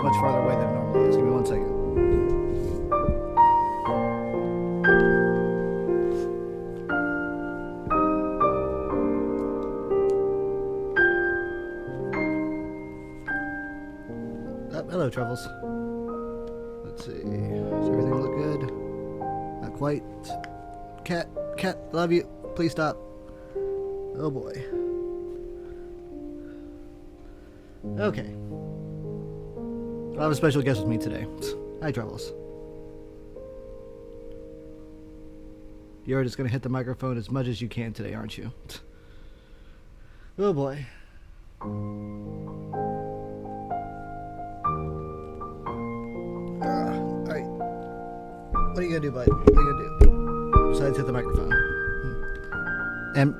much farther away than it normally is. Give me 1 second. Hello, Truffles. Let's see. Does everything look good? Not quite. Cat, love you. Please stop. Oh boy. Okay. I have a special guest with me today. Hi, Truffles. You're just gonna hit the microphone as much as you can today, aren't you? Oh boy. Alright. What are you gonna do, bud? What are you gonna do? Besides hit the microphone. And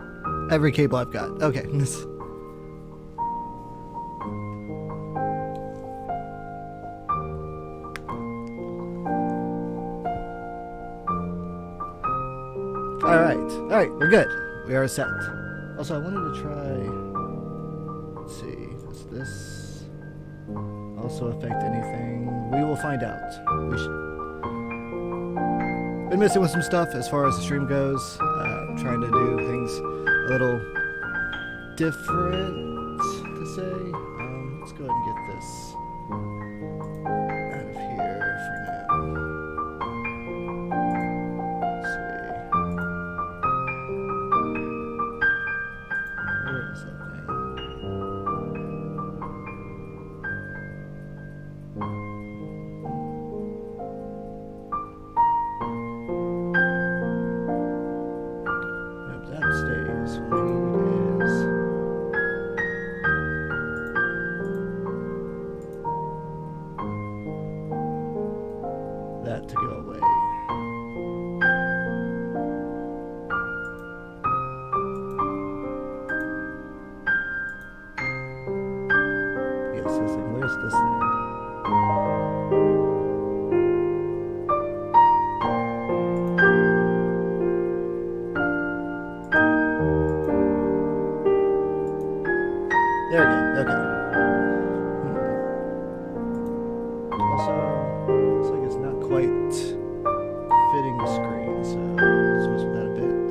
every cable I've got. Okay. Alright, we're good. We are set. Also, I wanted to try... Let's see, does this also affect anything? We will find out. We should... Been messing with some stuff as far as the stream goes. Trying to do things a little different, to say. Let's go ahead and get this out of here for now. Let's see. Where is that thing? Yep, that stays. What I need is that to go away. Yes, this thing. Where's this thing? There we go. Okay. Also, looks like it's not quite fitting the screen, so let's mess with that a bit.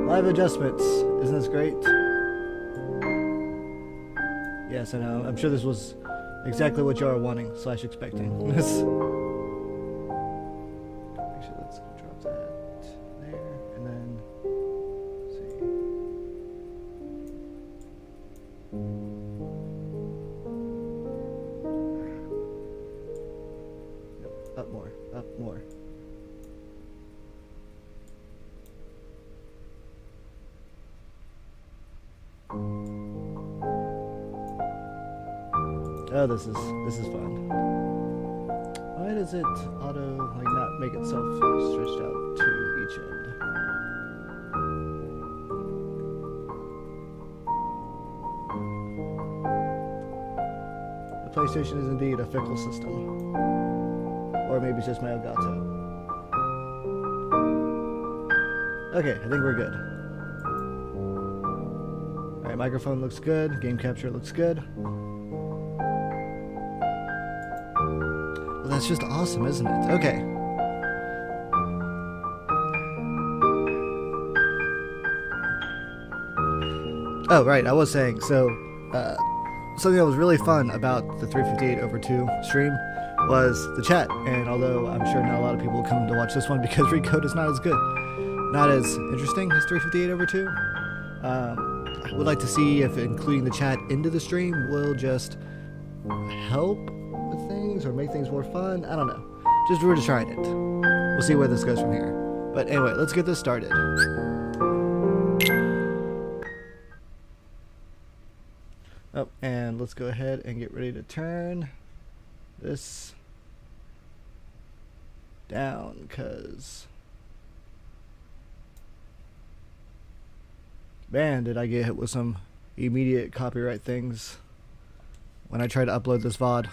Live adjustments. Isn't this great? Yes, I know. I'm sure this was exactly what you are wanting / expecting. Actually, let's drop that there, and then see. Yep, up more, up more. Oh, this is fun. Why does it auto not make itself stretched out to each end? The PlayStation is indeed a fickle system. Or maybe it's just my Elgato. Okay, I think we're good. Alright, microphone looks good. Game capture looks good. Well, that's just awesome, isn't it? Okay. Oh, right, I was saying, so, something that was really fun about the 358/2 stream was the chat, and although I'm sure not a lot of people come to watch this one because Recode is not as good, not as interesting as 358/2, I would like to see if including the chat into the stream will just help with things or make things more fun. I don't know. We're just trying it. We'll see where this goes from here. But anyway, let's get this started. Oh, and let's go ahead and get ready to turn this down, because man, did I get hit with some immediate copyright things when I tried to upload this VOD.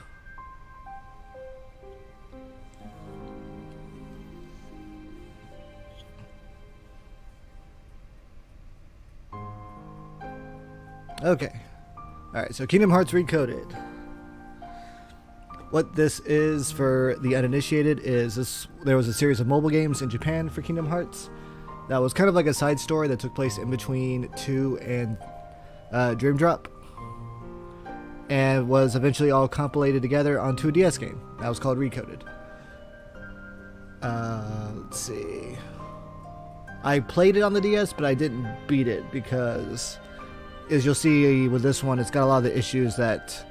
Okay. Alright, so Kingdom Hearts Recoded. What this is for the uninitiated is there was a series of mobile games in Japan for Kingdom Hearts that was kind of like a side story that took place in between 2 and Dream Drop, and was eventually all compilated together onto a DS game that was called Recoded. Let's see. I played it on the DS, but I didn't beat it because, as you'll see with this one, it's got a lot of the issues that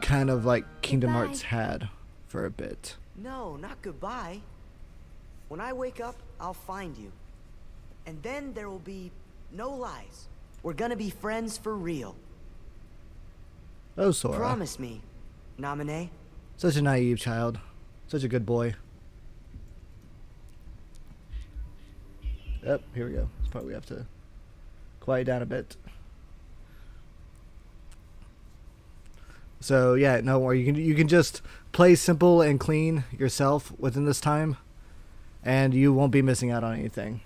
kind of like Kingdom Hearts had for a bit. No, not goodbye. When I wake up, I'll find you. And then there will be no lies. We're gonna be friends for real. Oh, Sora. Promise me, Naminé. Such a naive child. Such a good boy. Yep, here we go. This part we have to quiet down a bit. So yeah, no more. You can just play simple and clean yourself within this time, and you won't be missing out on anything.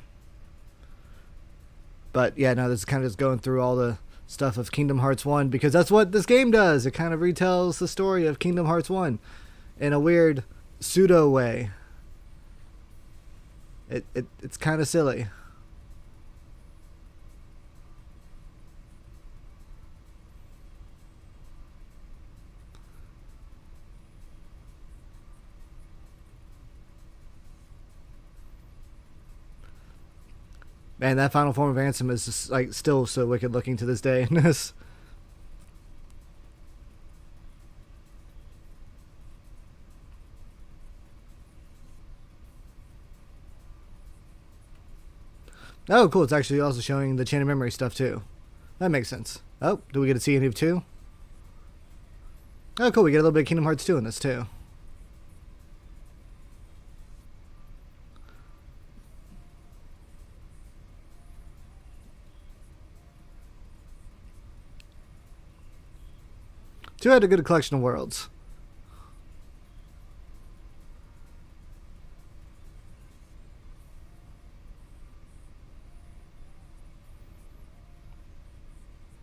But yeah, no, this is kind of just going through all the stuff of Kingdom Hearts 1 because that's what this game does. It kind of retells the story of Kingdom Hearts 1 in a weird pseudo way. It's kind of silly. Man, that final form of Ansem is just, like, still so wicked looking to this day. Oh, cool. It's actually also showing the Chain of Memory stuff, too. That makes sense. Oh, do we get to see any of 2? Oh, cool. We get a little bit of Kingdom Hearts 2 in this, too. Two had a good collection of worlds.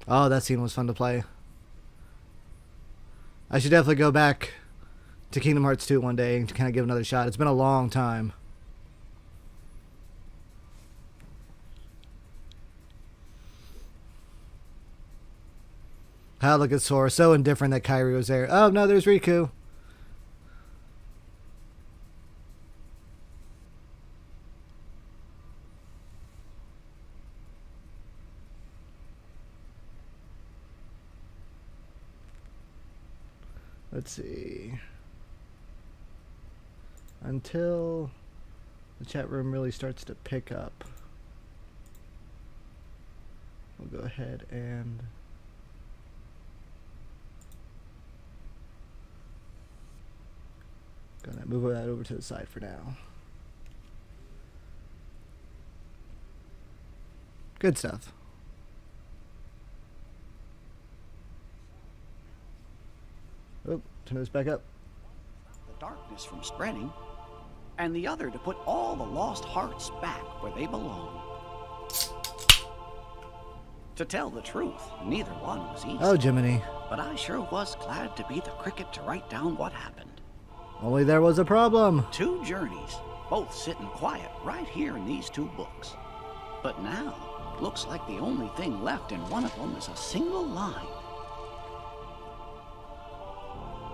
Oh, that scene was fun to play. I should definitely go back to Kingdom Hearts 2 one day and kind of give it another shot. It's been a long time. Oh, look at Sora. So indifferent that Kairi was there. Oh, no, there's Riku. Let's see. Until the chat room really starts to pick up, we'll go ahead and gonna move that over to the side for now. Good stuff. Oh, turn this back up. The darkness from spreading, and the other to put all the lost hearts back where they belong. To tell the truth, neither one was easy. Oh, Jiminy. But I sure was glad to be the cricket to write down what happened. Only there was a problem. 2 journeys, both sitting quiet right here in these 2 books. But now, it looks like the only thing left in one of them is a single line.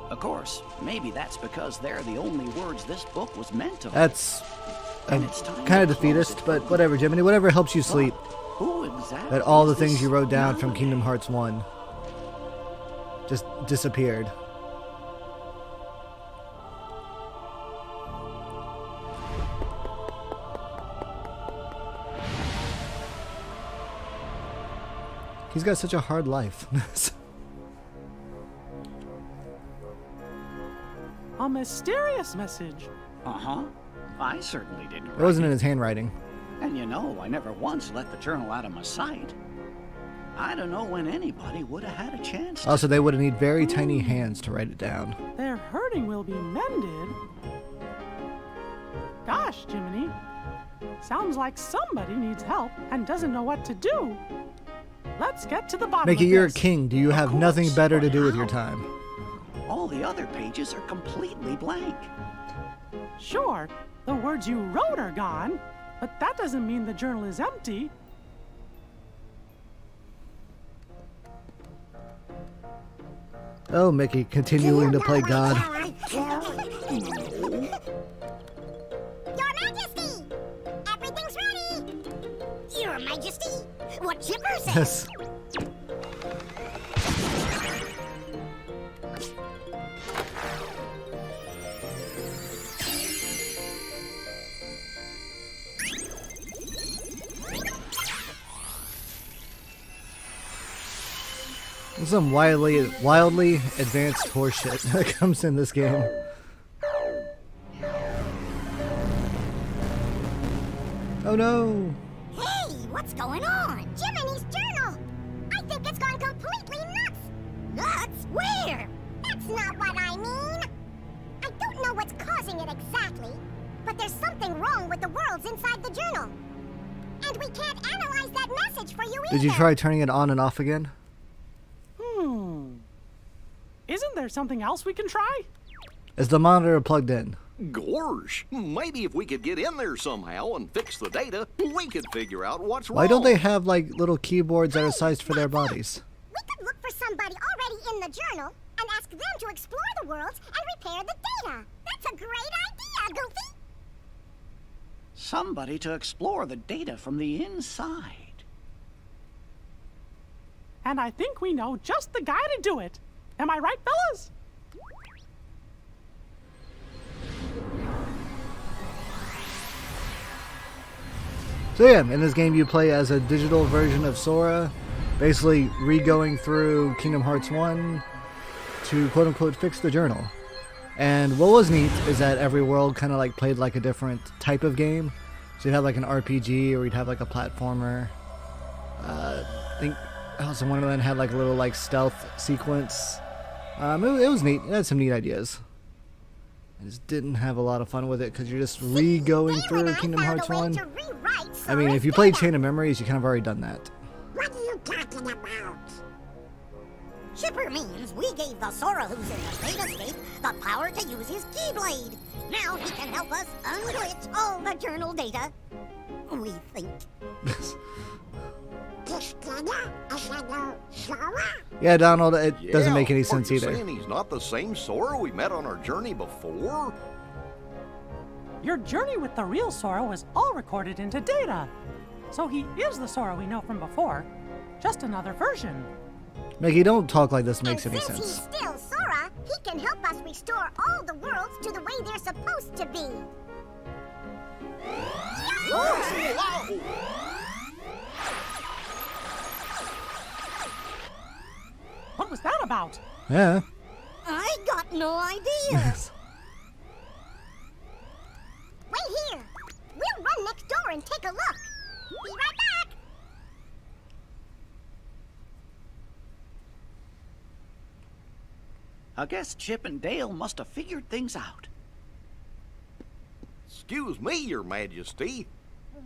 Of course, maybe that's because they're the only words this book was meant to. That's kind of defeatist, but whatever, Jiminy. Whatever helps you sleep. Who exactly that all the things you wrote down from Kingdom Hearts 1 just disappeared. He's got such a hard life. A mysterious message. Uh-huh. I certainly didn't write It wasn't in his handwriting. And you know, I never once let the journal out of my sight. I don't know when anybody would have had a chance to. Also, they would have need very tiny hands to write it down. Their hurting will be mended. Gosh, Jiminy. Sounds like somebody needs help and doesn't know what to do. Let's get to the bottom Mickey, of you're a this. king. Do you have nothing better to do with your time? All the other pages are completely blank. Sure, the words you wrote are gone, but that doesn't mean the journal is empty. Oh, Mickey, continuing to play God. Your Majesty! Everything's ready! Your Majesty! What Chipper says! Yes. There's some wildly advanced horseshit that comes in this game. Oh no! Hey, what's going on? Jiminy's journal! I think it's gone completely nuts! Nuts? Where? That's not what I mean! I don't know what's causing it exactly, but there's something wrong with the worlds inside the journal. And we can't analyze that message for you either! Did you try turning it on and off again? Isn't there something else we can try? Is the monitor plugged in? Gorge, maybe if we could get in there somehow and fix the data, we could figure out what's wrong. Why don't they have like little keyboards that are sized for their bodies? We could look for somebody already in the journal and ask them to explore the worlds and repair the data. That's a great idea, Goofy! Somebody to explore the data from the inside. And I think we know just the guy to do it. Am I right, fellas? So yeah, in this game you play as a digital version of Sora, basically re-going through Kingdom Hearts 1 to quote-unquote fix the journal. And what was neat is that every world kind of like played like a different type of game. So you'd have like an RPG or you'd have like a platformer. I think also one of them had like a little like stealth sequence. It was neat. It had some neat ideas. I just didn't have a lot of fun with it because you're just re-going through Kingdom Hearts 1. I mean, if you played Chain of Memories, you kind of already done that. What are you talking about? Chipper means we gave the Sora who's in the data state the power to use his Keyblade. Now he can help us unglitch all the journal data. We think. Yeah, Donald, it doesn't make any are sense you either. saying he's not the same Sora we met on our journey before? Your journey with the real Sora was all recorded into data. So he is the Sora we know from before, just another version. Mickey, don't talk like this makes And any since sense. he's still Sora, he can help us restore all the worlds to the way they're supposed to be. What was that about? Yeah. I got no idea. Wait here. We'll run next door and take a look. Be right back. I guess Chip and Dale must have figured things out. Excuse me, Your Majesty,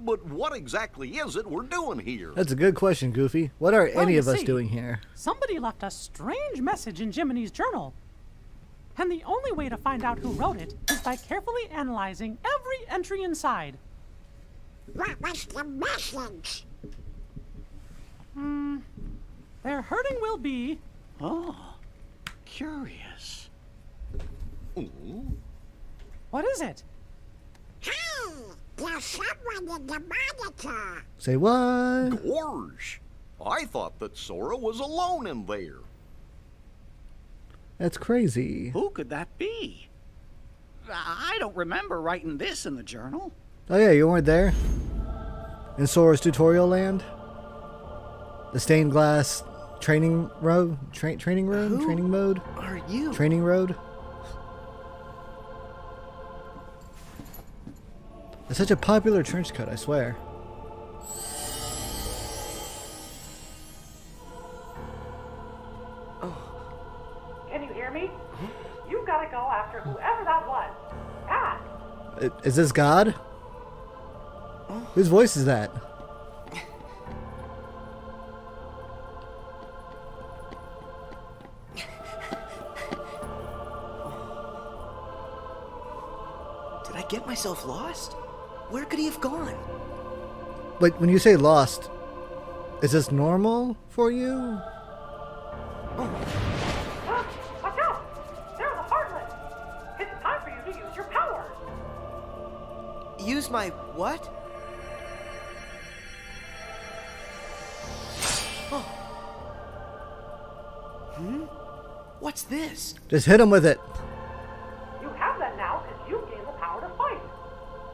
but what exactly is it we're doing here? That's a good question, Goofy. What are Well, any you of us see, doing here? Somebody left a strange message in Jiminy's journal. And the only way to find out who wrote it is by carefully analyzing every entry inside. What was the message? Their hurting will be... Oh, curious. What is it? Hey, there's someone in the monitor. Say what? Gorge, I thought that Sora was alone in there. That's crazy. Who could that be? I don't remember writing this in the journal. Oh yeah, you weren't there? In Sora's tutorial land? The stained glass training road? Training room? Training mode? Are you? Training road? It's such a popular trench coat, I swear. Can you hear me? You've got to go after whoever that was. Fast! Is this God? Whose voice is that? myself lost? Where could he have gone? But when you say lost, is this normal for you? Ah, watch out! They're the Heartless! It's time for you to use your power! Use my what? Oh. What's this? Just hit him with it. You have that now because you gain the power to fight.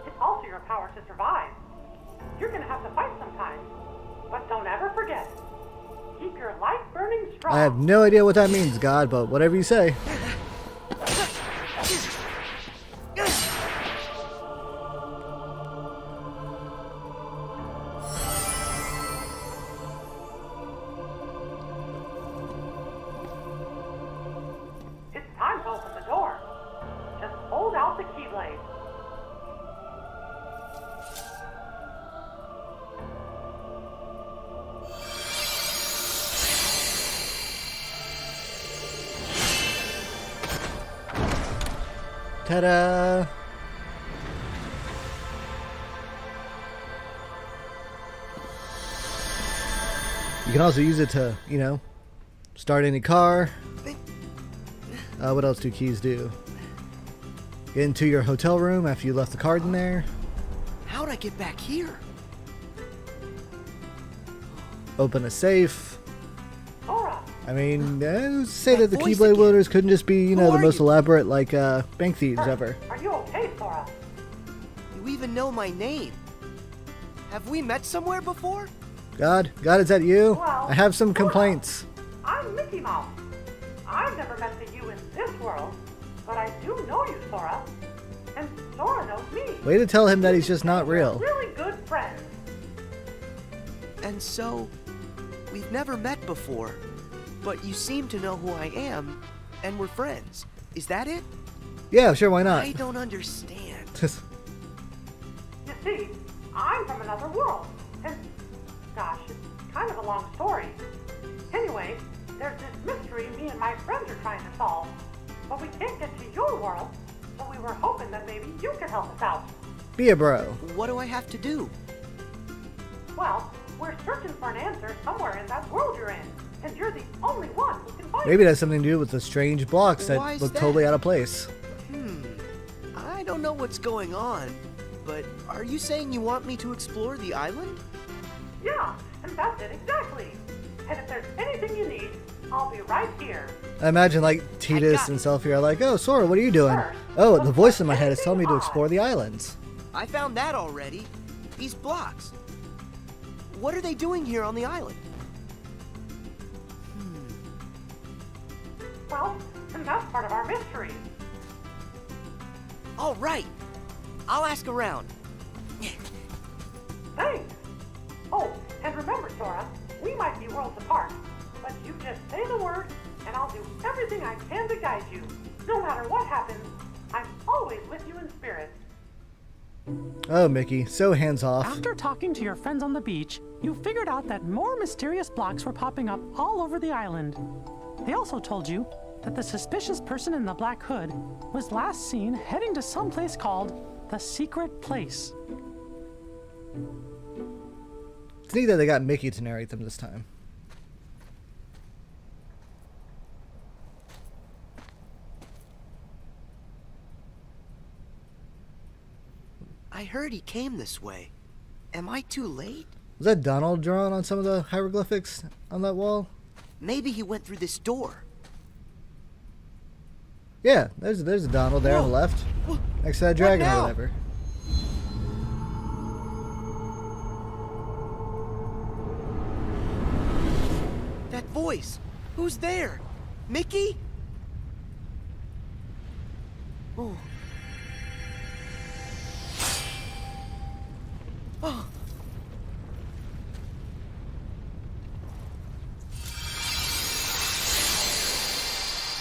It's also your power to survive. You're gonna have to fight sometimes, but don't ever forget. Keep your life burning strong. I have no idea what that means, God, but whatever you say. It's time to open the door. Just hold out the keyblade. Ta-da! You can also use it to, you know, start any car. What else do keys do? Get into your hotel room after you left the card in there. How'd I get back here? Open a safe. Sora, I mean, say that the voice Keyblade again. wielders couldn't just be, you know, Who the are most you? elaborate, like, bank thieves ever. are you okay, Sora? You even know my name. Have we met somewhere before? God, is that you? Well, I have some sort of. complaints. I'm Mickey Mouse. I've never met the you in this world, but I do know you, Sora. And Sora knows me. Way to tell him that he's just not We're real. really good friends. And so, we've never met before, but you seem to know who I am, and we're friends. Is that it? Yeah, sure, why not? I don't understand. You see, I'm from another world. And, gosh, it's kind of a long story. Anyway, there's this mystery me and my friends are trying to solve. But we can't get to your world, so we were hoping that maybe you could help us out. Be a bro. What do I have to do? Well, we're searching for an answer somewhere in that world you're in. And you're the only one who can find Maybe it. it has something to do with the strange blocks that Why is look that? totally out of place. I don't know what's going on, but are you saying you want me to explore the island? Yeah, and that's it exactly. And if there's anything you need, I'll be right here. I imagine, like, Tidus got and it. Selphie are like, oh, Sora, what are you doing? Sure. Oh, the voice in my head is telling me to explore the islands. I found that already. These blocks. What are they doing here on the island? Well, and that's part of our mystery. All right. I'll ask around. Thanks. Oh, and remember, Sora, we might be worlds apart, but you just say the word, and I'll do everything I can to guide you. No matter what happens, I'm always with you in spirit. Oh, Mickey, so hands off. After talking to your friends on the beach, you figured out that more mysterious blocks were popping up all over the island. They also told you that the suspicious person in the black hood was last seen heading to some place called the Secret Place. It's neat that they got Mickey to narrate them this time. I heard he came this way. Am I too late? Was that Donald drawn on some of the hieroglyphics on that wall? Maybe he went through this door. Yeah, there's a Donald there on the Whoa. left. Wha- Next to that dragon or now? whatever. That voice. Who's there? Mickey? Oh. Oh.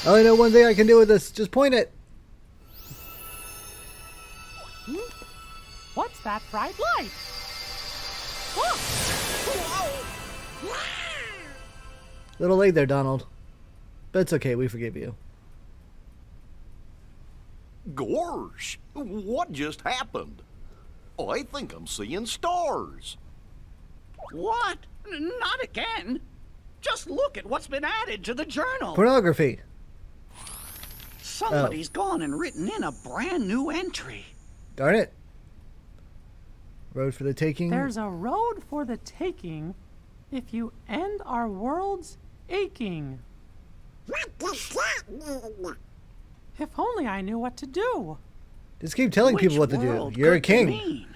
I only know one thing I can do with this. Just point it. What's that bright light? Little late there, Donald. But it's okay, we forgive you. Gorsh, what just happened? Oh, I think I'm seeing stars. What? Not again. Just look at what's been added to the journal. Pornography. Somebody's gone and written in a brand new entry. Darn it. Road for the taking. There's a road for the taking if you end our world's aching. What does that mean? If only I knew what to do. Just keep telling Which people what to do. world You're a could it king. mean?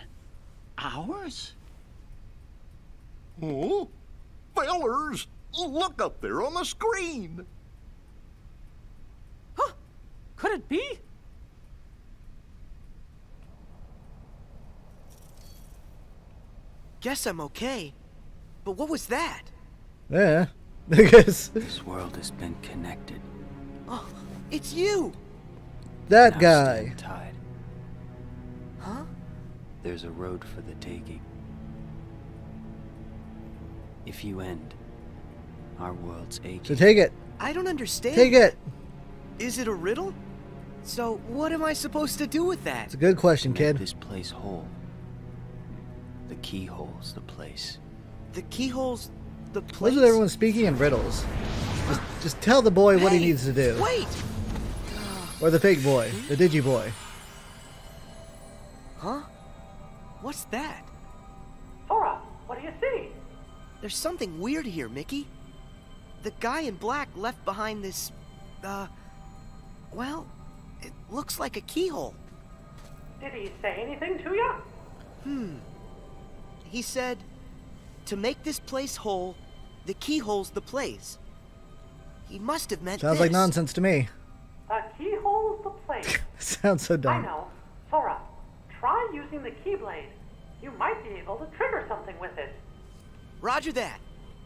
Ours? Oh, fellers, look up there on the screen. Huh? Could it be? Guess I'm okay. But what was that? Yeah. Because This world has been connected. Oh, it's you! that Now guy. stand tied. Huh? There's a road for the taking. If you end, our world's aching. So take it. I don't understand. Take it. Is it a riddle? So, what am I supposed to do with that? It's a good question, Make kid. this place whole. The keyhole's the place. The keyhole's the place. What's with everyone speaking in riddles? Just tell the boy what he Hey, needs to do. Wait! Or the fake boy. The digi boy. Huh? What's that? Sora, what do you see? There's something weird here, Mickey. The guy in black left behind this, well, it looks like a keyhole. Did he say anything to you? He said, to make this place whole, the keyhole's the place. He must have meant Sounds this. like nonsense to me. The keyhole's the place. Sounds so I dumb. know. Sora, try using the keyblade. You might be able to trigger something with it. Roger that.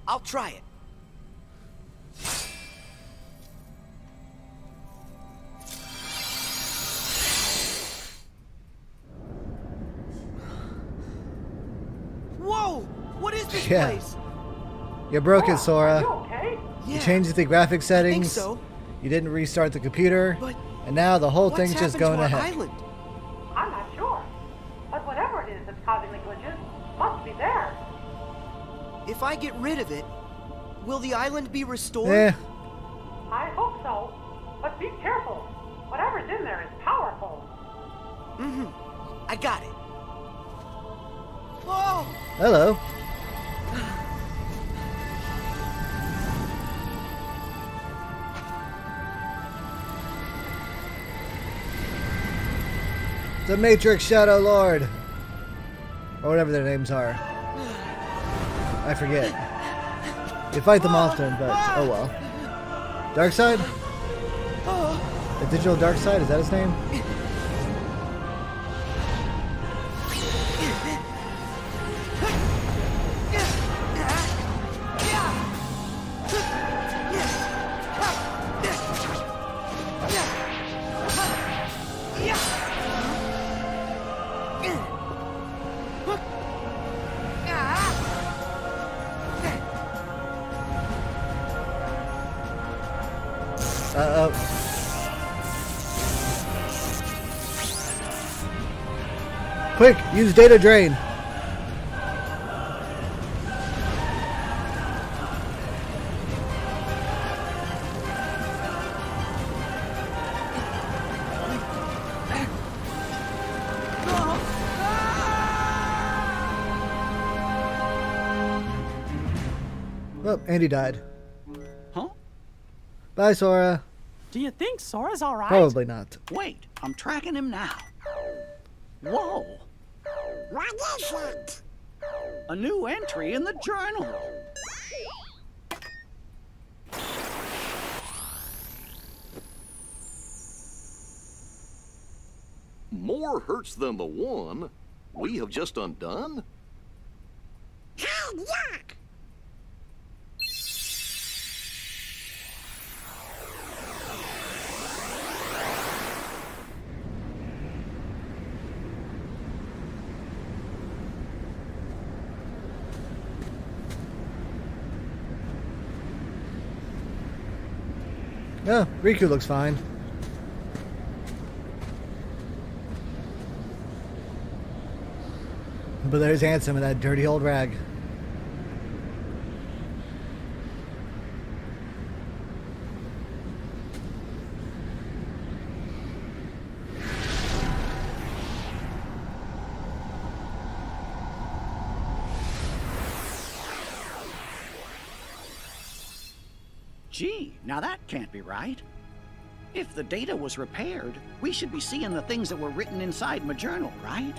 I'll try it. Whoa! What is this Yeah. place? You broke it, Are Sora. you okay? Yeah, You changed the graphic I think settings. so. You didn't restart the computer. But And now the whole what's thing's just happened going to our ahead. island? I'm not sure. But whatever it is that's causing the glitches must be there. If I get rid of it, will the island be restored? Eh, I hope so. But be careful. Whatever's in there is powerful. I got it. Whoa! hello. The Matrix Shadow Lord. Or whatever their names are. I forget. You fight them often, but oh well. Darkseid? The Digital Darkseid, is that his name? Uh-oh. Quick, use data drain. Oh, Andy died. Huh? Bye, Sora. Do you think Sora's all right? Probably not. Wait, I'm tracking him now. Whoa! What is it? A new entry in the journal. More hurts than the one we have just undone? Hey, yuck! Oh, Riku looks fine. But there's Ansem in that dirty old rag. Gee, now that can't be right. If the data was repaired, we should be seeing the things that were written inside my journal, right?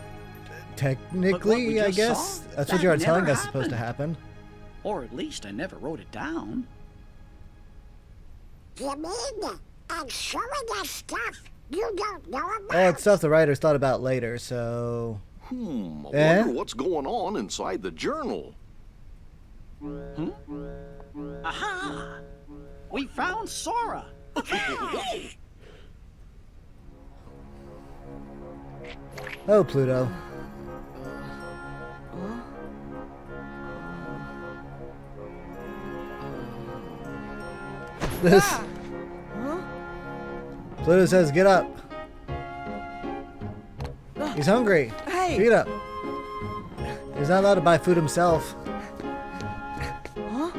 Technically, I just guess. saw, That's what that you're never telling us is supposed to happened. happen. Or at least I never wrote it down. You mean and some of that stuff you don't know about? Oh, it's stuff the writers thought about later, so... I Eh? wonder what's going on inside the journal. Aha! We found Sora! Oh, Pluto. This... Pluto says, get up. He's hungry. Hey! Feed up. He's not allowed to buy food himself. Huh?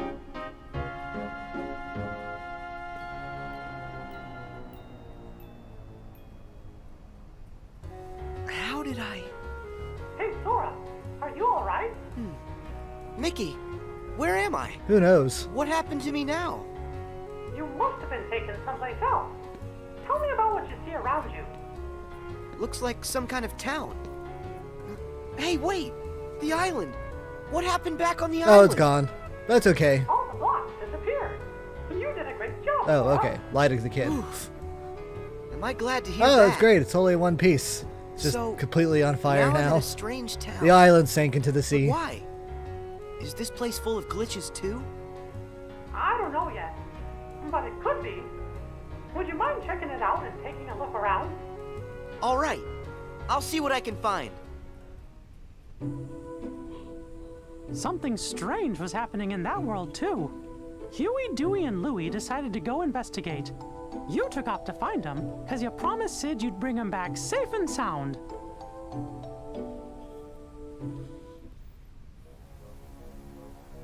How did I... Hey, Sora, are you all right? Mickey, where am I? Who knows? What happened to me now? You must have been taken someplace else. Tell me about what you see around you. Looks like some kind of town. Hey, wait! The island! What happened back on the island? Oh, it's gone. That's okay. All the blocks disappeared. You did a great job. Oh, Sora. okay. Lighting the kid. Oof. Am I glad to hear Oh, that? it's great. It's only one piece. It's just So, completely on fire I'm in now. a strange town. The island sank into the But sea. why? Is this place full of glitches too? I don't know yet, but it could be. Would you mind checking it out and taking a look around? All right. I'll see what I can find. Something strange was happening in that world, too. Huey, Dewey, and Louie decided to go investigate. You took off to find them, because you promised Sid you'd bring him back safe and sound.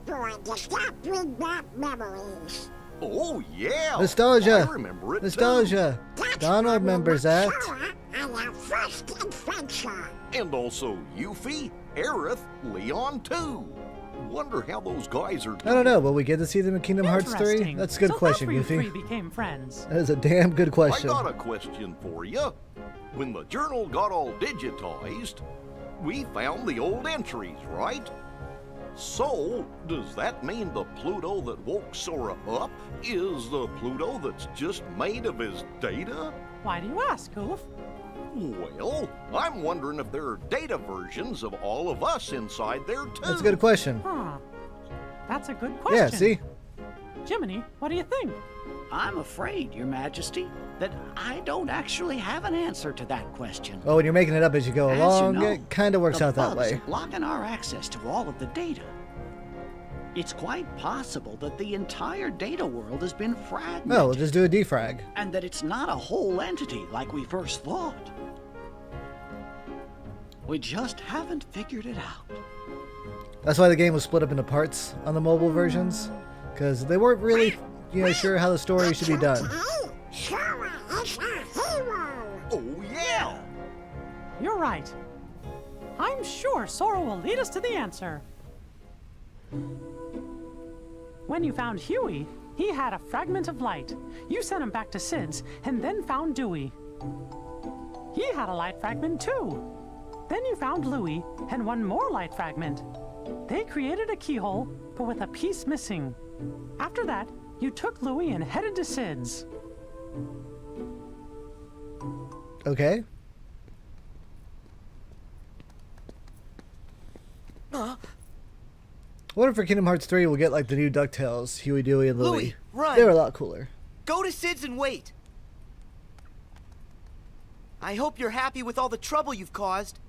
Going to stop bring back memories. Oh, yeah. Nostalgia. I remember it, Nostalgia. That's Donald how we remembers met that. Sora on our first adventure. too. And also Yuffie, Aerith, Leon, too. Wonder how those guys are doing. I don't know. Will we get to see them in Kingdom Hearts 3? Interesting. That's a good So question, that's where you Goofy. three became friends. That is a damn good I question. got a question for you. When the journal got all digitized, we found the old entries, right? So, does that mean the Pluto that woke Sora up is the Pluto that's just made of his data? Why do you ask, Goof? Well, I'm wondering if there are data versions of all of us inside there, too. That's a good question. Huh. That's a good question. Yeah, see? Jiminy, what do you think? I'm afraid, Your Majesty, that I don't actually have an answer to that question. Oh, when you're making it up as you go As you along, know, it kind of works the out that bugs way. are blocking our access to all of the data. It's quite possible that the entire data world has been fragmented. No, we'll just do a defrag. And that it's not a whole entity like we first thought. We just haven't figured it out. That's why the game was split up into parts on the mobile versions, because they weren't really, sure how the story should be done. Okay, Sora is a hero. Oh, yeah. You're right. I'm sure Sora will lead us to the answer. When you found Huey, he had a fragment of light. You sent him back to Sid's and then found Dewey. He had a light fragment too. Then you found Louie and one more light fragment. They created a keyhole, but with a piece missing. After that, you took Louie and headed to Sid's. Okay. What if for Kingdom Hearts 3 we'll get like the new DuckTales, Huey, Dewey, and Louie? Louie, run. They were a lot cooler. Go to Sid's and wait. I hope you're happy with all the trouble you've caused.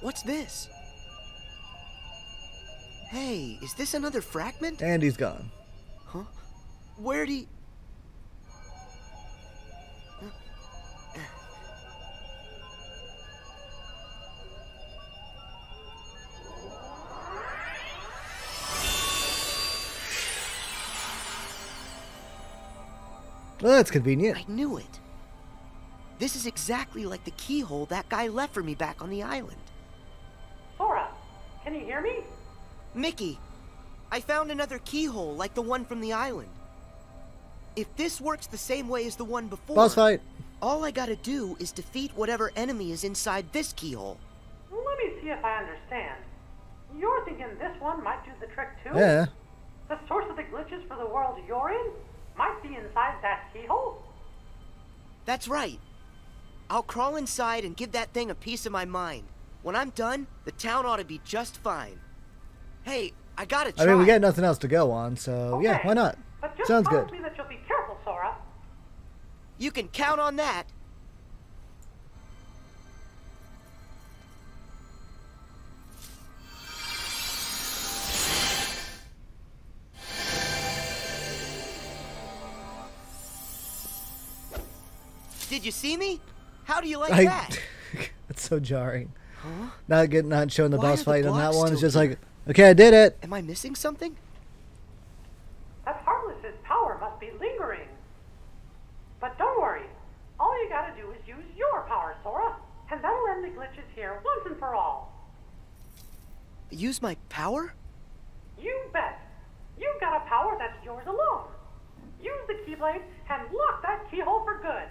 What's this? Hey, is this another fragment? And he's gone. Where'd he... Well, that's convenient. I knew it. This is exactly like the keyhole that guy left for me back on the island. Sora, can you hear me? Mickey, I found another keyhole like the one from the island. If this works the same way as the one before, Boss fight. all I gotta do is defeat whatever enemy is inside this keyhole. Let me see if I understand. You're thinking this one might do the trick too? Yeah. The source of the glitches for the world you're in might be inside that keyhole? That's right. I'll crawl inside and give that thing a piece of my mind. When I'm done, the town ought to be just fine. Hey, I gotta try. I mean, we got nothing else to go on, so yeah, Okay, why not? But just Sounds promise good. me that you'll be careful, Sora. You can count on that. Did you see me? How do you like that? It's so jarring. Huh? Not showing the Why boss are the fight on that blocks one. It's still just here? like, okay, I did it. Am I missing something? That Heartless's power must be lingering. But don't worry. All you gotta do is use your power, Sora, and that'll end the glitches here once and for all. Use my power? You bet. You've got a power that's yours alone. Use the Keyblade and lock that keyhole for good.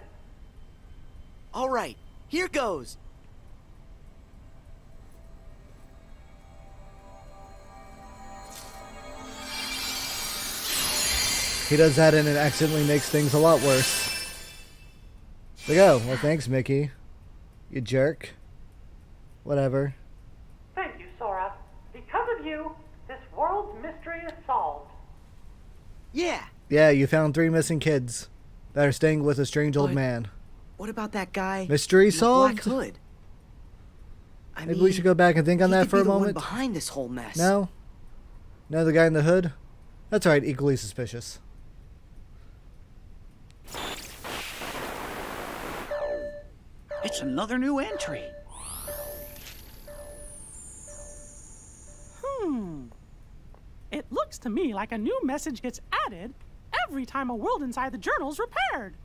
All right, here goes. He does that and it accidentally makes things a lot worse. There we go. Well, thanks, Mickey. You jerk. Whatever. Thank you, Sora. Because of you, this world's mystery is solved. Yeah. Yeah, you found 3 missing kids that are staying with a strange old What? man. What about that guy? Mystery in the solved? Black hood. I Maybe mean, we should go back and think on he that could for be a the one moment. behind this whole mess. No? No, the guy in the hood? That's alright, equally suspicious. It's another new entry. It looks to me like a new message gets added every time a world inside the journal's repaired.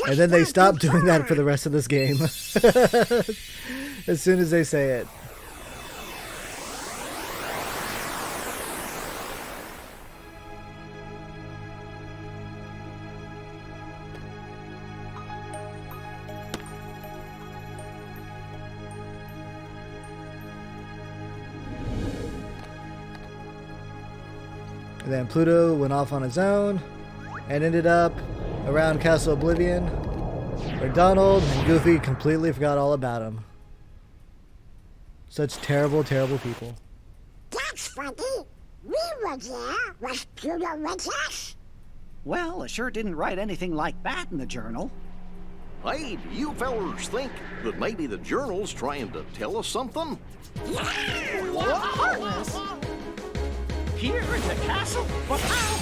And then they stop doing that for the rest of this game. As soon as they say it. And then Pluto went off on his own and ended up around Castle Oblivion, where Donald and Goofy completely forgot all about him. Such terrible, terrible people. That's funny. We were there. Was Pluto with us? Well, I sure didn't write anything like that in the journal. Hey, do you fellers think that maybe the journal's trying to tell us something? Heartless! Here in the castle? But how?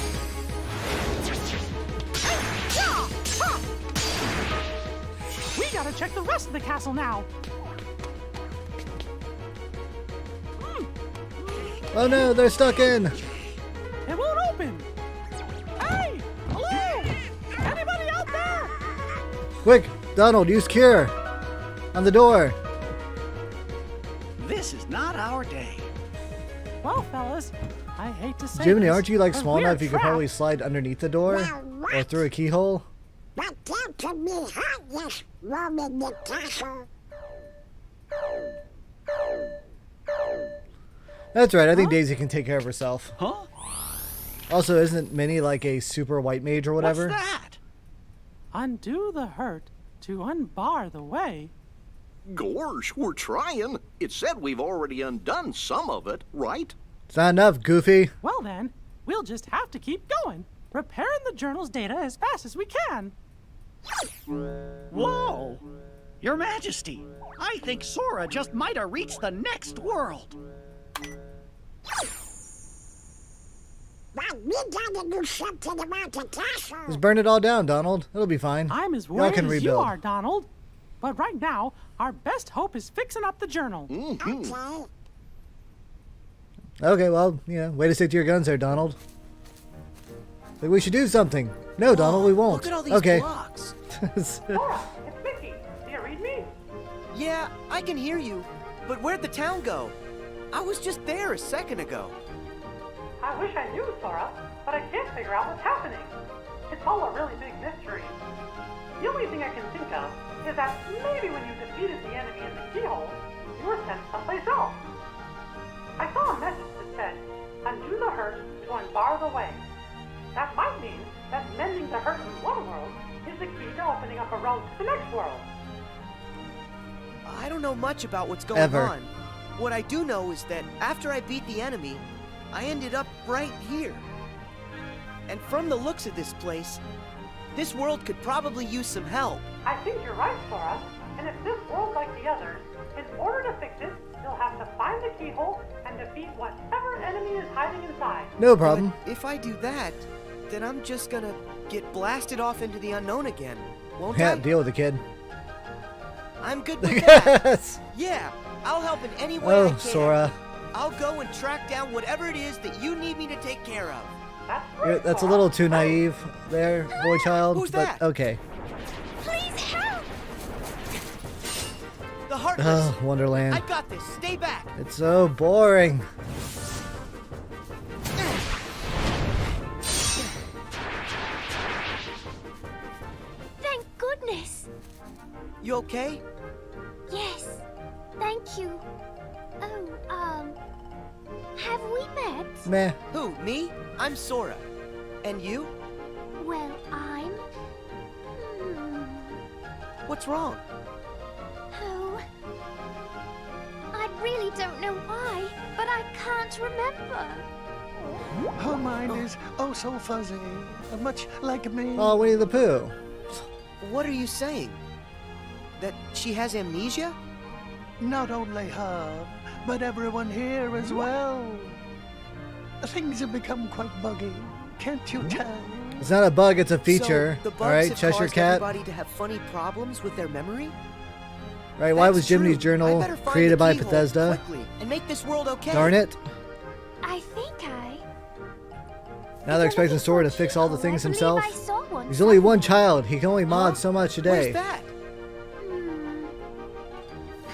We gotta check the rest of the castle now. Oh no, they're stuck in! It won't open. Hey! Hello! Anybody out there? Quick, Donald, use Cure! On the door! This is not our day. Well, fellas, I hate to say Jiminy, this, aren't you like but small we're enough you could probably trapped. slide underneath the door? Well, what? Or through a keyhole? But that could be heartless roaming the castle. That's right, I think Daisy can take care of herself. Huh? Also, isn't Minnie like a super white mage or whatever? What's that? Undo the hurt to unbar the way. Gorge, we're trying. It said we've already undone some of it, right? It's not enough, Goofy. Well then, we'll just have to keep going, repairing the journal's data as fast as we can. Whoa! Your Majesty, I think Sora just might have reached the next world. But we gotta do something about the castle. Just burn it all down, Donald. It'll be fine. I'm as Y'all worried can as rebuild. you are, Donald. But right now, our best hope is fixing up the journal. Okay. Okay, well, way to stick to your guns there, Donald. Like, we should do something. No, Donald, we won't. Look at all these Okay. blocks. Sora, it's Mickey. Do you read me? Yeah, I can hear you. But where'd the town go? I was just there a second ago. I wish I knew, Sora, but I can't figure out what's happening. It's all a really big mystery. The only thing I can think of is that maybe when you defeated the enemy in the keyhole, you were sent someplace else. I saw a message that said, undo the hurt to unbar the way. That might mean that mending the hurt in one world is the key to opening up a road to the next world. I don't know much about what's going Ever. on. What I do know is that after I beat the enemy, I ended up right here. And from the looks of this place, this world could probably use some help. I think you're right, Sora. And if this world's like the others, in order to fix it, you'll have to find the keyhole and defeat whatever enemy is hiding inside. No problem. But if I do that, then I'm just gonna get blasted off into the unknown again, won't Yeah, I? deal with it, kid. I'm good with that. Yes. Yeah, I'll help in any way I Oh, can. Sora. I'll go and track down whatever it is that you need me to take care of. That's Yeah, right, that's a Sora. little too naive there, boy child. Who's but that? okay. Please help! The Heartless. Oh, Wonderland. I got this. Stay back. It's so boring. Thank goodness! You okay? Yes, thank you. Oh, have we met? Meh. Who? Me? I'm Sora. And you? Well, I'm... What's wrong? Oh... I really don't know why, but I can't remember. Her mind is oh so fuzzy, much like me. Oh, Winnie the Pooh. What are you saying? That she has amnesia? Not only her, but everyone here as well. Things have become quite buggy, can't you tell? It's not a bug, it's a feature. So the bugs All right, have Cheshire caused Cat. everybody to have funny problems with their memory? Right, why That's was Jiminy's true. I journal better find created the by keyhole Bethesda? quickly and make this world okay. Darn it. I think I... Now they're expecting Sora to fix all the things I believe himself. I saw one He's only one somewhere. child. He can only mod so much a day. Where's that?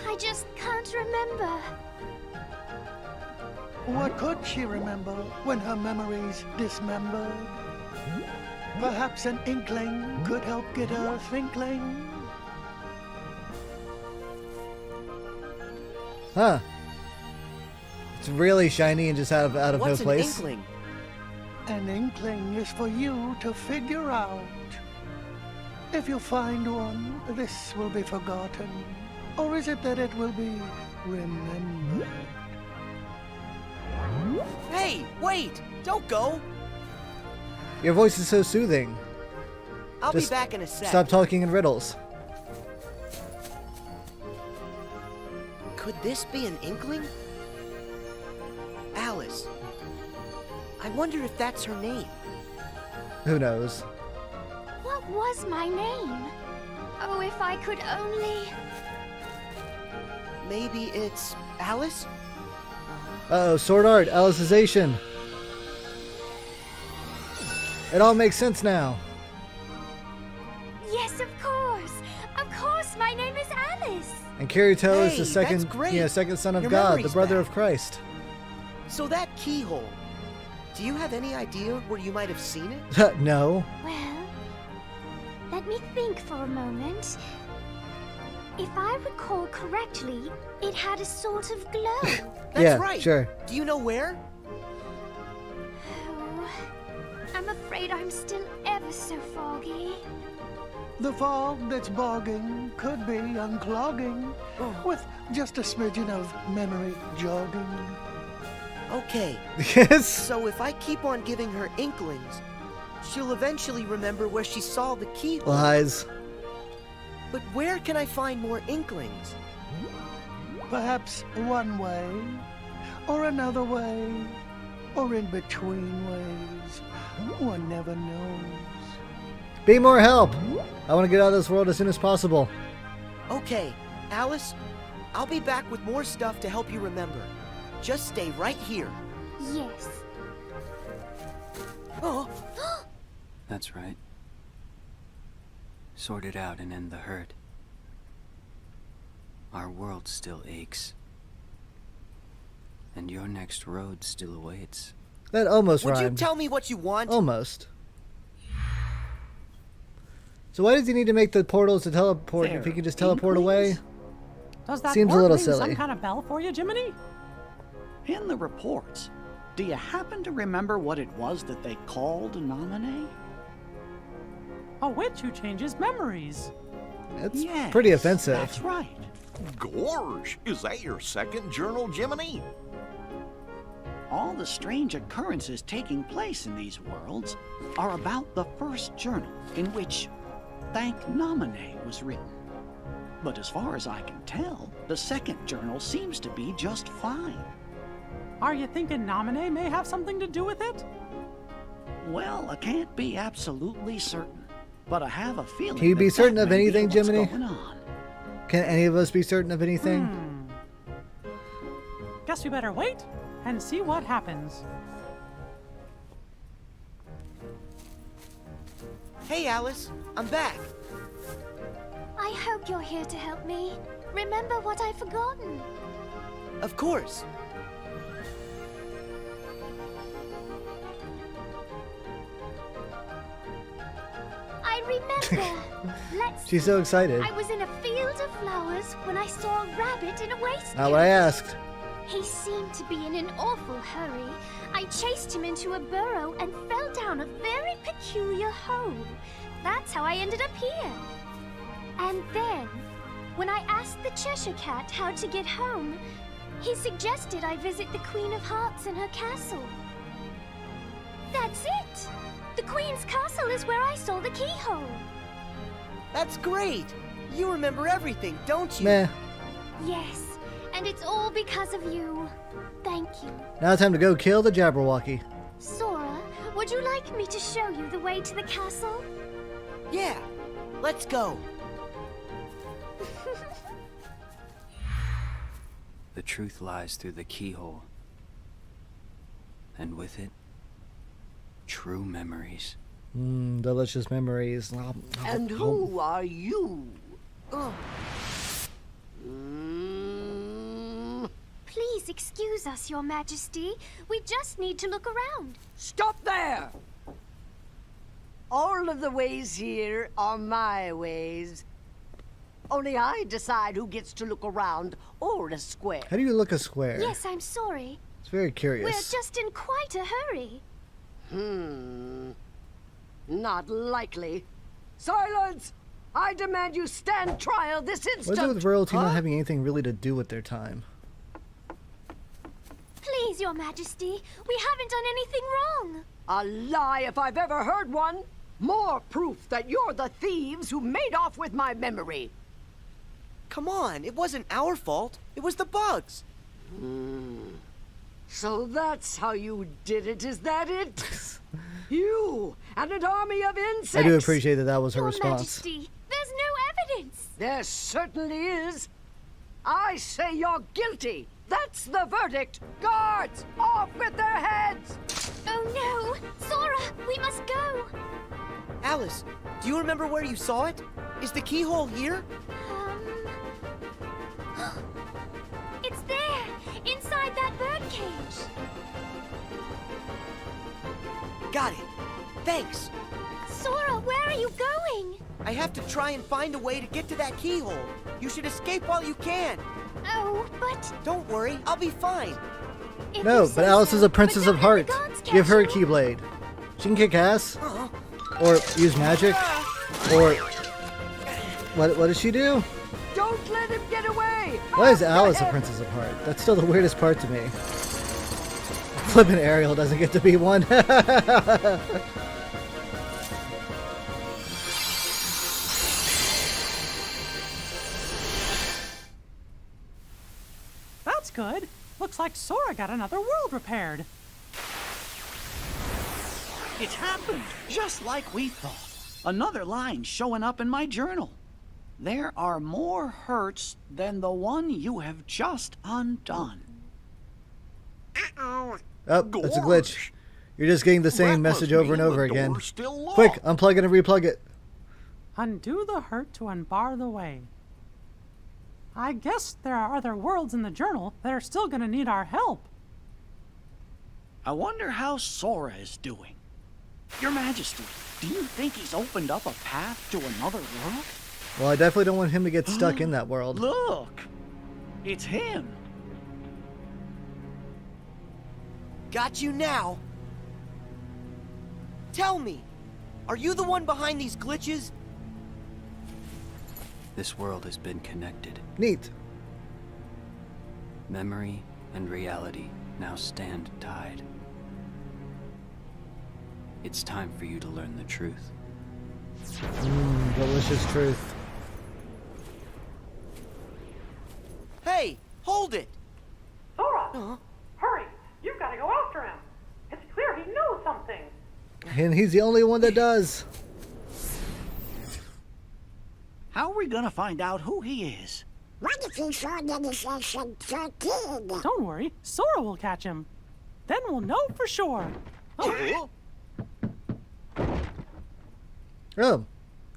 I just can't remember. What could she remember when her memories dismembered? Perhaps an inkling could help get her thinkling. Huh. It's really shiny and just out of What's no an place. inkling? An inkling is for you to figure out. If you find one, this will be forgotten. Or is it that it will be remembered? Hey, wait! Don't go! Your voice is so soothing. I'll Just be back in a sec. Stop talking in riddles. Could this be an inkling? Alice. I wonder if that's her name. Who knows? What was my name? Oh, if I could only... Maybe it's Alice? Uh-oh, Sword Art, Alicization. It all makes sense now. Yes, of course. Of course, my name is Alice. And Kirito is Hey, the second, that's great. second son of Your God, the memory's brother back. of Christ. So that keyhole, do you have any idea where you might have seen it? No. Well, let me think for a moment. If I recall correctly, it had a sort of glow. That's Yeah, right. sure. Do you know where? Oh, I'm afraid I'm still ever so foggy. The fog that's bogging could be unclogging with just a smidgen of memory jogging. Okay, Yes. so if I keep on giving her inklings, she'll eventually remember where she saw the keyhole. Lies. But where can I find more inklings? Perhaps one way, or another way, or in between ways. One never knows. Be more help. I want to get out of this world as soon as possible. Okay, Alice, I'll be back with more stuff to help you remember. Just stay right here. Yes. Oh, That's right. sort it out and end the hurt. Our world still aches. And your next road still awaits. That almost Would rhymed. you tell me what you want? Almost. So why does he need to make the portals to teleport if he can just teleport away? Does that Seems a word little ring silly. some kind of bell for you, Jiminy? In the reports, do you happen to remember what it was that they called Nominee? A witch who changes memories. That's Yes, pretty offensive. That's right. Gorge, is that your second journal, Jiminy? All the strange occurrences taking place in these worlds are about the first journal in which Thank Nominee was written. But as far as I can tell, the second journal seems to be just fine. Are you thinking Nominee may have something to do with it? Well, I can't be absolutely certain, but I have a feeling. Can you be that certain that of may be anything, what's Jiminy? going on. Can any of us be certain of anything? Guess we better wait and see what happens. Hey, Alice, I'm back. I hope you're here to help me. Remember what I've forgotten. Of course. I remember. Let's She's so excited. I was in a field of flowers when I saw a rabbit in a waistcoat. Not what I asked. He seemed to be in an awful hurry. I chased him into a burrow and fell down a very peculiar hole. That's how I ended up here. And then, when I asked the Cheshire Cat how to get home, he suggested I visit the Queen of Hearts in her castle. That's it! The Queen's castle is where I saw the keyhole. That's great. You remember everything, don't you? Meh. Yes, and it's all because of you. Thank you. Now it's time to go kill the Jabberwocky. Sora, would you like me to show you the way to the castle? Yeah. Let's go. The truth lies through the keyhole. And with it, true memories. Delicious memories. And who are you? Please excuse us, Your Majesty. We just need to look around. Stop there! All of the ways here are my ways. Only I decide who gets to look around or a square. How do you look a square? Yes, I'm sorry. It's very curious. We're just in quite a hurry. Not likely. Silence! I demand you stand trial this instant! What is it with royalty not having anything really to do with their time? Please, Your Majesty, we haven't done anything wrong. A lie if I've ever heard one. More proof that you're the thieves who made off with my memory. Come on, it wasn't our fault. It was the bugs. So that's how you did it, is that it? You and an army of insects! I do appreciate that was her Your response. Majesty, there's no evidence. There certainly is. I say you're guilty. That's the verdict. Guards, off with their heads! Oh no! Sora, we must go! Alice, do you remember where you saw it? Is the keyhole here? It's there! Inside that birdcage! Got it. Thanks. Sora, where are you going? I have to try and find a way to get to that keyhole. You should escape while you can. Oh, but... Don't worry, I'll be fine. if No, you but say Alice so, is a princess but of don't let the hearts. gods Give her a catch you. Keyblade. She can kick ass. Or use magic. Or... What does she do? Don't let him get away! Why is Off your Alice a head! princess of heart? That's still the weirdest part to me. Flippin' Ariel doesn't get to be one. That's good. Looks like Sora got another world repaired. It's happened, just like we thought. Another line showing up in my journal. There are more hurts than the one you have just undone. Oh, that's a glitch. You're just getting the same That must message over and mean over the again. door's still Quick, locked. unplug it and replug it. Undo the hurt to unbar the way. I guess there are other worlds in the journal that are still gonna need our help. I wonder how Sora is doing. Your Majesty, do you think he's opened up a path to another world? Well, I definitely don't want him to get stuck in that world. Look! It's him! Got you now. Tell me, are you the one behind these glitches? This world has been connected. Neat. Memory and reality now stand tied. It's time for you to learn the truth. Delicious truth. Hey, hold it! Sora! Hurry! You've got to go after him! It's clear he knows something! And he's the only one that does. How are we gonna find out who he is? What if he saw that it's a kid? Don't worry, Sora will catch him. Then we'll know for sure. Oh, Oh,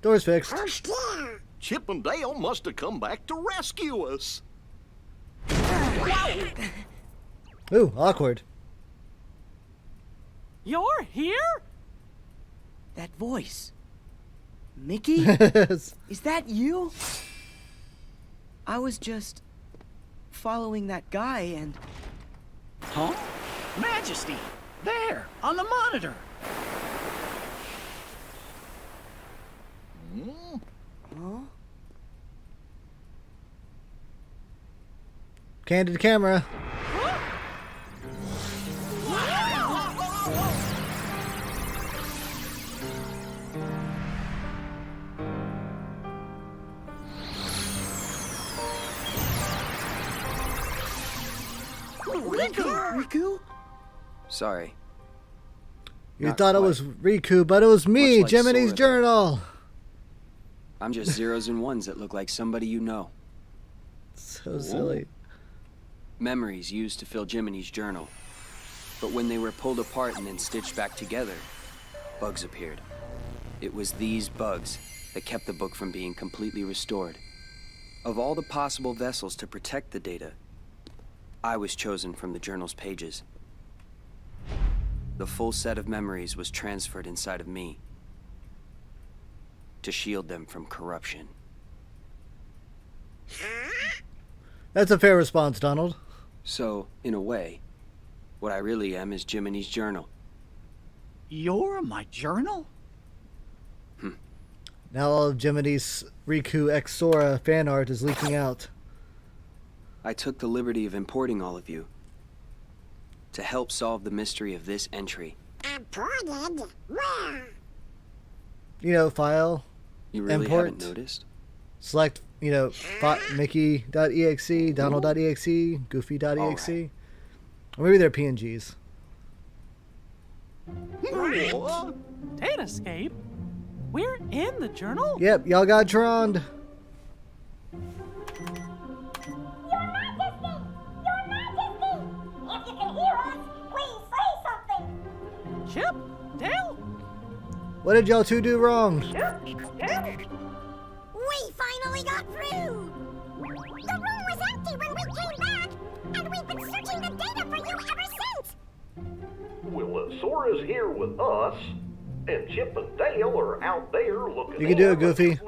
door's fixed. Who's there? Chip and Dale must have come back to rescue us. Ooh, awkward. You're here? that voice. Mickey? Yes. Is that you? I was just following that guy and... Huh? Majesty! There, on the monitor! Huh? Candid camera. Riku? Sorry. You Not thought it quite. was Riku, but it was me, Much like Jiminy's Sora, though. Journal. I'm just zeros and ones that look like somebody you know. So silly. Memories used to fill Jiminy's journal. But when they were pulled apart and then stitched back together, bugs appeared. It was these bugs that kept the book from being completely restored. Of all the possible vessels to protect the data, I was chosen from the journal's pages. The full set of memories was transferred inside of me to shield them from corruption. That's a fair response, Donald. So, in a way, what I really am is Jiminy's journal. You're my journal? Now all of Jiminy's Riku X Sora fan art is leaking out. I took the liberty of importing all of you to help solve the mystery of this entry. Imported? Where? You know, file, You really Import. haven't noticed? select, Mickey.exe, Donald.exe, Goofy.exe. Alright. Or maybe they're PNGs. Datascape? We're in the journal? Yep, y'all got droned. Your Majesty! Your Majesty! If you can hear us, please say something! Chip? Dale? What did y'all two do wrong? We finally got through! The room was empty when we came back, and we've been searching the data for you ever since! Well, Sora's here with us, and Chip and Dale are out there looking. You can do it, in. Goofy. Then,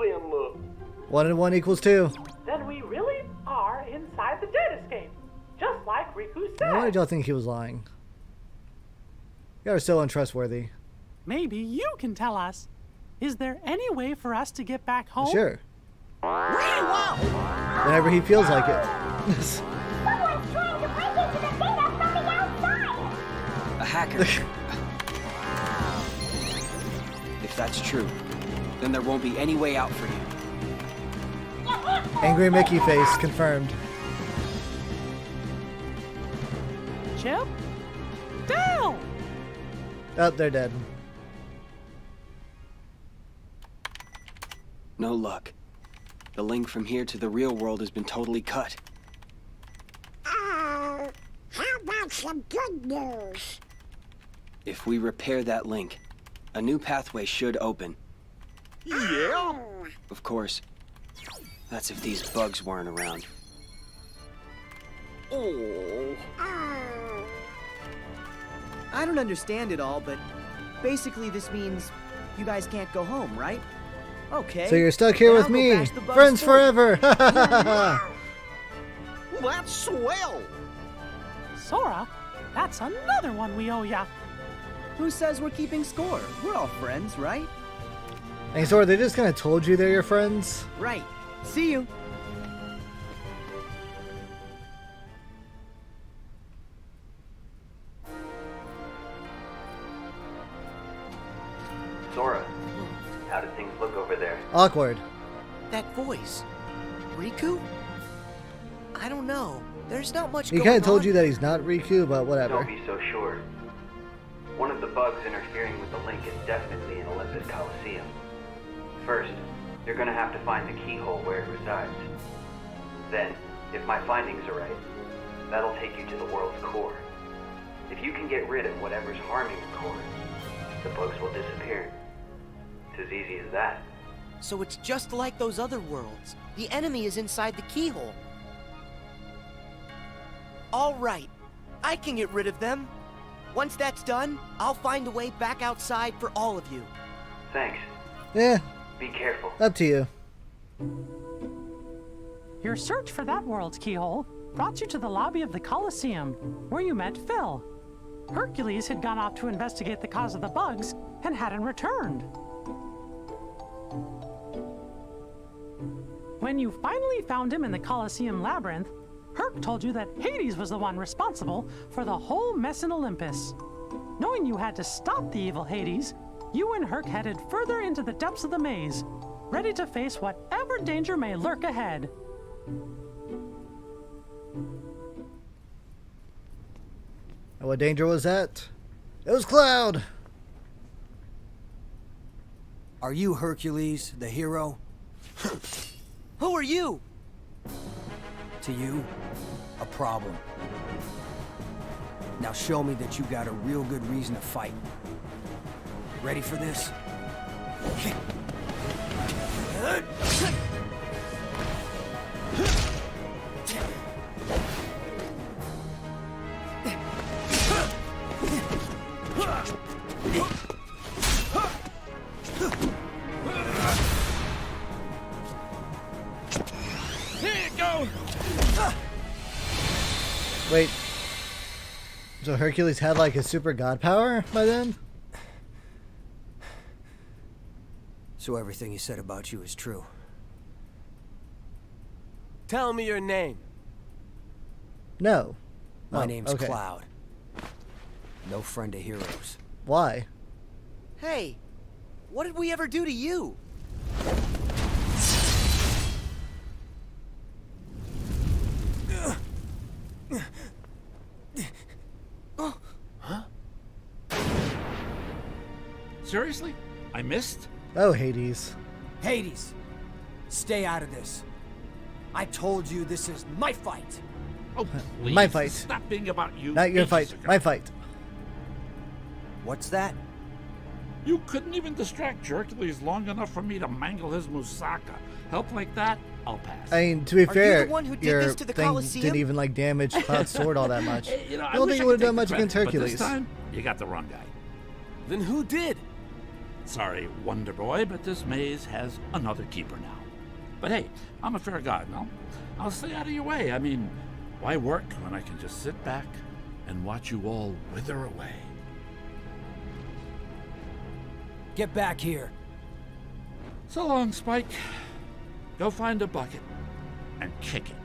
1 and 1 equals 2. Then we really are inside the datascape, just like Riku Now, why said. did y'all think he was lying? Y'all are so untrustworthy. Maybe you can tell us. Is there any way for us to get back home? Sure. Whenever he feels like it. Someone's trying to break into the data from the outside! A hacker. If that's true, then there won't be any way out for you. Angry Mickey face confirmed. Chip? Dale! Oh, they're dead. No luck. The link from here to the real world has been totally cut. Oh, how about some good news? If we repair that link, a new pathway should open. yeah. Oh, Of course. That's if these bugs weren't around. Oh. I don't understand it all, but basically this means you guys can't go home, right? Okay. So you're stuck here then with I'll go me. bash the bugs Friends for you. forever. That's swell. Sora, that's another one we owe ya. Who says we're keeping score? We're all friends, right? Hey, Sora, they just kind of told you they're your friends. Right. See you. Sora, how do things look over there? Awkward. That voice. Riku? I don't know. There's not much He going kind of told on. you that he's not Riku, but whatever. Don't be so sure. One of the bugs interfering with the link is definitely in Olympus Coliseum. First, you're gonna have to find the keyhole where it resides. Then, if my findings are right, that'll take you to the world's core. If you can get rid of whatever's harming the core, the bugs will disappear. It's as easy as that. So it's just like those other worlds. The enemy is inside the keyhole. All right. I can get rid of them. Once that's done, I'll find a way back outside for all of you. Thanks. Yeah, Be careful. up to you. Your search for that world's keyhole brought you to the lobby of the Colosseum, where you met Phil. Hercules had gone off to investigate the cause of the bugs and hadn't returned. When you finally found him in the Colosseum labyrinth, Herc told you that Hades was the one responsible for the whole mess in Olympus. Knowing you had to stop the evil Hades, you and Herc headed further into the depths of the maze, ready to face whatever danger may lurk ahead. And what danger was that? It was Cloud. Are you Hercules, the hero? Who are you? To you, a problem. Now show me that you got a real good reason to fight. Ready for this? Wait. So Hercules had like a super god power by then? So everything he said about you is true. Tell me your name. No. My Oh, name's okay. Cloud. No friend of heroes. Why? Hey, what did we ever do to you? Seriously? I missed? Oh, Hades. Hades! Stay out of this. I told you this is my fight. Oh, please. My fight. Stop being about you. Not your ages fight. ago. My fight. What's that? You couldn't even distract Hercules long enough for me to mangle his moussaka. Help like that? I'll pass. I mean, to be Are you fair, the one who did your this to the thing Colosseum? didn't even like damage Cloud's sword all that much. Hey, I I don't wish think I it would have could done much take the against credit, but Hercules. this time, you got the wrong guy. Then who did? Sorry, Wonder Boy, but this maze has another keeper now. But hey, I'm a fair god, no? I'll stay out of your way. I mean, why work when I can just sit back and watch you all wither away? Get back here. So long, Spike. Go find a bucket and kick it.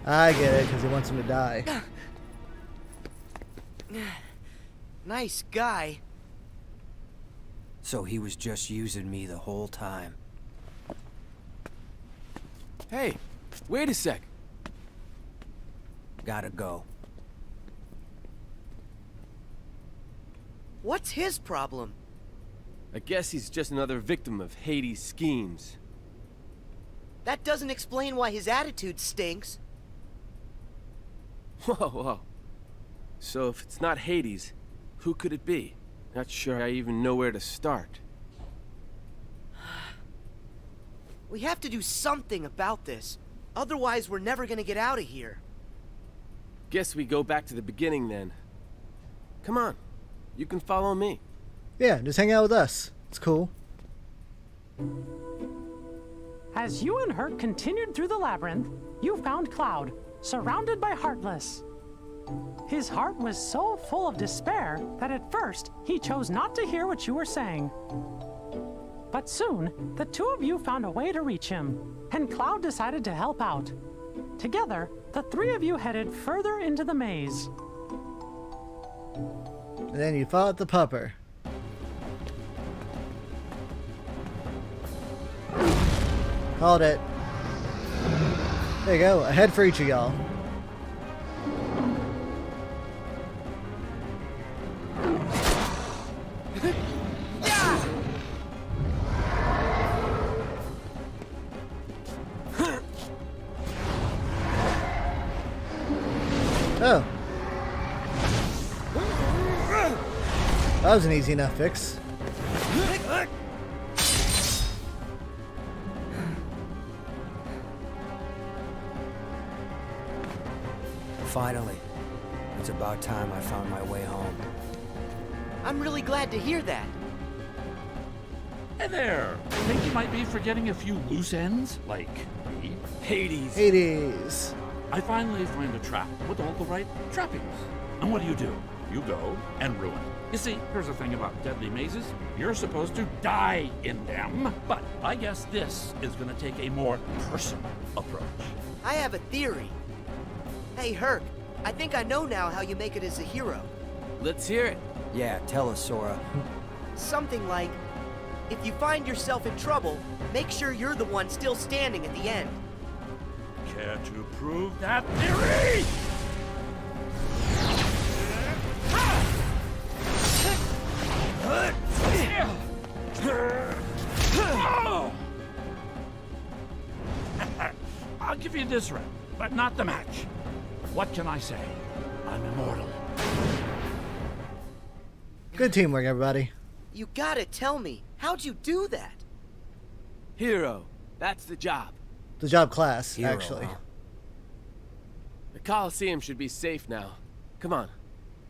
I get it, because he wants him to die. Nice guy. So he was just using me the whole time. Hey, wait a sec. Gotta go. What's his problem? I guess he's just another victim of Hades' schemes. That doesn't explain why his attitude stinks. Whoa, whoa. So if it's not Hades, who could it be? Not sure I even know where to start. We have to do something about this. Otherwise, we're never gonna get out of here. Guess we go back to the beginning then. Come on, you can follow me. Yeah, just hang out with us. It's cool. As you and Herc continued through the labyrinth, you found Cloud, surrounded by Heartless. His heart was so full of despair that at first he chose not to hear what you were saying. But soon, the two of you found a way to reach him, and Cloud decided to help out. Together, the three of you headed further into the maze. And then you fought the pupper. Called it. There you go, a head for each of y'all. Oh. That was an easy enough fix. Finally. It's about time I found my way home. I'm really glad to hear that. Hey there! Think you might be forgetting a few loose ends? Like me? Hades. Hades. I finally find a trap with all the right trappings. And what do? You go and ruin it. You see, here's the thing about deadly mazes. You're supposed to die in them. But I guess this is gonna take a more personal approach. I have a theory. Hey, Herc, I think I know now how you make it as a hero. Let's hear it. Yeah, tell us, Sora. Something like, if you find yourself in trouble, make sure you're the one still standing at the end. Care to prove that theory? I'll give you this round, but not the match. What can I say? I'm immortal. Good teamwork, everybody. You gotta tell me, how'd you do that? Hero. That's the job. The job class, Hero, actually. huh? The Coliseum should be safe now. Come on.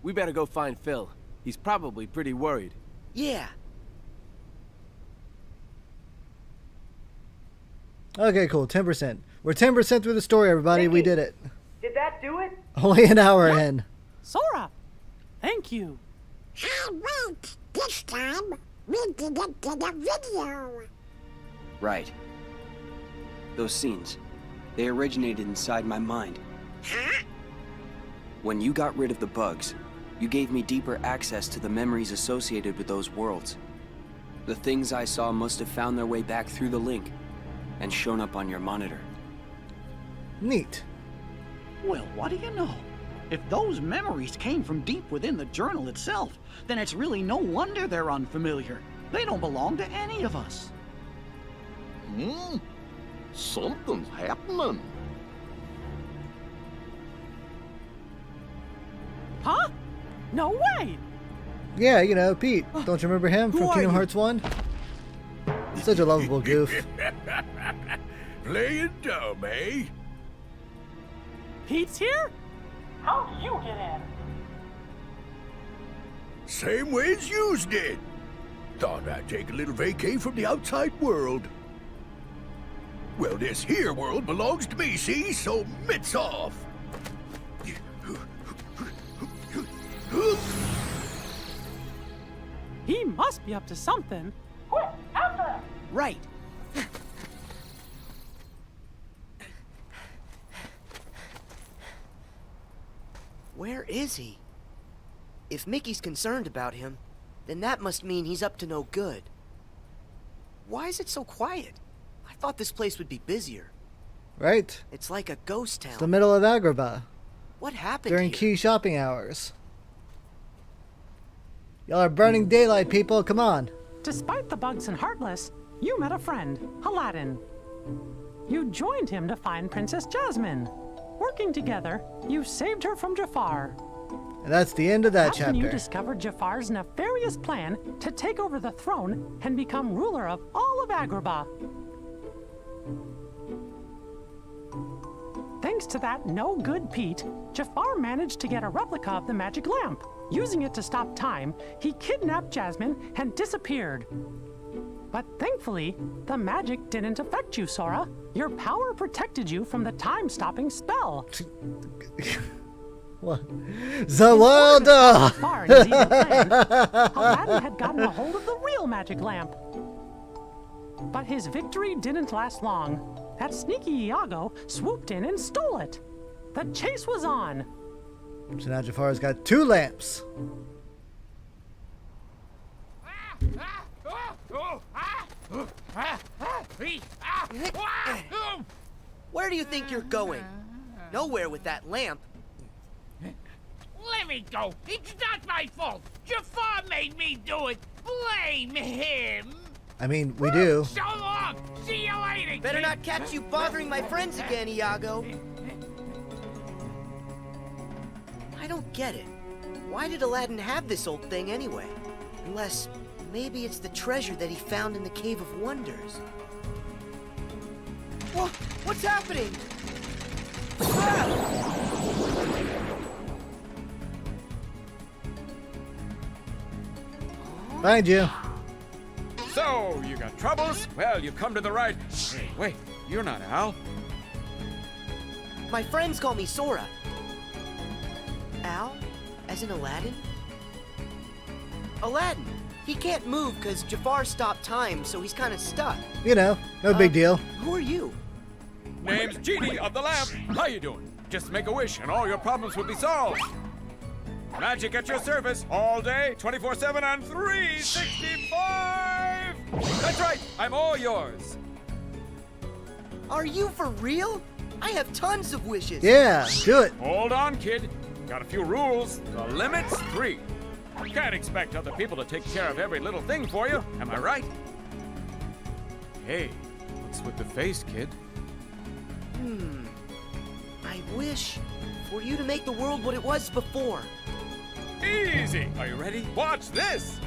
We better go find Phil. He's probably pretty worried. Yeah. Okay, cool. 10%. We're 10% through the story, everybody. We did it. Did that do it? Only an hour in. Sora, thank you. Hey, wait! This time, we did it to the video. Right. Those scenes, they originated inside my mind. Huh? When you got rid of the bugs, you gave me deeper access to the memories associated with those worlds. The things I saw must have found their way back through the link and shown up on your monitor. Neat. Well, what do you know? If those memories came from deep within the journal itself, then it's really no wonder they're unfamiliar. They don't belong to any of us. Something's happening. Huh? No way! Yeah, you know, Pete. Don't you remember him from Kingdom Hearts 1? Such a lovable goof. Playing dumb, eh? Pete's here? How'd you get in? Same way as yous did. Thought I'd take a little vacay from the outside world. Well, this here world belongs to me, see? So mitts off. He must be up to something. Quick, after him! Right. Where is he? If Mickey's concerned about him, then that must mean he's up to no good. Why is it so quiet? I thought this place would be busier. Right? It's like a ghost town. It's the middle of Agrabah. What happened During here? key shopping hours. Y'all are burning daylight, people. Come on. Despite the bugs and Heartless, you met a friend, Aladdin. You joined him to find Princess Jasmine. Working together, you saved her from Jafar. And that's the end of that That's when you chapter. discovered Jafar's nefarious plan to take over the throne and become ruler of all of Agrabah. thanks to that no-good Pete, Jafar managed to get a replica of the magic lamp. Using it to stop time, he kidnapped Jasmine and disappeared. But thankfully, the magic didn't affect you, Sora. Your power protected you from the time-stopping spell. What? Zawalda! Jafar and his evil plan, Aladdin had gotten a hold of the real magic lamp. But his victory didn't last long. That sneaky Iago swooped in and stole it. The chase was on. So now Jafar's got 2 lamps. Where do you think you're going? Nowhere with that lamp. Let me go. It's not my fault. Jafar made me do it. Blame him. I mean, we do. So long. See you later. Better kid. not catch you bothering my friends again, Iago. I don't get it. Why did Aladdin have this old thing anyway? Unless maybe it's the treasure that he found in the Cave of Wonders. Whoa, what's happening? Find you. So, you got troubles? Well, you've come to the right... Hey, wait, you're not Al. My friends call me Sora. Al? As in Aladdin? Aladdin! He can't move because Jafar stopped time, so he's kind of stuck. You know, no big deal. Who are you? Name's Genie of the Lamp. How you doing? Just make a wish and all your problems will be solved. Magic at your service all day, 24/7 and 365! That's right, I'm all yours. Are you for real? I have tons of wishes. Yeah, do it. Hold on, kid. Got a few rules. The limit's 3. Can't expect other people to take care of every little thing for you, am I right? Hey, what's with the face, kid? I wish for you to make the world what it was before. Easy! Are you ready? Watch this!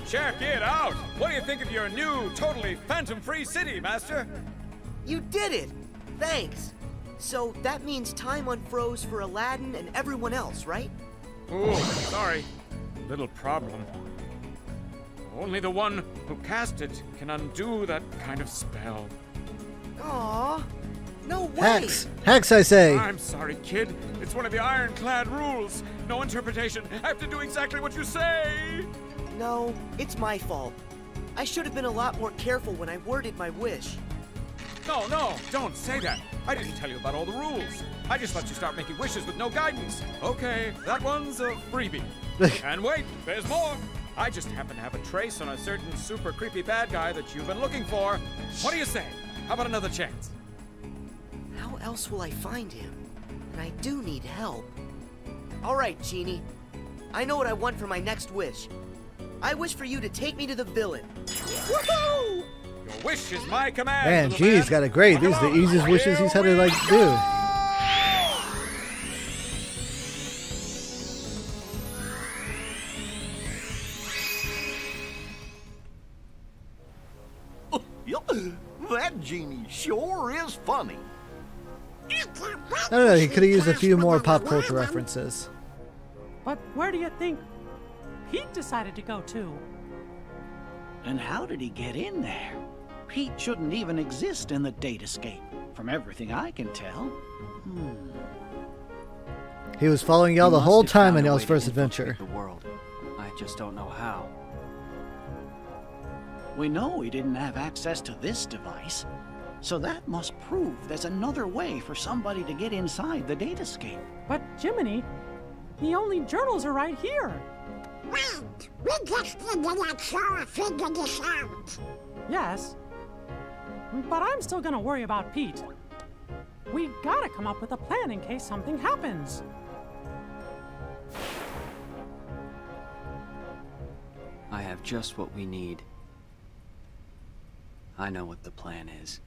Check it out! What do you think of your new, totally phantom-free city, Master? You did it! Thanks. So that means time unfroze for Aladdin and everyone else, right? Ooh, sorry. Little problem. Only the one who cast it can undo that kind of spell. Aww. No way! Hex! Hex, I say! I'm sorry, kid. It's one of the ironclad rules. No interpretation. I have to do exactly what you say. No, it's my fault. I should have been a lot more careful when I worded my wish. No, don't say that. I didn't tell you about all the rules. I just let you start making wishes with no guidance. Okay, that one's a freebie. And wait, there's more. I just happen to have a trace on a certain super creepy bad guy that you've been looking for. What do you say? How about another chance? How else will I find him? And I do need help. All right, Genie. I know what I want for my next wish. I wish for you to take me to the villain. Woohoo! Your wish is my command. Man, Genie's got it great. These are the easiest wishes he's had to, like, do. That genie sure is funny. I don't know, he could have used a few more pop culture references. But where do you think Pete decided to go to? And how did he get in there? Pete shouldn't even exist in the Datascape, from everything I can tell. He was following y'all the He whole must have time found in a y'all's way to first infiltrate adventure. the world. I just don't know how. We know he didn't have access to this device, so that must prove there's another way for somebody to get inside the Datascape. But Jiminy, the only journals are right here. Right! We just need to let Sora figure this out. Yes. But I'm still gonna worry about Pete. We gotta come up with a plan in case something happens. I have just what we need. I know what the plan is.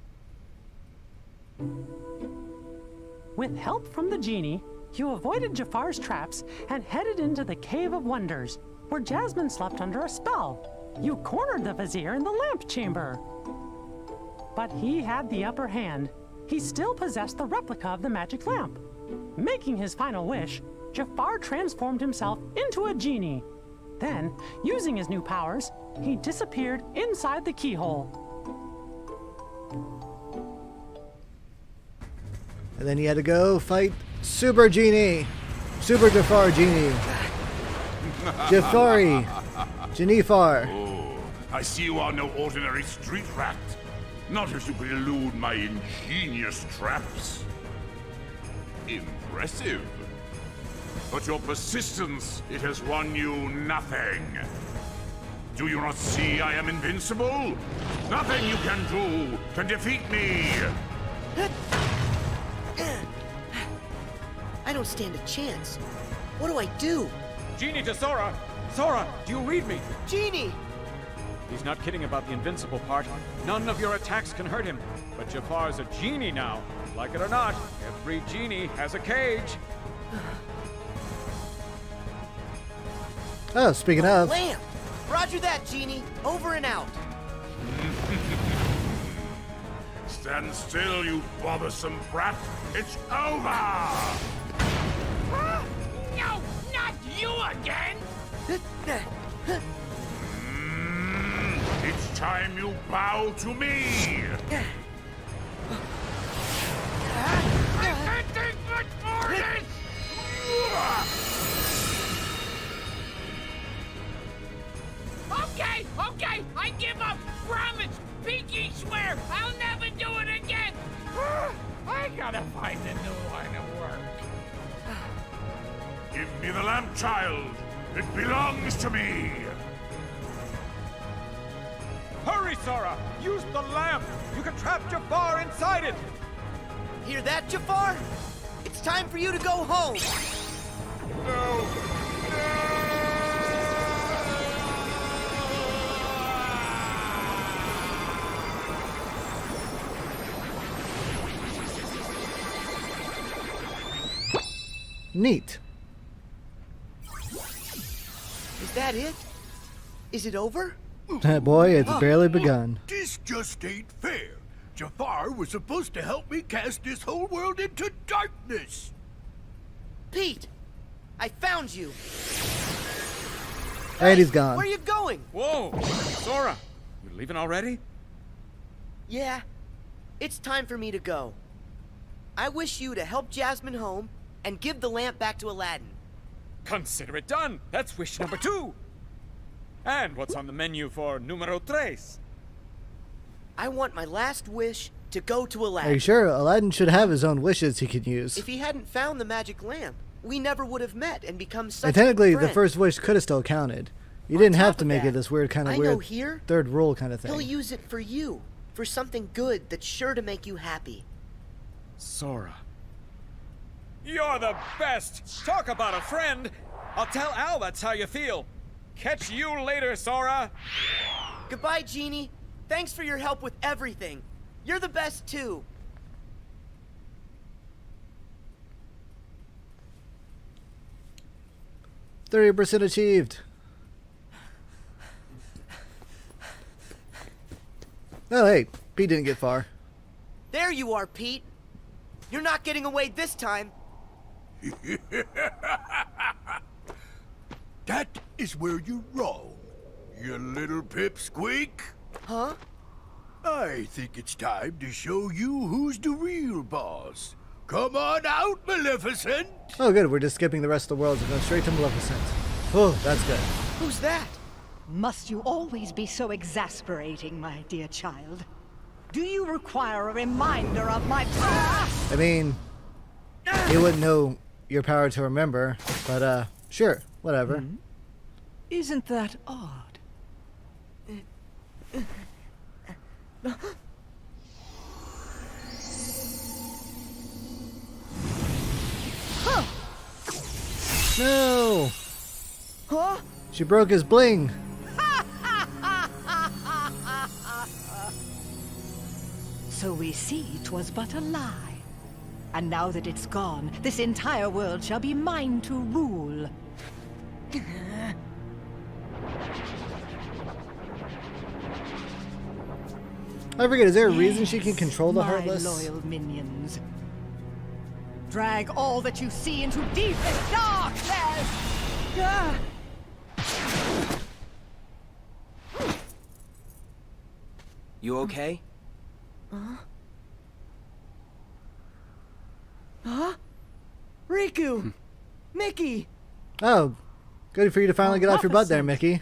With help from the genie, you avoided Jafar's traps and headed into the Cave of Wonders, where Jasmine slept under a spell. You cornered the Vizier in the lamp chamber. But he had the upper hand. He still possessed the replica of the magic lamp. Making his final wish, Jafar transformed himself into a genie. Then, using his new powers, he disappeared inside the keyhole. And then he had to go fight Super Genie. Super Jafar Genie. Jafari. Genifar. Oh, I see you are no ordinary street rat. Not if you could elude my ingenious traps. Impressive. But your persistence, it has won you nothing. Do you not see I am invincible? Nothing you can do can defeat me. I don't stand a chance. What do I do? Genie to Sora! Sora, do you read me? Genie! He's not kidding about the invincible part. None of your attacks can hurt him. But Jafar's a genie now. Like it or not, every genie has a cage. Oh, speaking of. Lamp! Roger that, Genie. Over and out. Stand still, you bothersome brat. It's over! No, not you again! It's time you bow to me! I can't take much more of this! Okay, I give up! Promise! Pinky swear! I'll never do it again! I gotta find a new line of work. Give me the lamp, child! It belongs to me! Hurry, Sora! Use the lamp! You can trap Jafar inside it! Hear that, Jafar? It's time for you to go home! Neat. Is that it? Is it over? Boy, it's barely begun. This just ain't fair. Jafar was supposed to help me cast this whole world into darkness. Pete! I found you! And he's gone. Where are you going? Whoa! Sora! You leaving already? Yeah. It's time for me to go. I wish you to help Jasmine home and give the lamp back to Aladdin. Consider it done! That's wish number 2! And what's on the menu for numero 3? I want my last wish to go to Aladdin. Are you sure? Aladdin should have his own wishes he could use. If he hadn't found the magic lamp, we never would have met and become such And technically, good the friends. first wish could have still counted. You On didn't have top to of make that, it this weird kind of I know weird here, third rule kind of thing. He'll use it for you, for something good that's sure to make you happy. Sora. You're the best! Talk about a friend! I'll tell Al that's how you feel. Catch you later, Sora! Goodbye, Genie. Thanks for your help with everything. You're the best, too. %30 achieved. Oh, hey, Pete didn't get far. There you are, Pete. You're not getting away this time. That is where you're wrong, you little pipsqueak. Huh? I think it's time to show you who's the real boss. Come on out, Maleficent! Oh, good. We're just skipping the rest of the world and going straight to Maleficent. Oh, that's good. Who's that? Must you always be so exasperating, my dear child? Do you require a reminder of my past? I mean, you wouldn't know your power to remember, but, sure, whatever. Isn't that odd? No! Huh? She broke his bling. So we see 'twas but a lie. And now that it's gone, this entire world shall be mine to rule. I forget, is there a reason she can control the my Heartless? loyal minions. Drag all that you see into deepest darkness! Ah! You okay? Huh? Riku! Mickey! Oh, good for you to finally get off your butt there, Mickey.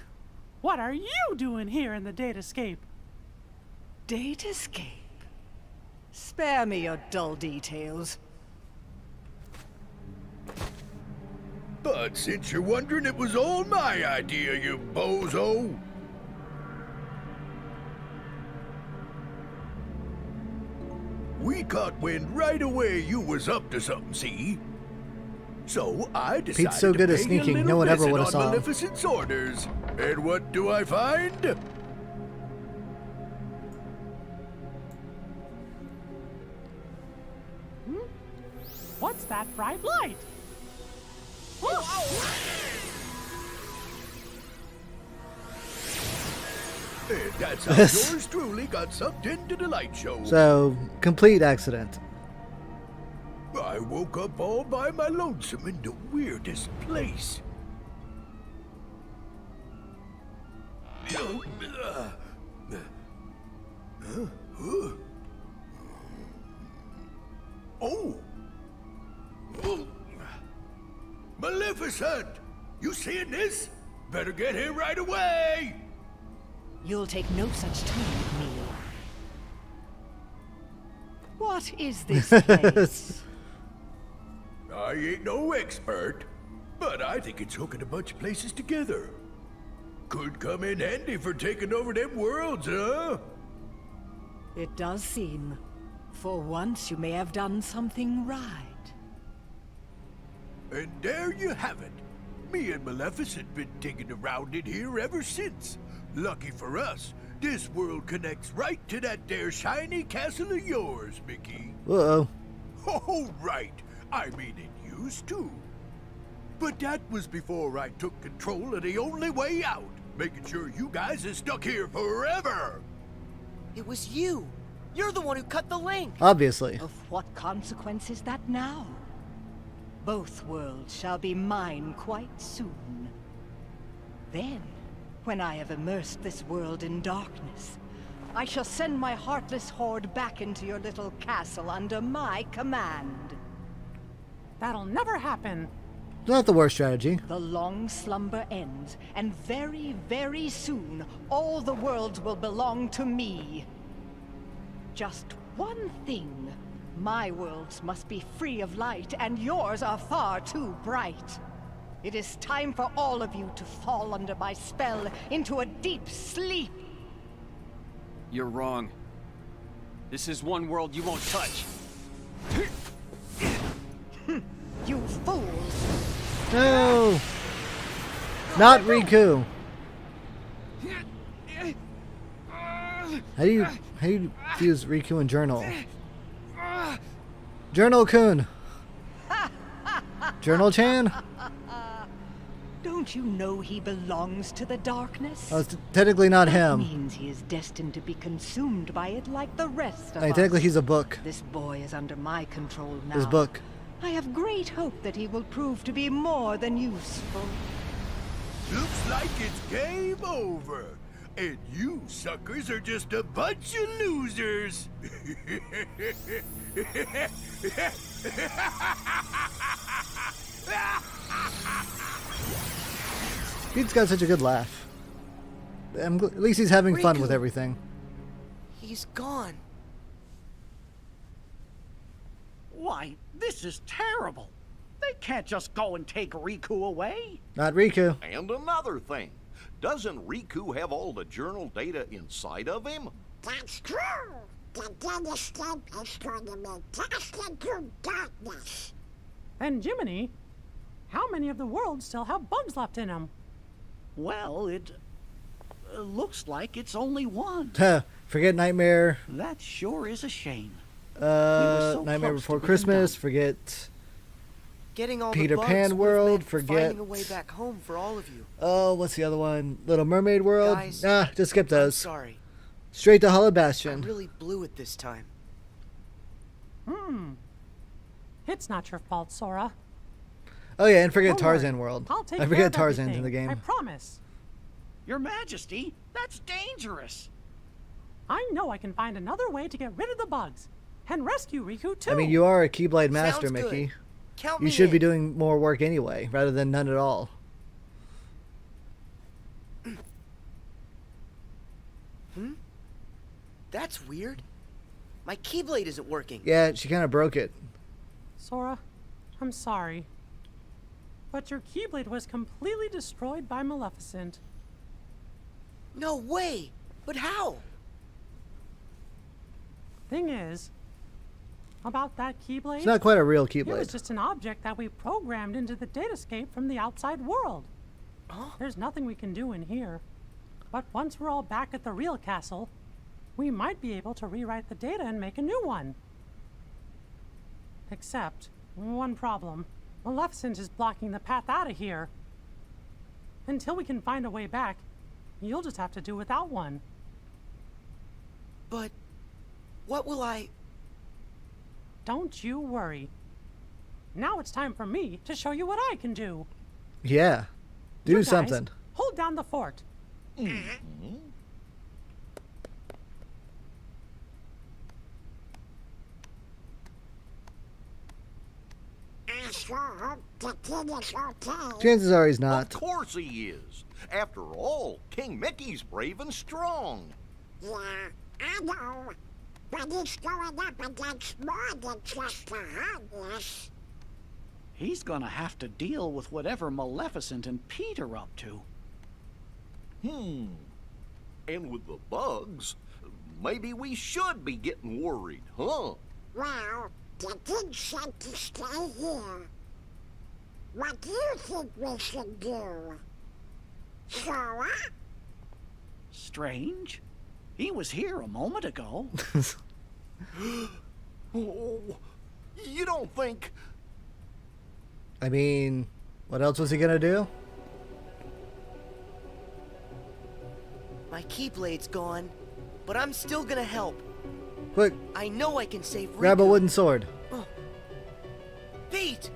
What are you doing here in the Datascape? Datascape? Spare me your dull details. But since you're wondering, it was all my idea, you bozo. We caught wind right away you was up to something, see? So I decided Pete's so good to at pay sneaking, a no one ever visit would've on saw him. Maleficent's orders. And what do I find? What's that bright light? And that's how yours truly got sucked into the light show. So, complete accident. I woke up all by my lonesome in the weirdest place. Oh! Maleficent! You seeing this? Better get here right away! You'll take no such time with me. What is this place? I ain't no expert, but I think it's hooking a bunch of places together. Could come in handy for taking over them worlds, huh? It does seem. For once you may have done something right. And there you have it. Me and Maleficent been digging around in here ever since. Lucky for us, this world connects right to that there shiny castle of yours, Mickey. Uh-oh. Oh, right. I mean, it used to. But that was before I took control of the only way out, making sure you guys are stuck here forever. It was you! You're the one who cut the link! Obviously. Of what consequence is that now? Both worlds shall be mine quite soon. Then, when I have immersed this world in darkness, I shall send my heartless horde back into your little castle under my command. That'll never happen. Not the worst strategy. The long slumber ends, and very, very soon, all the worlds will belong to me. Just one thing. My worlds must be free of light, and yours are far too bright. It is time for all of you to fall under my spell into a deep sleep. You're wrong. This is one world you won't touch. You fools! No! Not Riku! How do you fuse Riku and Journal? Journal-kun! Journal-chan? Don't you know he belongs to the darkness? Oh, it's technically not That him. means he is destined to be consumed by it like the rest of Hey, us. technically he's a book. This boy is under my control now. His book. I have great hope that he will prove to be more than useful. Looks like it's game over. And you suckers are just a bunch of losers. Pete's got such a good laugh. At least he's having fun with Riku. everything. He's gone. Why, this is terrible. They can't just go and take Riku away. Not Riku. And another thing, doesn't Riku have all the journal data inside of him? That's true. The Datascape is going to be cast into darkness. And Jiminy, how many of the worlds still have bugs left in them? Well, it looks like it's only one. Forget Nightmare. That sure is a shame. so Nightmare close to Before being Christmas. done. Forget Getting all Peter the bugs Pan would've World. meant Forget. finding a way back home for all of you. Oh, what's the other one? Little Mermaid World. Guys, Nah, just skip I'm those. sorry. Straight to Hollow I Bastion. really blew it this time. It's not your fault, Sora. Oh yeah, and forget Don't worry. Tarzan World. I'll take I care forget of Tarzan's in the everything, game. I promise. Your Majesty, that's dangerous. I know I can find another way to get rid of the bugs. And rescue Riku, too. I mean, you are a Keyblade master, Sounds good. Mickey. Count You me should be in. doing more work anyway, rather than none at all. That's weird. My Keyblade isn't working. Yeah, she kind of broke it. Sora, I'm sorry. But your Keyblade was completely destroyed by Maleficent. No way! But how? Thing is, about that Keyblade... It's not quite a real It was Keyblade. just an object that we programmed into the datascape from the outside world. There's nothing we can do in here. But once we're all back at the real castle, we might be able to rewrite the data and make a new one. Except, one problem. Maleficent is blocking the path out of here. Until we can find a way back, you'll just have to do without one. But what will I... Don't you worry. Now it's time for me to show you what I can do. Yeah. Do You guys, something. Hold down the fort. I sure hope the kid is okay. Chances are he's not. Of course he is. After all, King Mickey's brave and strong. Yeah, I know. But he's going up against more than just the harmless. He's gonna have to deal with whatever Maleficent and Pete are up to. And with the bugs, maybe we should be getting worried, huh? Well, the kid said to stay here. What do you think we should do? Sora? Strange. He was here a moment ago. Oh, you don't think... I mean, what else was he gonna do? My Keyblade's gone, but I'm still gonna help. Quick, I know I can save Riku. grab a wooden sword. Pete!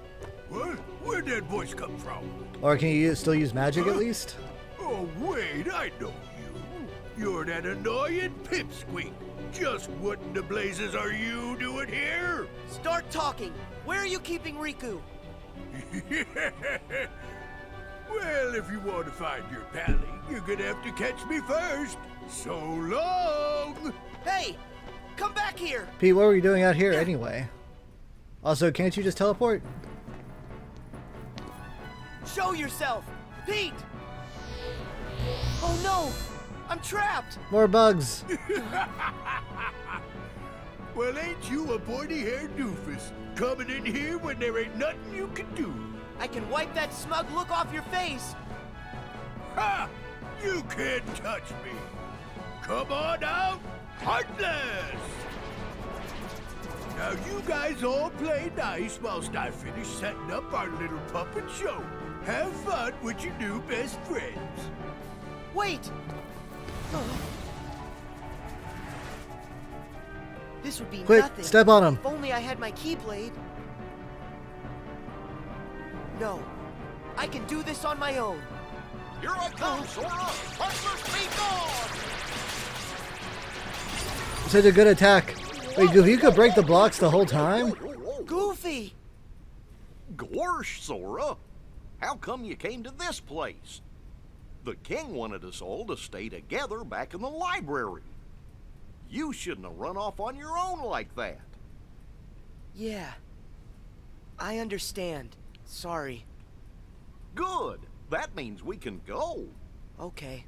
What? Where'd that voice come from? Or can you still use magic at least? Oh, wait, I know you. You're that annoying pipsqueak. Just what in the blazes are you doing here? Start talking. Where are you keeping Riku? Well, if you want to find your pally, you're gonna have to catch me first. So long! Hey! Come back here! Pete, what were you doing out here anyway? Also, can't you just teleport? Show yourself! Pete! Oh no! I'm trapped! More bugs. Well, ain't you a pointy-haired doofus coming in here when there ain't nothing you can do? I can wipe that smug look off your face! Ha! You can't touch me! Come on out, Heartless! Now you guys all play nice whilst I finish setting up our little puppet show. Have fun with your new best friends. Wait! This would be Quick, nothing. step on him. If only I had my Keyblade. No. I can do this on my own. Here I come, Sora! Heartless, be gone! Such a good attack. Wait, Goofy, you could break the blocks the whole time? Goofy! Gorsh, Sora! How come you came to this place? The king wanted us all to stay together back in the library. You shouldn't have run off on your own like that. Yeah. I understand. Sorry. Good. That means we can go. Okay.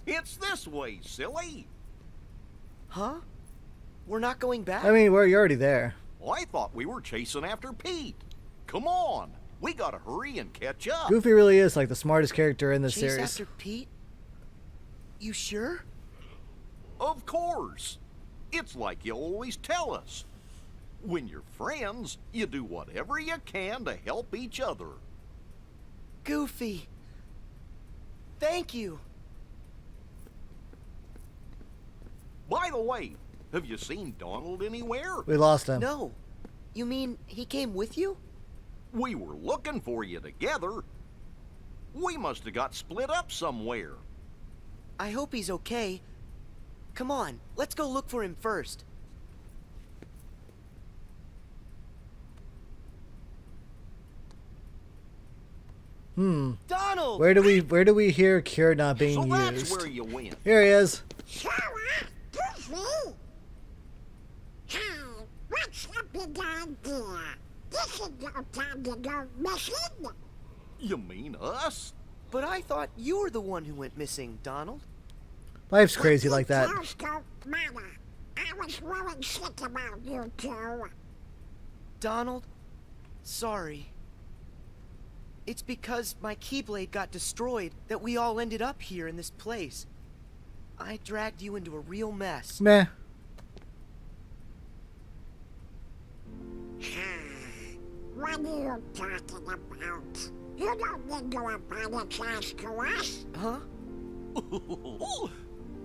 It's this way, silly. Huh? We're not going back? I mean, you're already there. I thought we were chasing after Pete. Come on. We gotta hurry and catch up. Goofy really is like the smartest character in this Chase series. after Pete? You sure? Of course. It's like you always tell us. When you're friends, you do whatever you can to help each other. Goofy. Thank you. By the way, have you seen Donald anywhere? We lost him. No. You mean he came with you? We were looking for you together. We must have got split up somewhere. I hope he's okay. Come on, let's go look for him first. Donald! Where do we hear Cure not being So that's used? where you went. Here he is. Hey, what's the big idea? This is no time to go missing. You mean us? But I thought you were the one who went missing, Donald. Life's crazy like that. Details don't matter. I was worried sick about you two. Donald, sorry. It's because my Keyblade got destroyed that we all ended up here in this place. I dragged you into a real mess. Meh. What are you talking about? You don't need to apologize to us. Huh?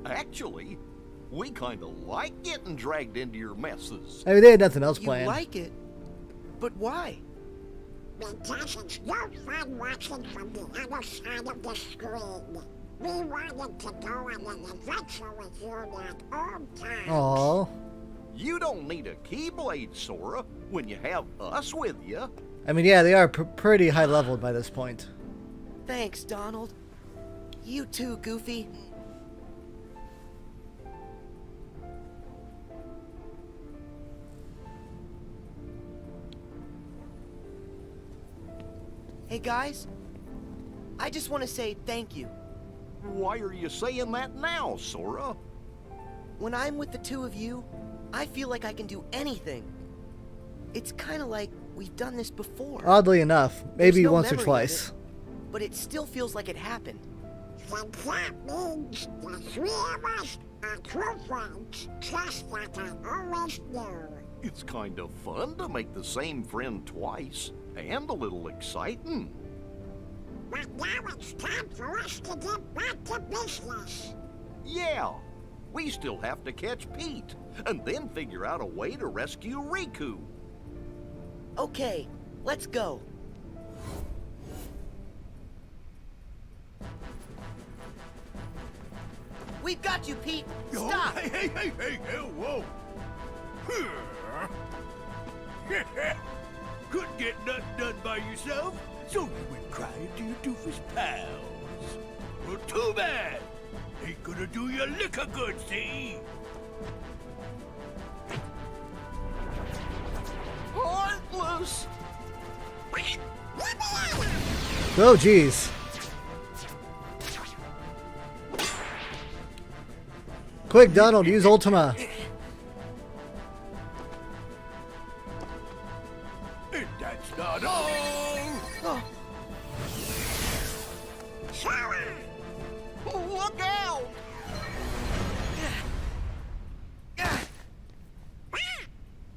Actually, we kind of like getting dragged into your messes. I mean, they had nothing else You planned. like it? But why? Because it's no fun watching from the other side of the screen. We wanted to go on an adventure with you at all times. Aww. You don't need a Keyblade, Sora, when you have us with you. I mean, yeah, they are pretty high leveled by this point. Thanks, Donald. You too, Goofy. Hey guys, I just want to say thank you. Why are you saying that now, Sora? When I'm with the two of you, I feel like I can do anything. It's kind of like we've done this before. Oddly enough, maybe There's no once or memory of twice. it, but it still feels like it happened. Then that means the three of us are true friends, just like I always knew. It's kind of fun to make the same friend twice, and a little exciting. But now it's time for us to get back to business. Yeah, we still have to catch Pete, and then figure out a way to rescue Riku. Okay, let's go. We've got you, Pete. Yo, Stop. hey, whoa. Couldn't get nothing done by yourself, so you went crying to your doofus pals. Well, too bad. Ain't gonna do you lick a good, see? Heartless! Oh, jeez. Quick, Donald, use Ultima. And that's not all. Look out!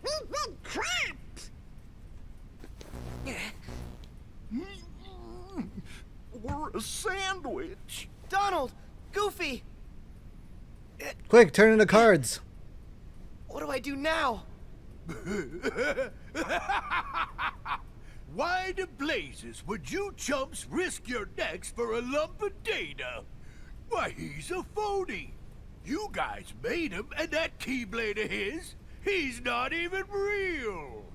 We've been trapped. We're a sandwich. Donald! Goofy! Quick, turn into cards. What do I do now? Why the blazes would you chumps risk your necks for a lump of data? Why, he's a phony. You guys made him, and that Keyblade of his, he's not even real.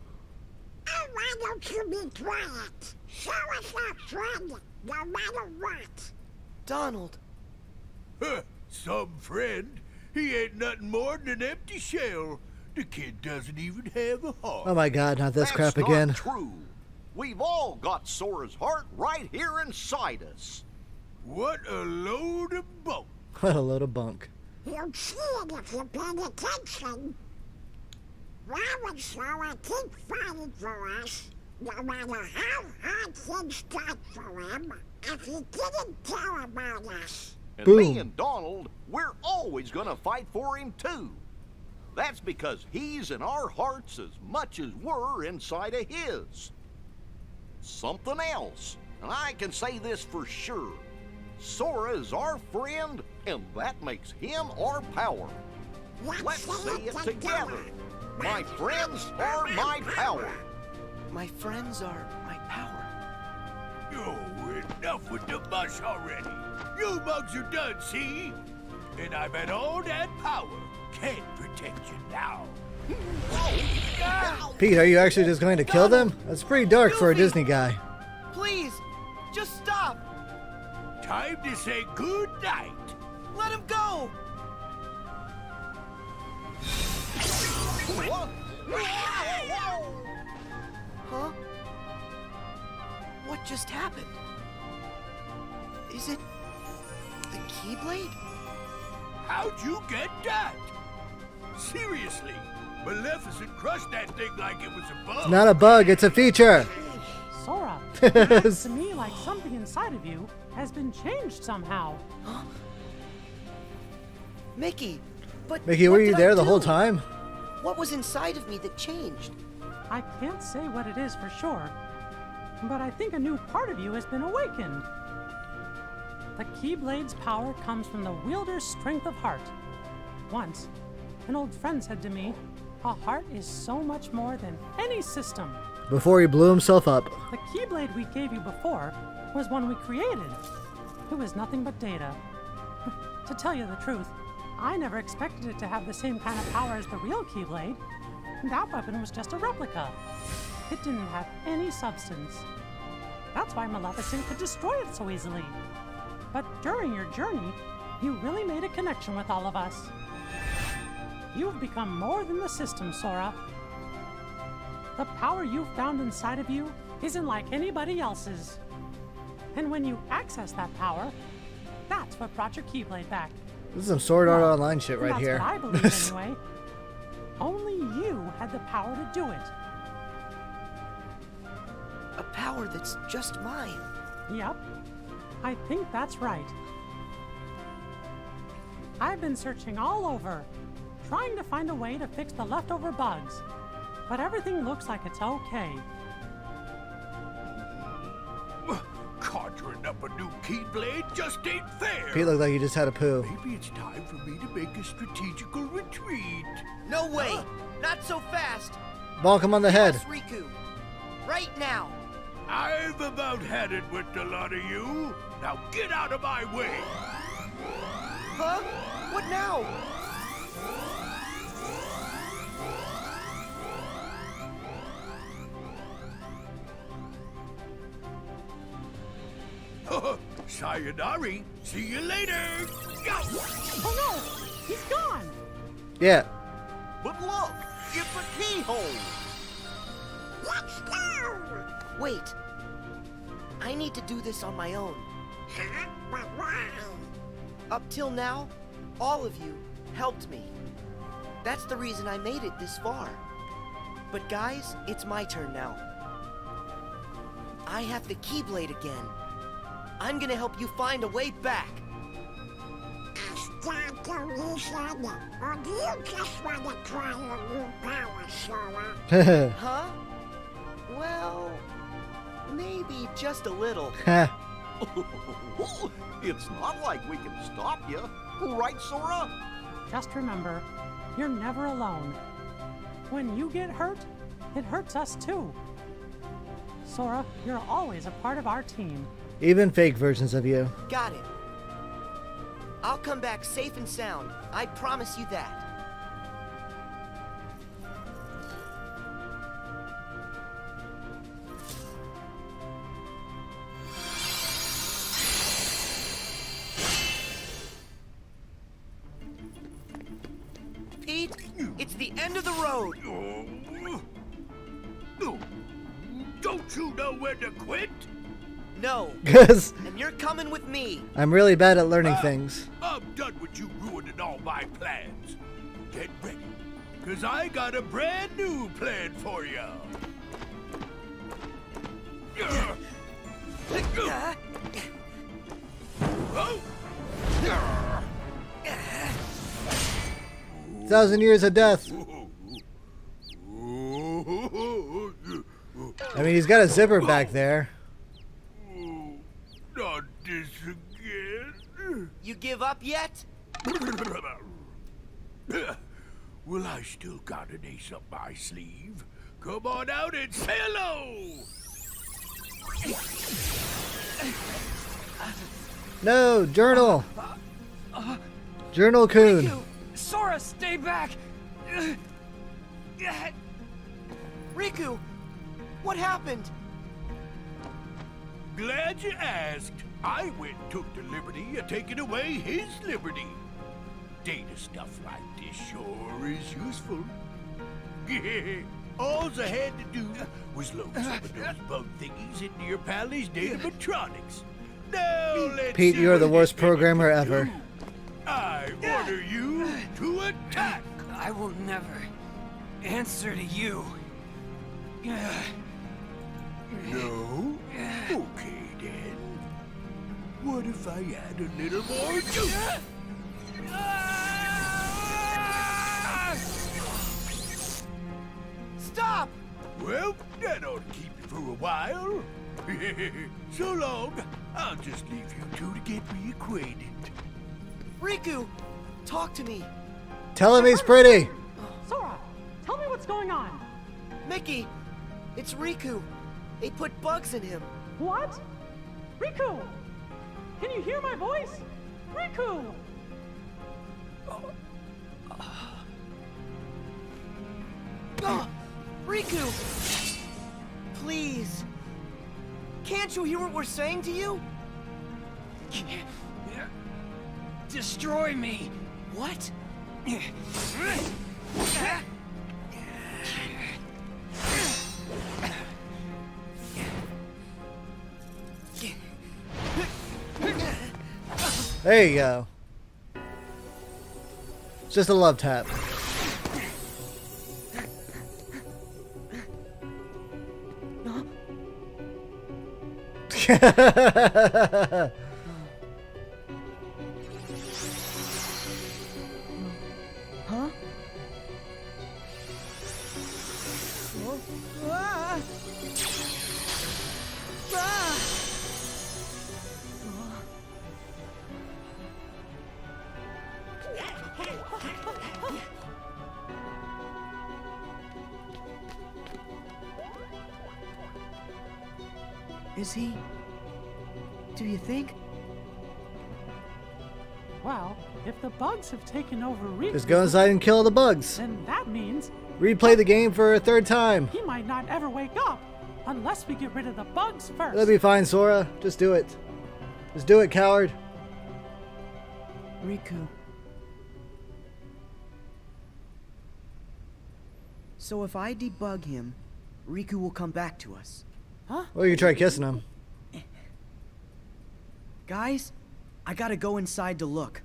Oh, why don't you be quiet? Show us our friend, no matter what. Donald. Huh, some friend. He ain't nothing more than an empty shell. The kid doesn't even have a heart. Oh my god, not this That's crap not again. true. We've all got Sora's heart right here inside us. What a load of bunk. What a load of bunk. You'll see it if you're paying attention. Why would Sora keep fighting for us, no matter how hard things got for him, if he didn't care about us? And Boom. me and Donald, we're always gonna fight for him too. That's because he's in our hearts as much as we're inside of his. Something else, and I can say this for sure. Sora is our friend, and that makes him our power. Let's say it together. My friends are my power. My friends are my power. Oh, enough with the mush already. You mugs are done, see? And I bet all that power can't protect you now. Pete, are you actually just going to kill them? That's pretty dark for a Disney guy. Please, just stop. Time to say good night. Let him go. What? Huh? What just happened? Is it the Keyblade? How'd you get that? Seriously, Maleficent crushed that thing like it was a bug. It's not a bug, it's a feature. Sora, it looks to me like something inside of you has been changed somehow. Mickey, but Mickey, what were you did I there the do? whole time? What was inside of me that changed? I can't say what it is for sure, but I think a new part of you has been awakened. The Keyblade's power comes from the wielder's strength of heart. Once, an old friend said to me, a heart is so much more than any system. Before he blew himself up. The Keyblade we gave you before was one we created. It was nothing but data. To tell you the truth, I never expected it to have the same kind of power as the real Keyblade. That weapon was just a replica. It didn't have any substance. That's why Maleficent could destroy it so easily. But during your journey, you really made a connection with all of us. You've become more than the system, Sora. The power you found inside of you isn't like anybody else's. And when you access that power, that's what brought your Keyblade back. This is some Sword Art Online shit right That's here. what I believe anyway. Only you had the power to do it. A power that's just mine. Yep. I think that's right. I've been searching all over, trying to find a way to fix the leftover bugs. But everything looks like it's okay. Conjuring up a new Keyblade just ain't fair. Pete looked like he just had a poo. Maybe it's time for me to make a strategical retreat. No way! Not so fast! Bonk him on the head. Yes, Riku! Right now! I've about had it with the lot of you. Now get out of my way! Huh? What now? Sayonari. See you later. Go. Oh no! He's gone! Yeah. But look, it's a keyhole. Let's go! Wait. I need to do this on my own. Huh? But why? Up till now, all of you helped me. That's the reason I made it this far. But guys, it's my turn now. I have the Keyblade again. I'm gonna help you find a way back. Start to listen, or do you just want to try your new power, Sora? Huh? Well, maybe just a little. It's not like we can stop you. Right, Sora? Just remember, you're never alone. When you get hurt, it hurts us too. Sora, you're always a part of our team. Even fake versions of you. Got it. I'll come back safe and sound. I promise you that. Pete, it's the end of the road. Don't you know when to quit? No. 'Cause And you're coming with me. I'm really bad at learning things. I'm done with you ruining all my plans. Get ready, because I got a brand new plan for you. Thousand years of death. I mean, he's got a zipper back there. Not this again. You give up yet? Well, I still got an ace up my sleeve. Come on out and say hello! No, Journal! Journal Coon! Sora, stay back! Riku! What happened? Glad you asked. I went and took the liberty of taking away his liberty. Data stuff like this sure is useful. All I had to do was load some of those bug thingies into your pally's datatronics. Now let's Pete, see you are the what worst this thing programmer can ever. do. I order you to attack. I will never answer to you. No? Okay then. What if I add a little more juice? Stop! Well, that ought to keep you for a while. So long. I'll just leave you two to get reacquainted. Riku! Talk to me! Tell him he's pretty! Sora, tell me what's going on. Mickey! It's Riku! They put bugs in him! What? Riku! Can you hear my voice? Riku! Riku! Please! Can't you hear what we're saying to you? Destroy me! What? There you go. It's just a love tap. Huh? Is he? Do you think? Well, if the bugs have taken over Riku, Just go inside and kill the bugs. then that means Replay the game for a third time. he might not ever wake up unless we get rid of the bugs first. That'll be fine, Sora. Just do it. Just do it, coward. Riku. So if I debug him, Riku will come back to us. Huh? Or you can try kissing him. Guys, I gotta go inside to look.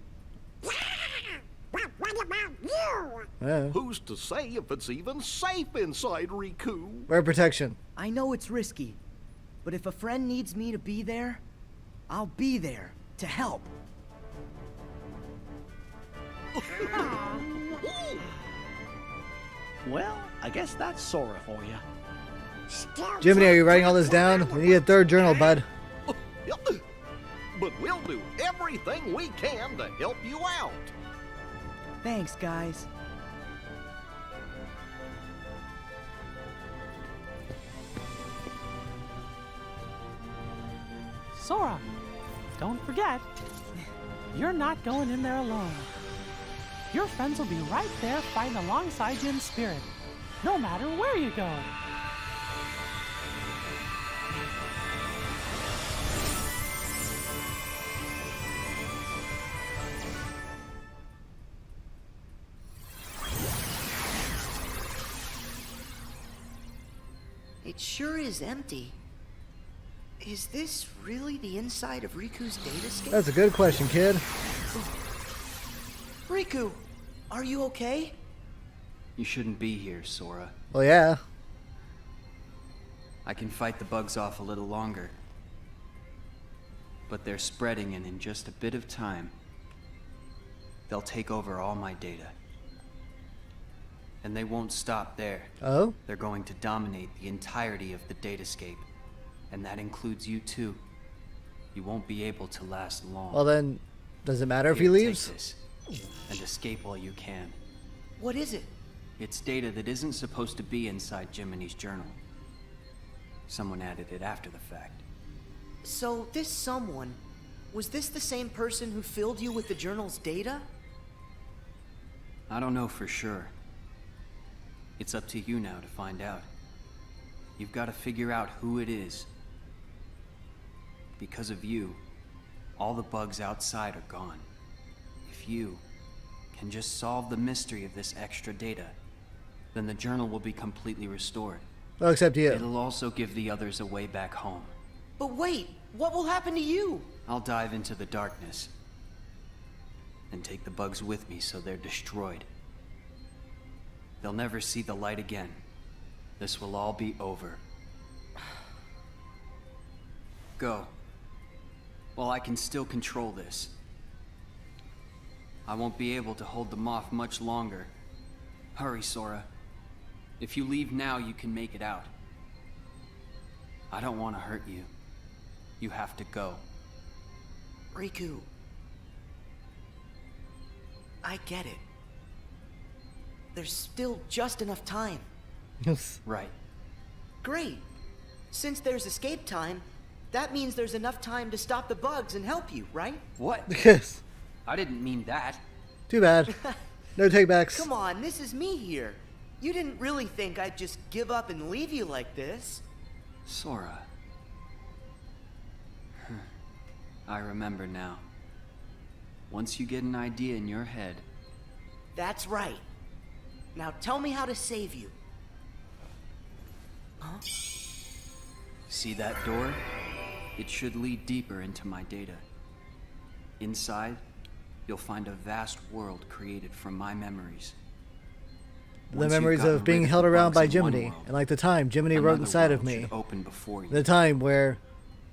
What about you? Yeah. Who's to say if it's even safe inside Riku? Wear protection. I know it's risky, but if a friend needs me to be there, I'll be there to help. Well, I guess that's Sora for you. Jiminy, are you writing all this down? We need a third journal, bud. But we'll do everything we can to help you out. Thanks, guys. Sora, don't forget, you're not going in there alone. Your friends will be right there fighting alongside you in spirit, no matter where you go. It sure is empty. Is this really the inside of Riku's datascape? That's a good question, kid. Riku, are you okay? You shouldn't be here, Sora. Well, yeah. I can fight the bugs off a little longer. But they're spreading, and in just a bit of time, they'll take over all my data. And they won't stop there. Oh? They're going to dominate the entirety of the datascape. And that includes you too. You won't be able to last long. Well then, does it matter if he Here, leaves? take this, and escape while you can. What is it? It's data that isn't supposed to be inside Jiminy's journal. Someone added it after the fact. So, this someone, was this the same person who filled you with the journal's data? I don't know for sure. It's up to you now to find out. You've got to figure out who it is. Because of you, all the bugs outside are gone. If you can just solve the mystery of this extra data, then the journal will be completely restored. Well, except you. It'll also give the others a way back home. But wait, what will happen to you? I'll dive into the darkness and take the bugs with me so they're destroyed. They'll never see the light again. This will all be over. Go. Well, I can still control this. I won't be able to hold them off much longer. Hurry, Sora. If you leave now, you can make it out. I don't want to hurt you. You have to go. Riku. I get it. There's still just enough time. Right. Great. Since there's escape time, that means there's enough time to stop the bugs and help you, right? What? Yes. I didn't mean that. Too bad. No takebacks. Come on, this is me here. You didn't really think I'd just give up and leave you like this. Sora. I remember now. Once you get an idea in your head... That's right. Now tell me how to save you. Huh? See that door? It should lead deeper into my data. Inside, you'll find a vast world created from my memories. The memories of being held around by Jiminy, and like the time Jiminy wrote inside of me. Open before you. The time where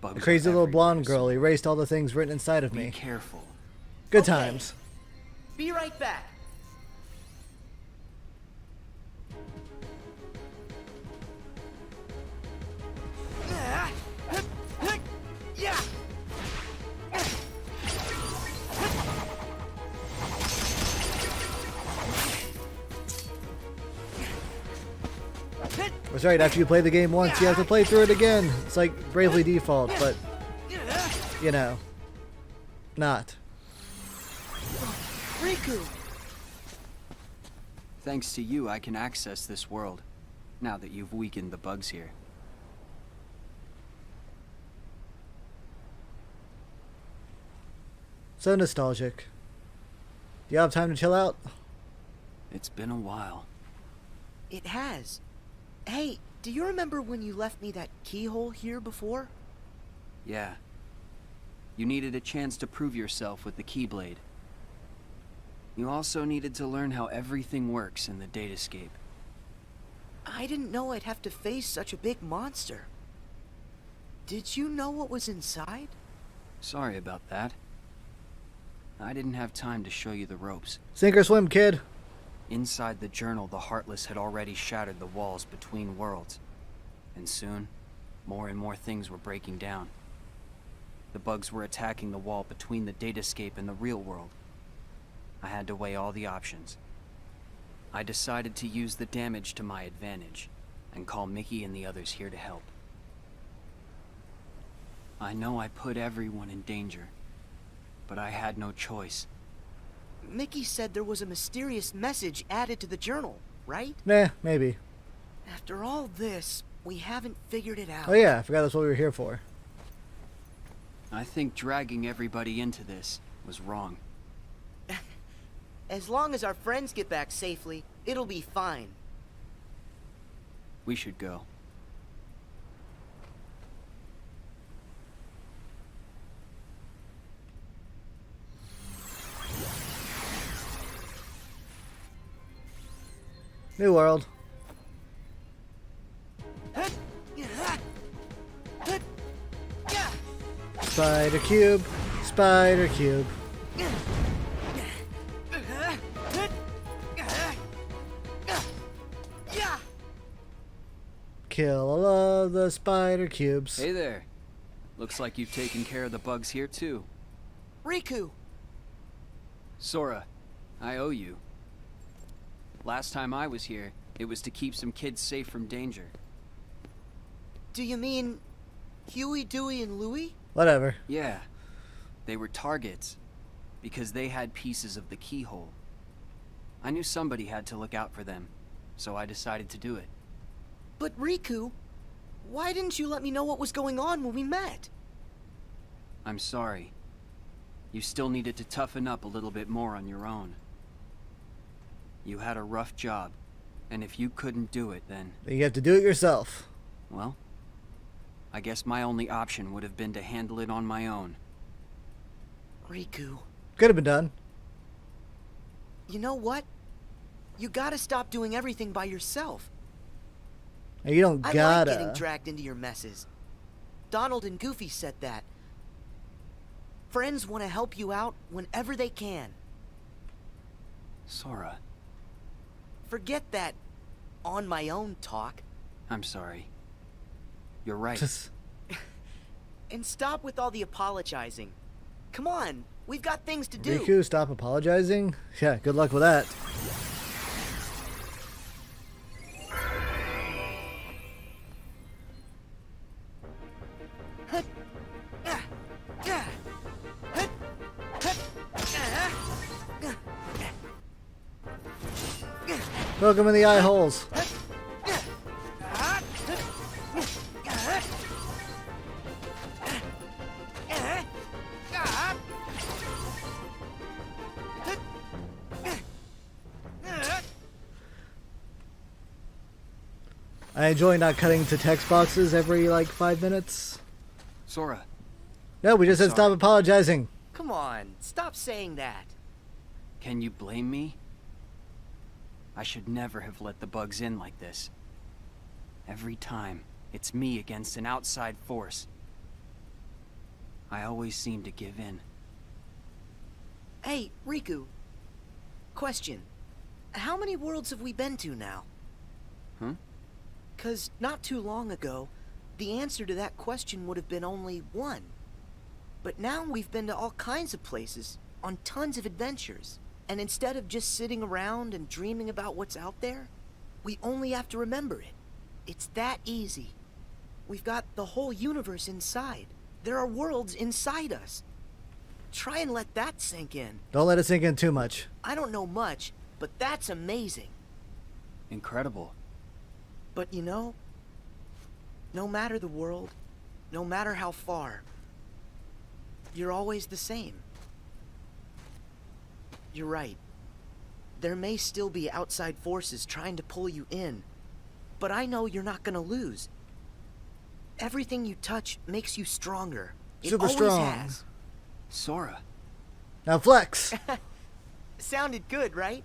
Bugs the crazy are little everywhere, blonde girl erased all the things written inside of me. Be careful. Good Okay. times. Be right back. Yeah. That's right, after you play the game once, you have to play through it again. It's like Bravely Default, but, you know, not. Riku. Thanks to you, I can access this world, now that you've weakened the bugs here. So nostalgic. Do you have time to chill out? It's been a while. It has. Hey, do you remember when you left me that keyhole here before? Yeah. You needed a chance to prove yourself with the Keyblade. You also needed to learn how everything works in the Datascape. I didn't know I'd have to face such a big monster. Did you know what was inside? Sorry about that. I didn't have time to show you the ropes. Sink or swim, kid. Inside the journal, the Heartless had already shattered the walls between worlds. And soon, more and more things were breaking down. The bugs were attacking the wall between the Datascape and the real world. I had to weigh all the options. I decided to use the damage to my advantage, and call Mickey and the others here to help. I know I put everyone in danger, but I had no choice. Mickey said there was a mysterious message added to the journal, right? Nah, maybe. After all this, we haven't figured it out. Oh yeah, I forgot that's what we were here for. I think dragging everybody into this was wrong. As long as our friends get back safely, it'll be fine. We should go. New world. Spider cube. Spider cube. Kill all of the spider cubes. Hey there. Looks like you've taken care of the bugs here too. Riku! Sora, I owe you. Last time I was here, it was to keep some kids safe from danger. Do you mean Huey, Dewey, and Louie? Whatever. Yeah. They were targets, because they had pieces of the keyhole. I knew somebody had to look out for them, so I decided to do it. But Riku, why didn't you let me know what was going on when we met? I'm sorry. You still needed to toughen up a little bit more on your own. You had a rough job, and if you couldn't do it, then... You have to do it yourself. Well, I guess my only option would have been to handle it on my own. Riku. Could have been done. You know what? You gotta stop doing everything by yourself. You don't gotta. I like getting dragged into your messes. Donald and Goofy said that. Friends want to help you out whenever they can. Sora. Forget that on my own talk. I'm sorry. You're right. And stop with all the apologizing. Come on, we've got things to do. Riku, stop apologizing? Yeah, good luck with that. Poke him in the eye holes. I enjoy not cutting to text boxes every, like, 5 minutes. Sora. No, we just said stop apologizing. Come on, stop saying that. Can you blame me? I should never have let the bugs in like this. Every time, it's me against an outside force. I always seem to give in. Hey, Riku. Question. How many worlds have we been to now? Huh? 'Cause not too long ago, the answer to that question would have been only one. But now we've been to all kinds of places, on tons of adventures. And instead of just sitting around and dreaming about what's out there, we only have to remember it. It's that easy. We've got the whole universe inside. There are worlds inside us. Try and let that sink in. Don't let it sink in too much. I don't know much, but that's amazing. Incredible. But you know, no matter the world, no matter how far, you're always the same. You're right. There may still be outside forces trying to pull you in, but I know you're not gonna lose. Everything you touch makes you stronger. Super it always strong. has. Sora. Now flex. Sounded good, right?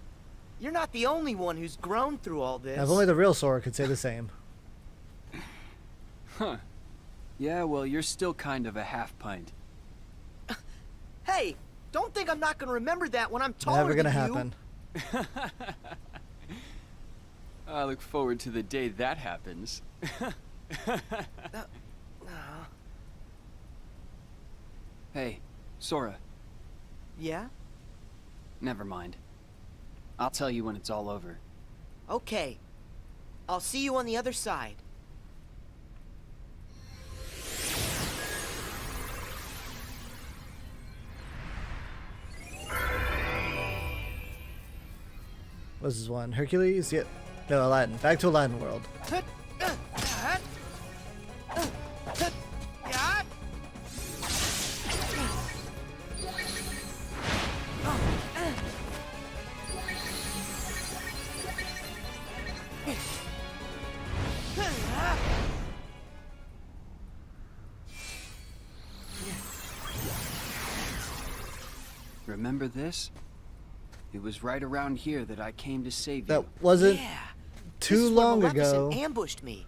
You're not the only one who's grown through all this. Now, if only the real Sora could say the same. Huh. Yeah, well, you're still kind of a half pint. Hey, don't think I'm not gonna remember that when I'm taller Never gonna than you. happen. I look forward to the day that happens. Hey, Sora. Yeah? Never mind. I'll tell you when it's all over. Okay. I'll see you on the other side. What's this one? Hercules? Yep. No, Aladdin. Back to Aladdin World. Remember this? It was right around here that I came to save you. That wasn't too long ago. Ambushed me.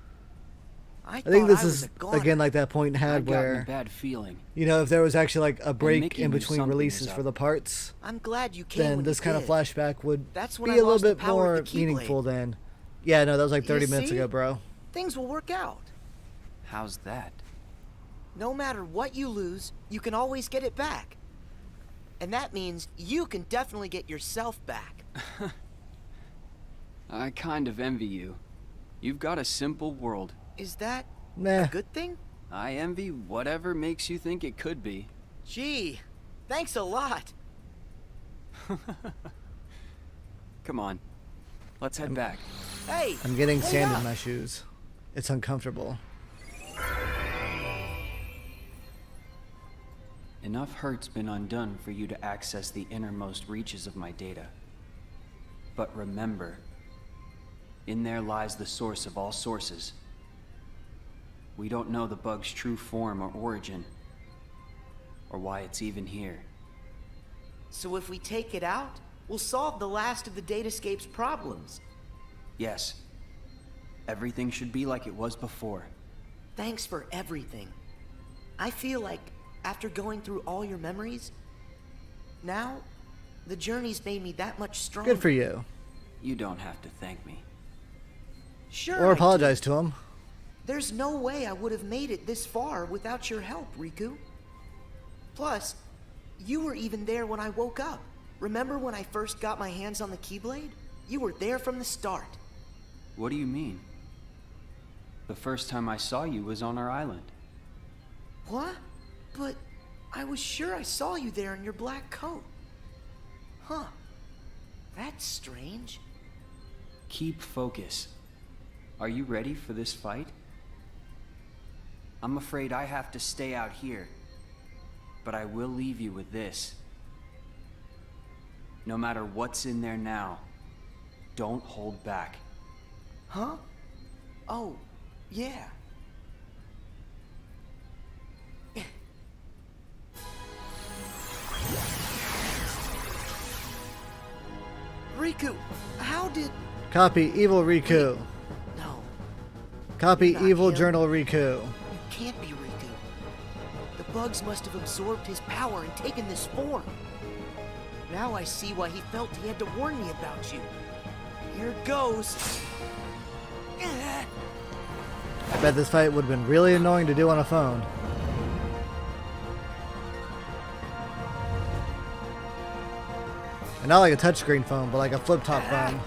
I think this is again like that point had where, a bad feeling. you know, if there was actually like a break Mickey in knew between something releases was for up. the parts, I'm glad you came then when this you kind of did. flashback would That's be when a I little lost the bit power more of the Keyblade. meaningful then. Yeah, no, that was like 30 You minutes see? ago, bro. Things will work out. How's that? No matter what you lose, you can always get it back. And that means you can definitely get yourself back. I kind of envy you. You've got a simple world. Is that Meh. a good thing? I envy whatever makes you think it could be. Gee, thanks a lot. Come on, let's head back. Hey! I'm getting wait sand up. in my shoes. It's uncomfortable. Enough hurt's been undone for you to access the innermost reaches of my data. But remember, in there lies the source of all sources. We don't know the bug's true form or origin, or why it's even here. So if we take it out, we'll solve the last of the Datascape's problems. Yes, everything should be like it was before. Thanks for everything. I feel like, after going through all your memories, now, the journey's made me that much stronger. Good for you. You don't have to thank me. Sure. Or I apologize do. to him. There's no way I would have made it this far without your help, Riku. Plus, you were even there when I woke up. Remember when I first got my hands on the Keyblade? You were there from the start. What do you mean? The first time I saw you was on our island. What? But I was sure I saw you there in your black coat. Huh. That's strange. Keep focus. Are you ready for this fight? I'm afraid I have to stay out here, but I will leave you with this. No matter what's in there now, don't hold back. Huh? Oh, yeah. Riku, how did... Copy evil Riku. No. Copy You're not evil him. journal Riku. You can't be Riku. The bugs must have absorbed his power and taken this form. Now I see why he felt he had to warn me about you. Here goes. I bet this fight would have been really annoying to do on a phone. And not like a touchscreen phone, but like a flip-top phone.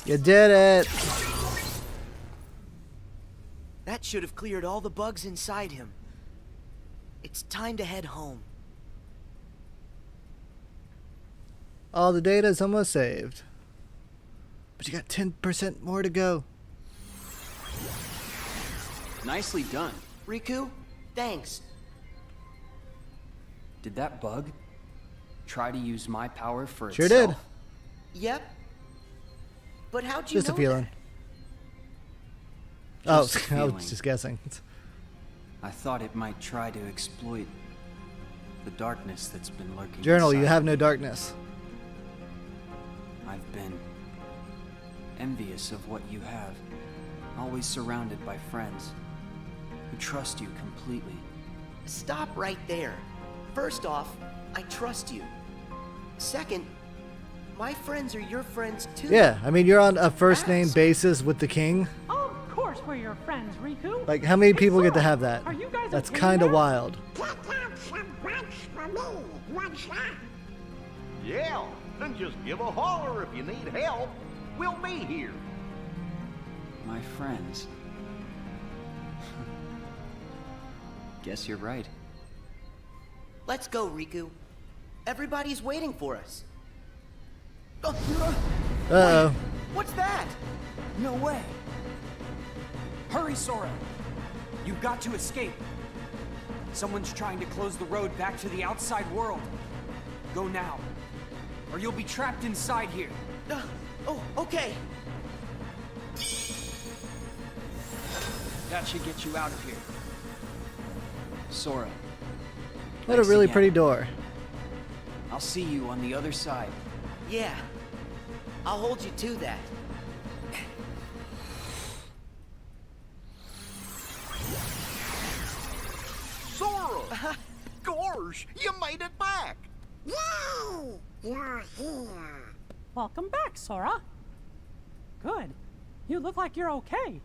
You did it! That should have cleared all the bugs inside him. It's time to head home. All the data is almost saved. But you got 10% more to go. Nicely done. Riku, thanks. Did that bug try to use my power for Sure itself? did. Yep. But how'd you Just know a feeling. Just a I was feeling. just guessing. I thought it might try to exploit the darkness that's been lurking Journal, you inside. have no darkness. I've been envious of what you have. Always surrounded by friends who trust you completely. Stop right there. First off, I trust you. Second, my friends are your friends too. Yeah, I mean, you're on a first-name basis with the king. Of course we're your friends, Riku. Like, how many It's people get to Sora. have that? Are you guys That's okay kind of now? wild. Pick up some bugs for me, what's that? Yeah, and just give a holler if you need help. We'll be here. My friends. Guess you're right. Let's go, Riku. Everybody's waiting for us. Uh-oh. What's that? No way. Hurry, Sora. You've got to escape. Someone's trying to close the road back to the outside world. Go now, or you'll be trapped inside here. Oh, okay. That should get you out of here. Sora. What a thanks really again. pretty door. I'll see you on the other side. Yeah. I'll hold you to that. Sora, Gorge, you made it back! Yay! You're here. Welcome back, Sora. Good. You look like you're okay.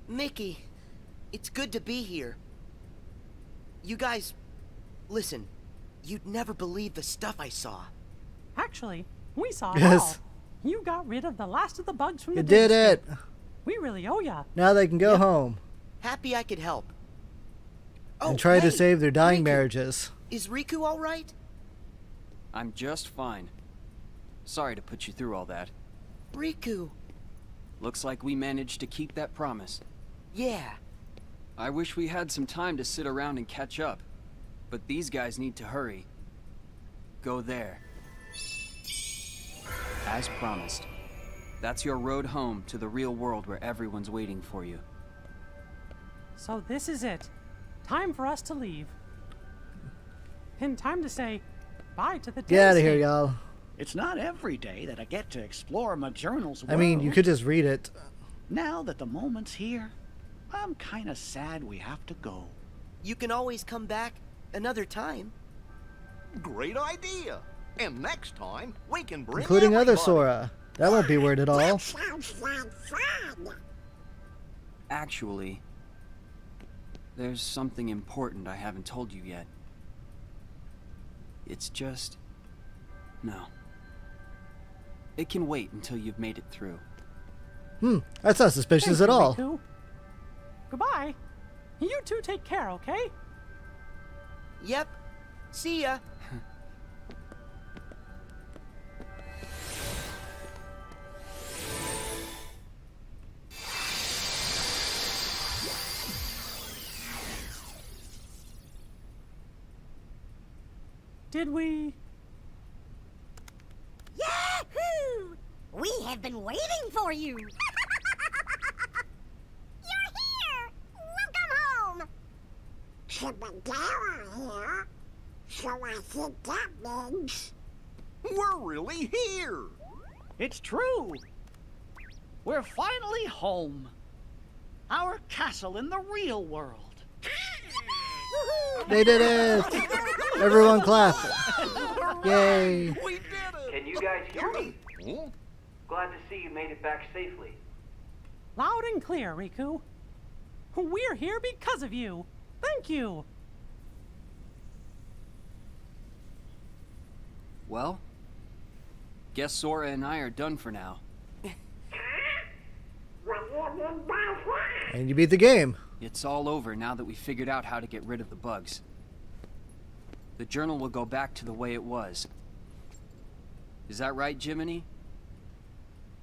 Mickey, it's good to be here. You guys, listen, you'd never believe the stuff I saw. Actually, we saw it Yes. all. You got rid of the last of the bugs from You the did Datascape. it. We really owe ya. Now they can go home Happy I could help. and try to hey, save their dying Riku. marriages. Is Riku all right? I'm just fine. Sorry to put you through all that. Riku. Looks like we managed to keep that promise. Yeah. I wish we had some time to sit around and catch up. But these guys need to hurry. Go there. As promised. That's your road home to the real world where everyone's waiting for you. So this is it. Time for us to leave. And time to say bye to the Get out of here, Datascape. y'all. It's not every day that I get to explore my journal's world. I mean, you could just read it. Now that the moment's here, I'm kind of sad we have to go. You can always come back another time. Great idea! And next time, we can bring Including other everybody. Sora. That won't be weird at all. That sounds like fun. Actually, there's something important I haven't told you yet. It's just... no. It can wait until you've made it through. That's not suspicious Thank at you, all. Riku. Goodbye. You two take care, okay? Yep. See ya. Did we... Yahoo! We have been waiting for you. You're here. Welcome home. Chibadara here. So I think that means We're really here! It's true. We're finally home. Our castle in the real world. They did it! Everyone clap. Yay. We did it! Can you guys hear me? Huh? Glad to see you made it back safely. Loud and clear, Riku. We're here because of you. Thank you. Well, guess Sora and I are done for now. And you beat the game. It's all over now that we figured out how to get rid of the bugs. The journal will go back to the way it was. Is that right, Jiminy?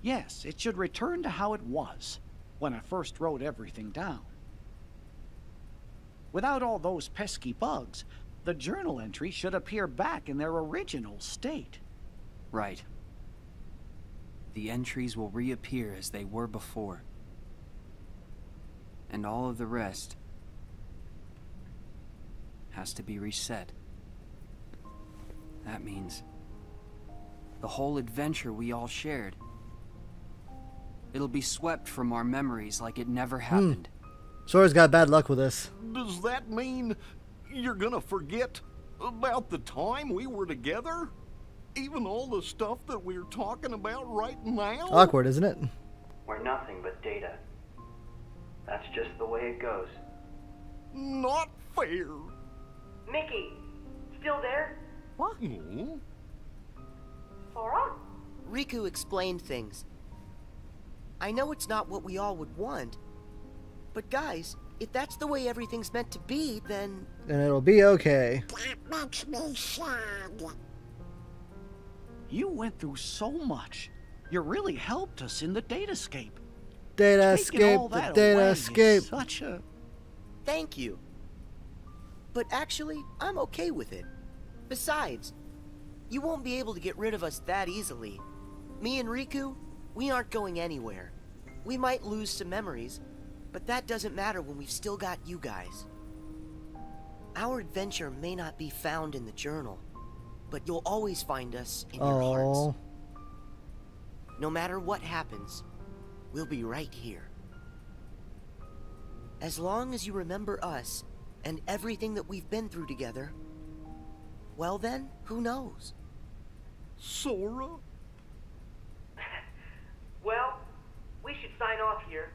Yes, it should return to how it was when I first wrote everything down. Without all those pesky bugs, the journal entry should appear back in their original state. Right. The entries will reappear as they were before. And all of the rest has to be reset. That means the whole adventure we all shared. It'll be swept from our memories like it never happened. Sora's got bad luck with this. Does that mean you're gonna forget about the time we were together? Even all the stuff that we're talking about right now? Awkward, isn't it? We're nothing but data. That's just the way it goes. Not fair. Mickey, still there? What? Hmm? Sora? Riku explained things. I know it's not what we all would want. But guys, if that's the way everything's meant to be, then... And it'll be okay. that makes me sad. You went through so much. You really helped us in the Datascape. Datascape, all the that away is Datascape. such a... Thank you. But actually, I'm okay with it. Besides, you won't be able to get rid of us that easily. Me and Riku, we aren't going anywhere. We might lose some memories, but that doesn't matter when we've still got you guys. Our adventure may not be found in the journal, but you'll always find us in your hearts. Oh. No matter what happens, we'll be right here. As long as you remember us, and everything that we've been through together, well then, who knows? Sora? Well, we should sign off here.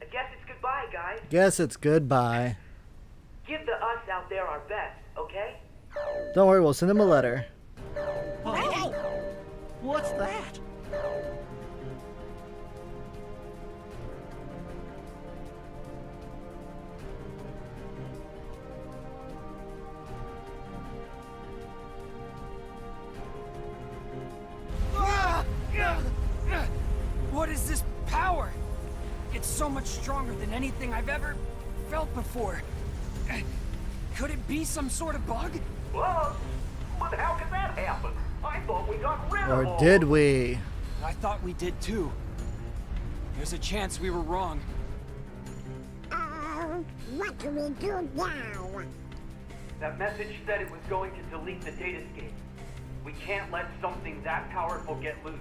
I guess it's goodbye, guys. Guess it's goodbye. Give the us out there our best, okay? Don't worry, we'll send him a letter. Oh, what's that? What is this power? It's so much stronger than anything I've ever felt before. Could it be some sort of bug? Well, but how could that happen? I thought we got rid of Or all did we? I thought we did too. There's a chance we were wrong. What do we do now? That message said it was going to delete the datascape. We can't let something that powerful get loose.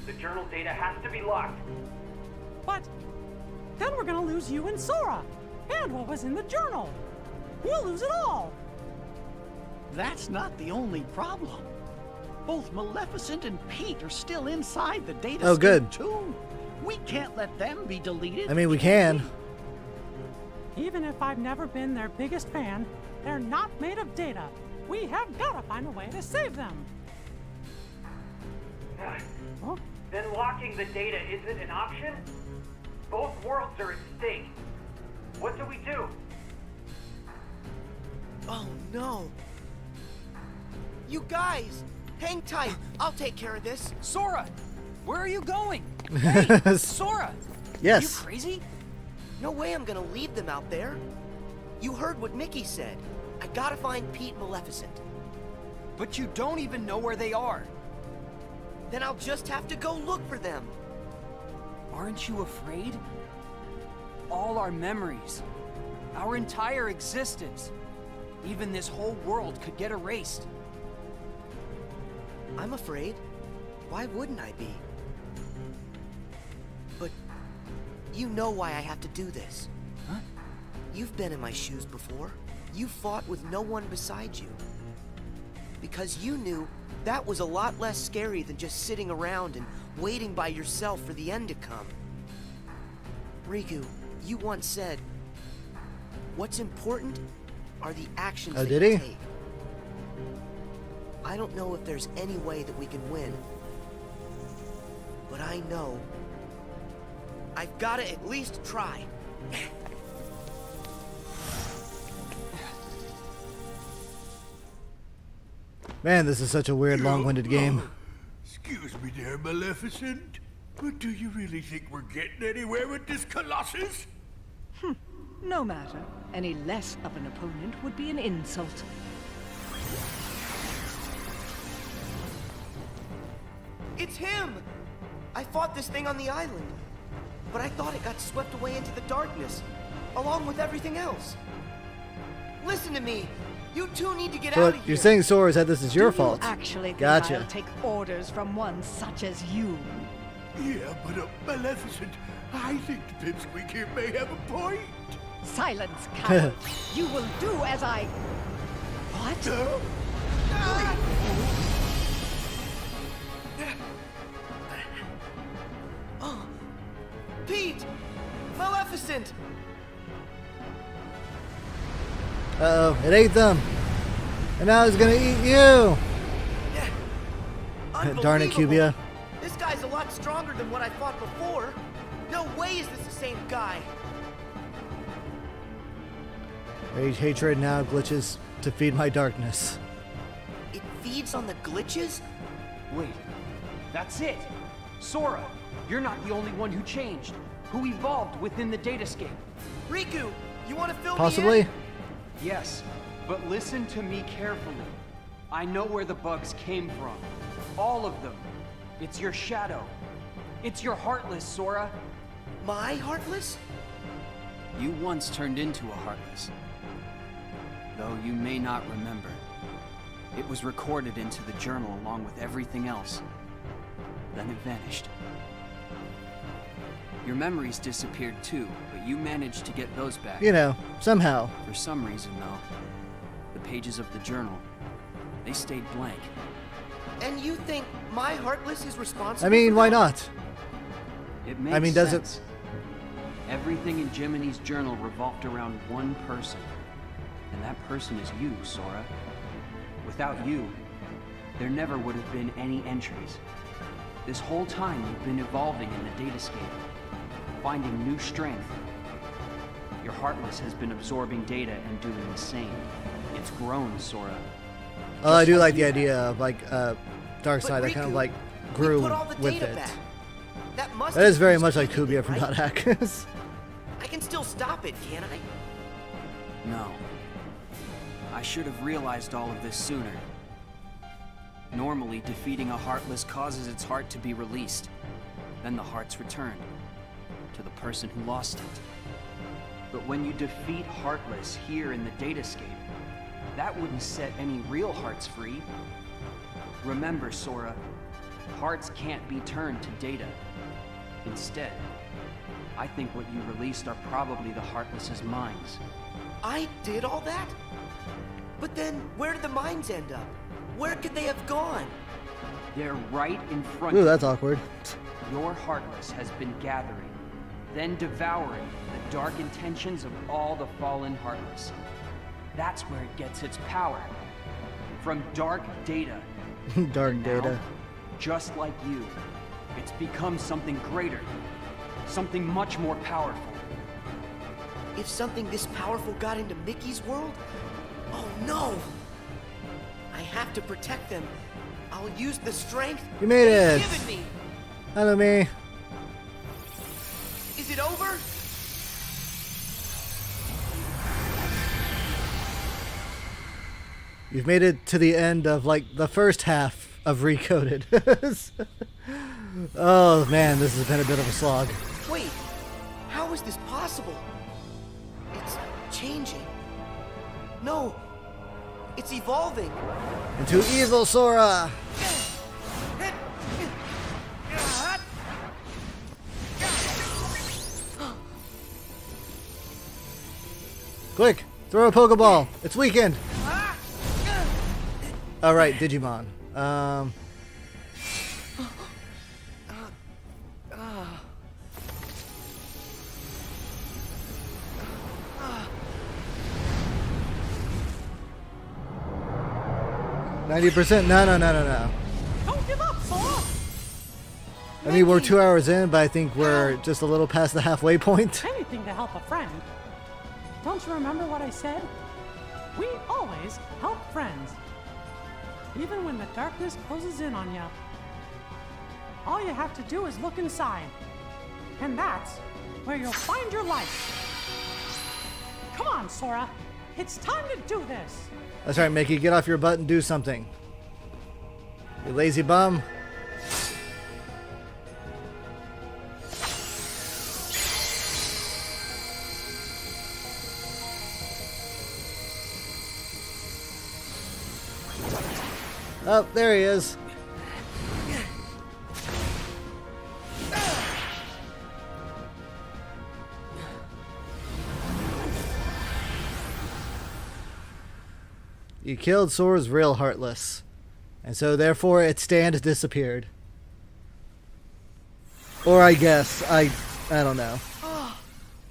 The journal data has to be locked. But then we're gonna lose you and Sora, and what was in the journal. We'll lose it all. That's not the only problem. Both Maleficent and Pete are still inside the datascape Oh, good. too. We can't let them be deleted. I mean, we can. Even if I've never been their biggest fan, they're not made of data. We have gotta find a way to save them. Huh? Then locking the data isn't an option? Both worlds are at stake. What do we do? Oh no. You guys, hang tight. I'll take care of this. Sora, where are you going? Sora! Yes. You crazy? No way I'm gonna leave them out there. You heard what Mickey said. I gotta find Pete and Maleficent. But you don't even know where they are. Then I'll just have to go look for them. Aren't you afraid? All our memories, our entire existence, even this whole world could get erased. I'm afraid. Why wouldn't I be? But you know why I have to do this. Huh? You've been in my shoes before. You fought with no one beside you. Because you knew that was a lot less scary than just sitting around and waiting by yourself for the end to come. Riku, you once said, what's important are the actions that did you he? take. I don't know if there's any way that we can win. But I know I've got to at least try. Man, this is such a weird, long-winded game. Excuse me there, Maleficent. But do you really think we're getting anywhere with this Colossus? No matter. Any less of an opponent would be an insult. It's him! I fought this thing on the island, but I thought it got swept away into the darkness, along with everything else. Listen to me! You two need to get out of But here! you're saying Sora said this is your fault. Actually, think Gotcha. I'll take orders from one such as you. Yeah, but Maleficent, I think the pipsqueak here may have a point. Silence, coward. You will do as I... What? Oh, Pete! Maleficent! Uh-oh, it ate them. And now it's gonna eat you. Darn it, Cubia. This guy's a lot stronger than what I fought before. No way is this the same guy. Rage, hatred, now glitches to feed my darkness. It feeds on the glitches? Wait, that's it! Sora, you're not the only one who changed, who evolved within the datascape. Riku, you want to fill me Possibly? in? Yes, but listen to me carefully. I know where the bugs came from. All of them. It's your shadow. It's your Heartless, Sora. My Heartless? You once turned into a Heartless. Though you may not remember. It was recorded into the journal along with everything else. Then it vanished. Your memories disappeared too, but you managed to get those back. You know, somehow. For some reason, though, the pages of the journal, they stayed blank. And you think my Heartless is responsible? I mean, for why that? not? It makes I mean, does sense. Everything in Jiminy's journal revolved around one person. And that person is you, Sora. Without you, there never would have been any entries. This whole time you've been evolving in the datascape, finding new strength. Your Heartless has been absorbing data and doing the same. It's grown, Sora. Oh, I do like the idea of like Darkseid that kind of Riku, like grew put all the with data it. back. That That is very be much like something, Kubiya from right? .hack. I can still stop it, can't I? No. I should have realized all of this sooner. Normally, defeating a Heartless causes its heart to be released. Then the heart's returned to the person who lost it. But when you defeat Heartless here in the datascape, that wouldn't set any real hearts free. Remember, Sora, hearts can't be turned to data. Instead, I think what you released are probably the Heartless's minds. I did all that? But then, where did the mines end up? Where could they have gone? They're right in front Ooh, of that's you. awkward. Your Heartless has been gathering, then devouring the dark intentions of all the fallen Heartless. That's where it gets its power. From dark data. Dark Now, data. just like you, it's become something greater. Something much more powerful. If something this powerful got into Mickey's world? Oh no! I have to protect them. I'll use the strength You made they've it. given me. Hello, me. Is it over? You've made it to the end of like the first half of Recoded. Oh man, this has been a bit of a slog. Wait, how is this possible? It's changing. No, it's evolving. Into evil Sora. Quick, throw a Pokeball. It's weekend. All right, Digimon. 90%? No. Don't give up, Sora! I mean, we're 2 hours in, but I think we're just a little past the halfway point. Anything to help a friend. Don't you remember what I said? We always help friends. Even when the darkness closes in on you. All you have to do is look inside. And that's where you'll find your light. Come on, Sora. It's time to do this. That's right, Mickey. Get off your butt and do something. You lazy bum. Oh, there he is. You killed Sora's real Heartless, and so therefore its stand disappeared. Or I guess, I don't know.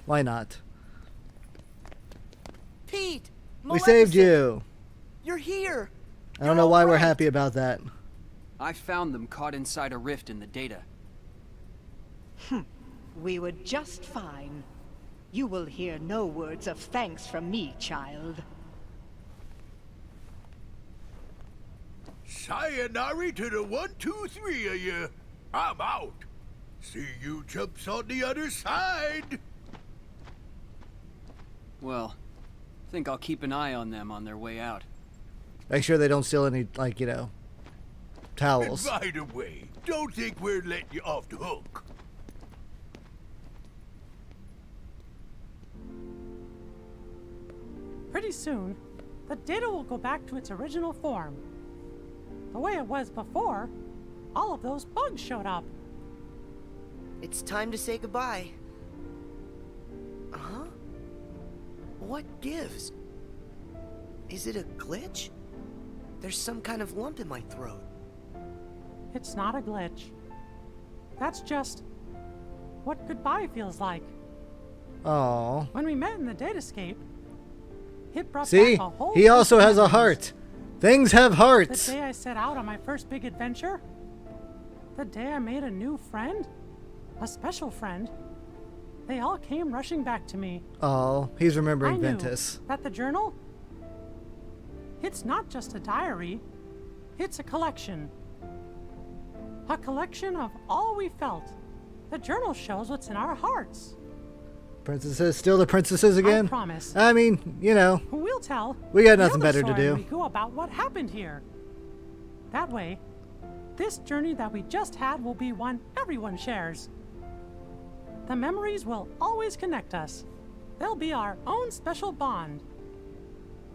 Why not? Pete! We saved Maleficent, you. You're here! I don't know why we're happy about that. I found them caught inside a rift in the data. We were just fine. You will hear no words of thanks from me, child. Sayonara to the 1, 2, 3 of you. I'm out. See you chumps on the other side. Well, I think I'll keep an eye on them on their way out. Make sure they don't steal any, like, you know, towels. And by the way, don't think we're letting you off the hook. Pretty soon, the data will go back to its original form. The way it was before, all of those bugs showed up. It's time to say goodbye. Huh? What gives? Is it a glitch? There's some kind of lump in my throat. It's not a glitch. That's just what goodbye feels like. Oh. When we met in the datascape, it brought See? back a whole He also bunch of has a memories. heart. Things have hearts. The day I set out on my first big adventure, the day I made a new friend, a special friend, they all came rushing back to me. Oh, he's remembering I knew Ventus. that the journal, it's not just a diary, it's a collection. A collection of all we felt. The journal shows what's in our hearts. Princesses, still the princesses again? I promise. I mean, you know. We'll tell. We got nothing the better to Sora and do. Riku about what happened here. That way, this journey that we just had will be one everyone shares. The memories will always connect us. They'll be our own special bond.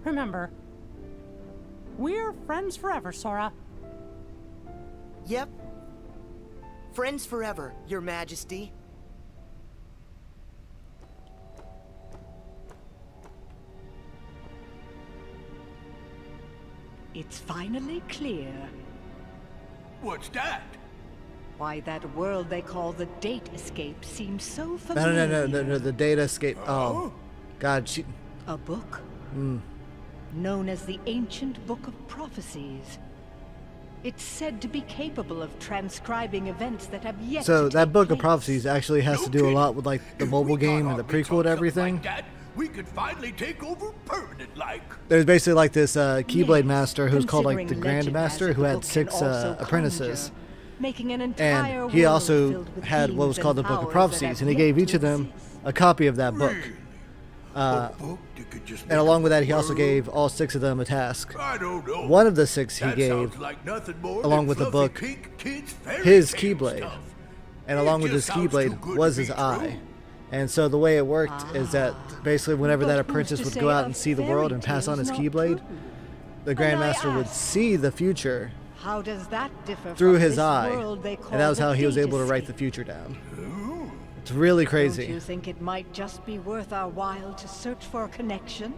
Remember, we're friends forever, Sora. Yep. Friends forever, Your Majesty. It's finally clear. What's that? Why that world they call the Date Escape seems so No, familiar. no, the data escape. Oh. God, she... A book? Mm. Known as the Ancient Book of Prophecies. It's said to be capable of transcribing events that have yet So to that take Book place. of Prophecies actually has to do a lot with like the mobile game and the prequel and everything. Like that, we could finally take over permanent like. There's basically like this Keyblade master who's called like the considering Grand legend has Master it, who the had book can 6 also apprentices. Making an entire And he world also filled with had what was beings called the and Book of powers Prophecies, that and he have gave yet each to of them a copy of that book. And along with that, he also gave all 6 of them a task. I don't know. One of the 6 he That gave, sounds like nothing more along than with the fluffy book, pink kids' fairy his tale Keyblade. stuff. And along with his just sounds too Keyblade good was to his be eye. true. And so the way it worked is that basically whenever that But who's apprentice to would say go out a and see the fairy world and pass on his tale's not Keyblade, true? the And I Grandmaster would ask, see the future How does that differ through from his this eye. world they call And that was the how he was Date able to write Escape? the future down. It's really Don't crazy. you think it might just be worth our while to search for a connection?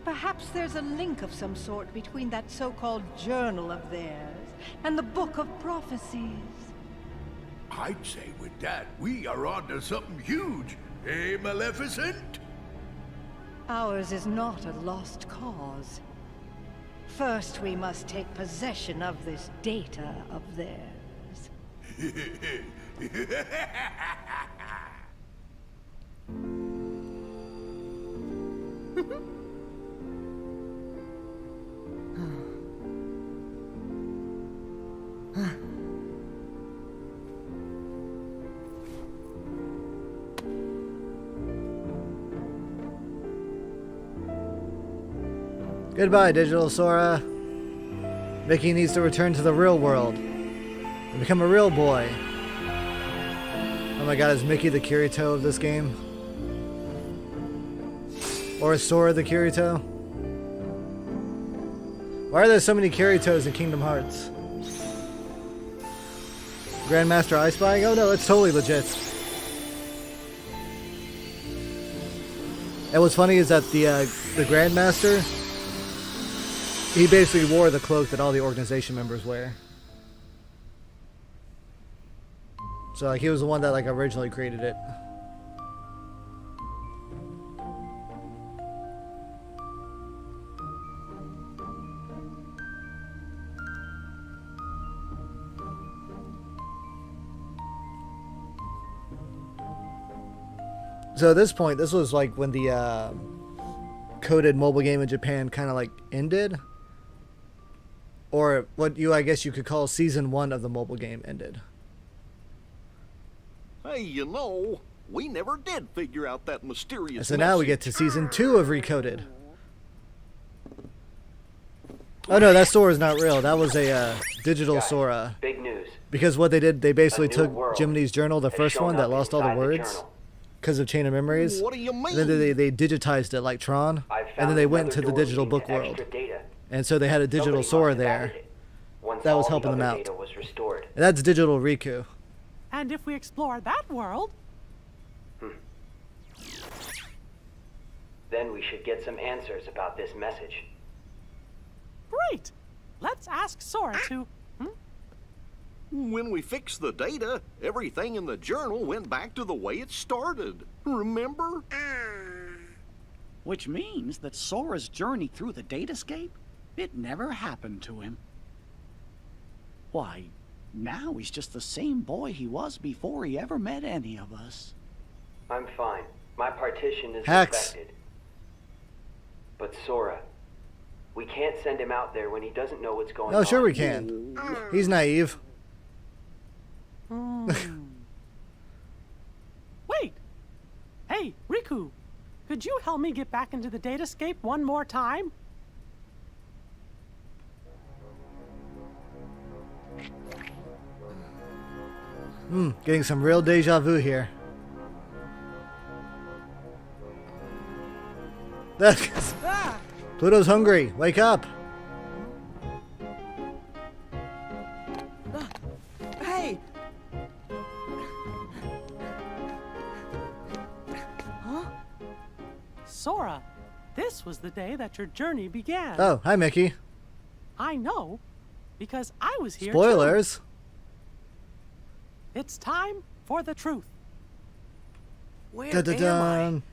Perhaps there's a link of some sort between that so-called journal of theirs and the Book of Prophecies. I'd say with that, we are onto something huge. Eh, Maleficent? Ours is not a lost cause. First, we must take possession of this data of theirs. Goodbye, Digital Sora. Mickey needs to return to the real world and become a real boy. Oh my god, is Mickey the Kirito of this game? Or is Sora the Kirito? Why are there so many Kiritos in Kingdom Hearts? Grandmaster I Spying? Oh no, it's totally legit. And what's funny is that the Grandmaster, he basically wore the cloak that all the organization members wear. So like he was the one that like originally created it. So at this point, this was like when the coded mobile game in Japan kind of like ended, or what I guess you could call season 1 of the mobile game ended. Hey, you know, we never did figure out that mysterious And so now we get to season 2 of Recoded. Oh no, that Sora is not real. That was a digital Sora. Big news. Because what they did, they basically A new took world Jiminy's journal, the has first shown one that up lost all the inside the words, journal. because of Chain of Memories. What do you mean? And then they digitized it like Tron, I've and found then they went another into the door digital leading book to world. extra data. And so they had a digital Somebody Sora must have there added it. Once that was all helping the them other out. data was restored. And that's digital Riku. And if we explore that world... Then we should get some answers about this message. Great! Let's ask Sora to... When we fixed the data, everything in the journal went back to the way it started. Remember? Which means that Sora's journey through the datascape, it never happened to him. Why, now he's just the same boy he was before he ever met any of us. I'm fine. My partition is Hex. infected. But Sora, we can't send him out there when he doesn't know what's going on. Oh, sure we can. He's naive. Wait! Hey, Riku! Could you help me get back into the datascape one more time? Getting some real deja vu here. Pluto's hungry. Wake up. Hey! Huh? Sora, this was the day that your journey began. Oh, hi, Mickey. I know, because I was here Spoilers. too. It's time for the truth. Where Dun-dun-dun. am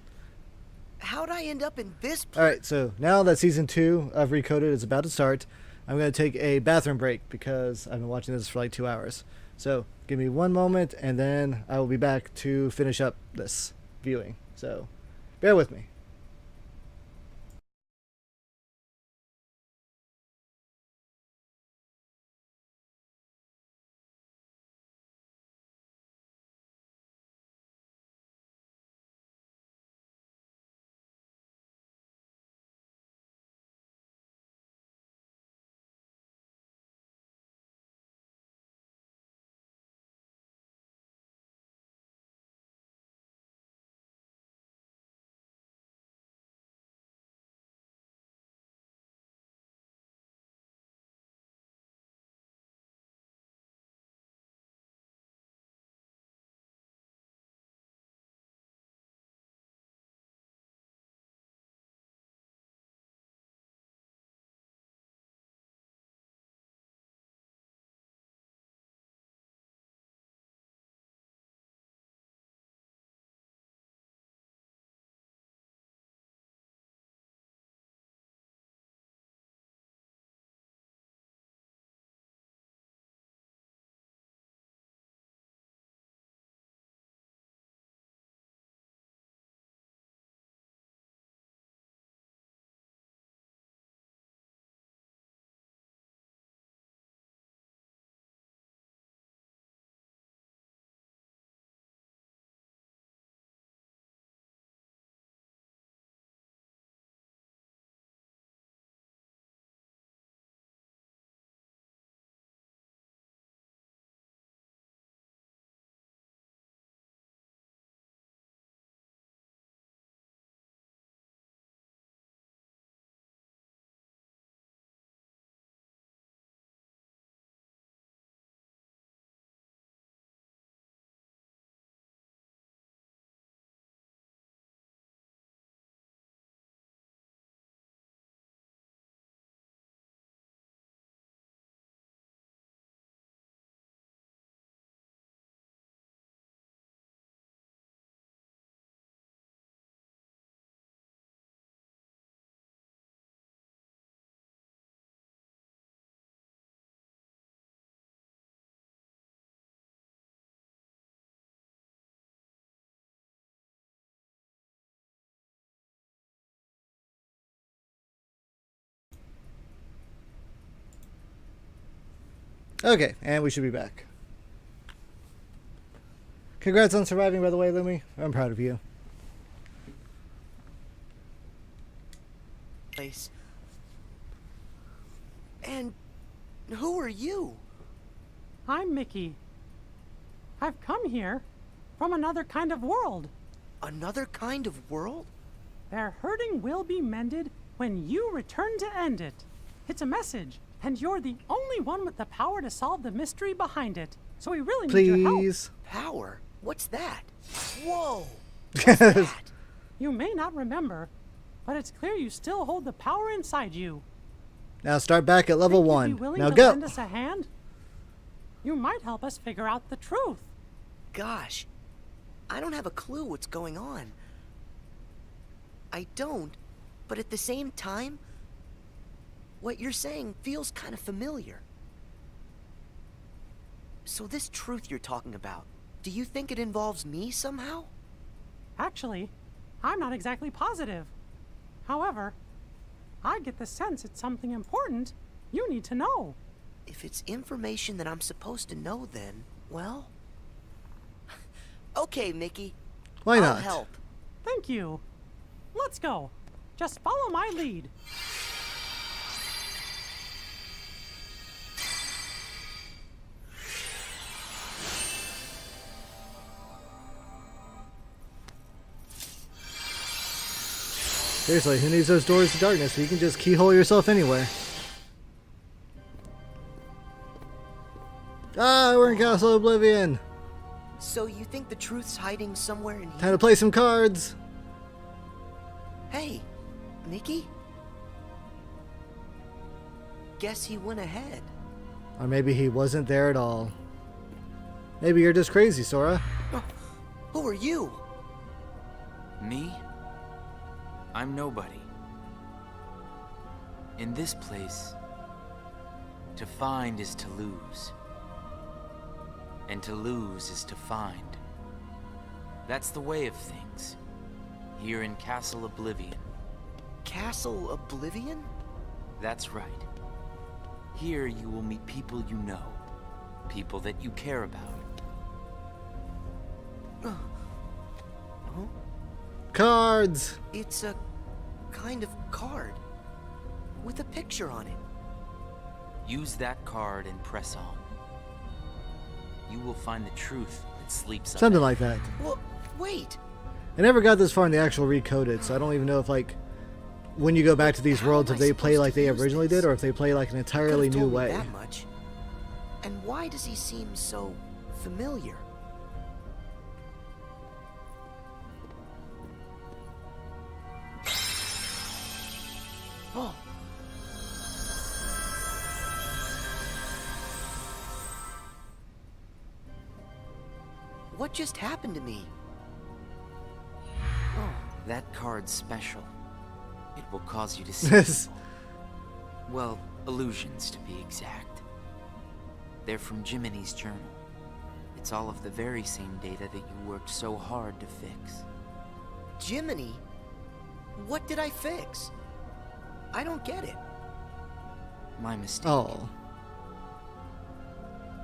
I? How'd I end up in this place? Alright, so now that season 2 of Recoded is about to start, I'm going to take a bathroom break because I've been watching this for like 2 hours. So give me one moment and then I will be back to finish up this viewing. So bear with me. Okay, and we should be back. Congrats on surviving, by the way, Lumi. I'm proud of you. Place. And who are you? I'm Mickey. I've come here from another kind of world. Another kind of world? Their hurting will be mended when you return to end it. It's a message, and you're the only one with the power to solve the mystery behind it. so we really need your help. Please. Power? What's that? Whoa! You may not remember, but it's clear you still hold the power inside you. Now start back at level Think you'd 1. be willing Now to go. lend us a hand? You might help us figure out the truth. Gosh, I don't have a clue what's going on. I don't, but at the same time, what you're saying feels kind of familiar. So this truth you're talking about, do you think it involves me somehow? Actually, I'm not exactly positive. However, I get the sense it's something important you need to know. If it's information that I'm supposed to know, then, well... Okay, Mickey. Why I'll not? help. Thank you. Let's go. Just follow my lead. Seriously, who needs those doors to darkness? You can just keyhole yourself anywhere. Ah, we're in Castle Oblivion. So you think the truth's hiding somewhere in here? Time to play some cards. Hey, Mickey? Guess he went ahead. Or maybe he wasn't there at all. Maybe you're just crazy, Sora. Who are you? Me? I'm nobody. In this place, to find is to lose. And to lose is to find. That's the way of things. Here in Castle Oblivion. Castle Oblivion? That's right. Here you will meet people you know. People that you care about. Cards! It's a kind of card with a picture on it. Use that card and press on. You will find the truth that sleeps up. Something like that. Well, wait. I never got this far in the actual Recoded, so I don't even know if, like, when you go back to these worlds, if they play like they originally did, or if they play like an entirely new way. That much. And why does he seem so familiar? Oh. What just happened to me? Oh, that card's special. It will cause you to see. Well, illusions to be exact. They're from Jiminy's journal. It's all of the very same data that you worked so hard to fix. Jiminy? What did I fix? I don't get it. My mistake. Oh.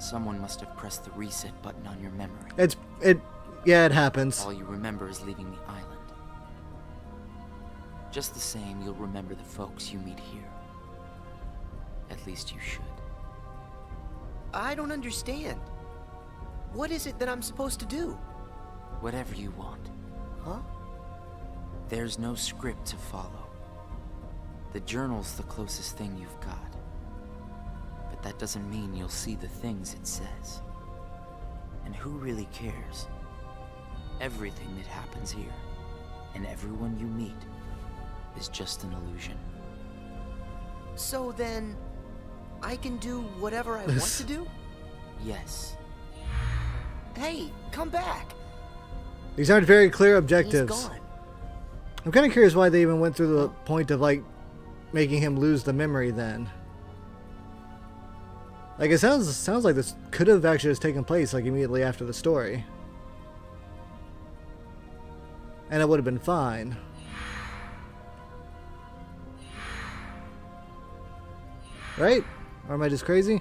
Someone must have pressed the reset button on your memory. Yeah, it happens. All you remember is leaving the island. Just the same, you'll remember the folks you meet here. At least you should. I don't understand. What is it that I'm supposed to do? Whatever you want. Huh? There's no script to follow. The journal's the closest thing you've got. But that doesn't mean you'll see the things it says. And who really cares? Everything that happens here, and everyone you meet, is just an illusion. So then, I can do whatever I want to do? Yes. Hey, come back! These aren't very clear objectives. He's gone. I'm kind of curious why they even went through the point of, like, making him lose the memory then. Like, it sounds like this could have actually just taken place, like, immediately after the story. And it would have been fine. Right? Or am I just crazy?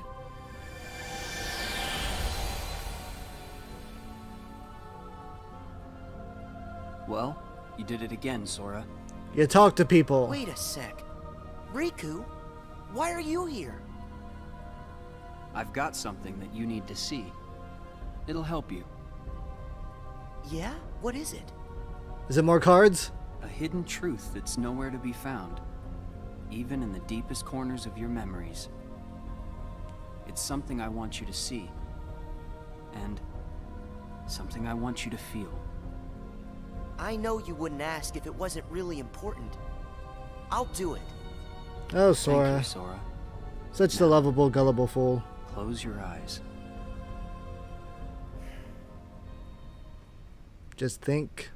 Well, you did it again, Sora. You talk to people. Wait a sec. Riku, why are you here? I've got something that you need to see. It'll help you. Yeah? What is it? Is it more cards? A hidden truth that's nowhere to be found, even in the deepest corners of your memories. It's something I want you to see. and something I want you to feel. I know you wouldn't ask if it wasn't really important. I'll do it. Oh, Sora. Thank you, Sora. Such the lovable, gullible fool. Close your eyes. Just think.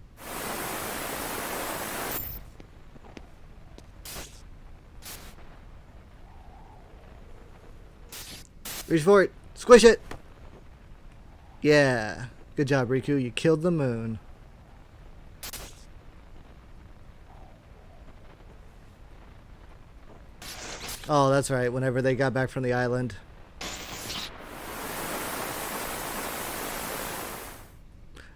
Reach for it. Squish it. Yeah. Good job, Riku. You killed the moon. Oh, that's right. Whenever they got back from the island.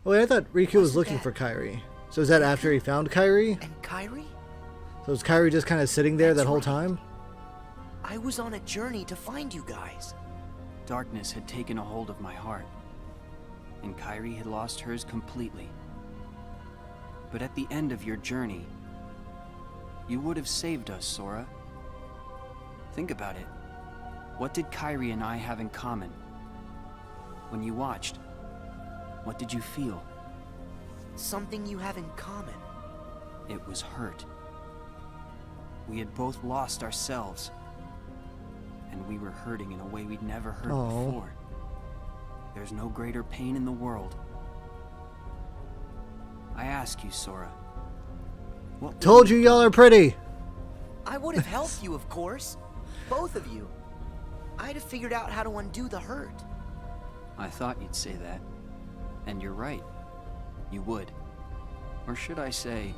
Oh, wait, I thought Riku was looking for Kairi. So is that after he found Kairi? And Kairi? So is Kairi just kind of sitting there that whole time? I was on a journey to find you guys. Darkness had taken a hold of my heart, and Kairi had lost hers completely. But at the end of your journey, you would have saved us, Sora. Think about it. What did Kairi and I have in common? When you watched, what did you feel? Something you have in common. It was hurt. We had both lost ourselves, and we were hurting in a way we'd never hurt before. There's no greater pain in the world. I ask you, Sora. What Told you y'all are pretty. I would have helped you, of course. Both of you. I'd have figured out how to undo the hurt. I thought you'd say that. And you're right. You would. Or should I say,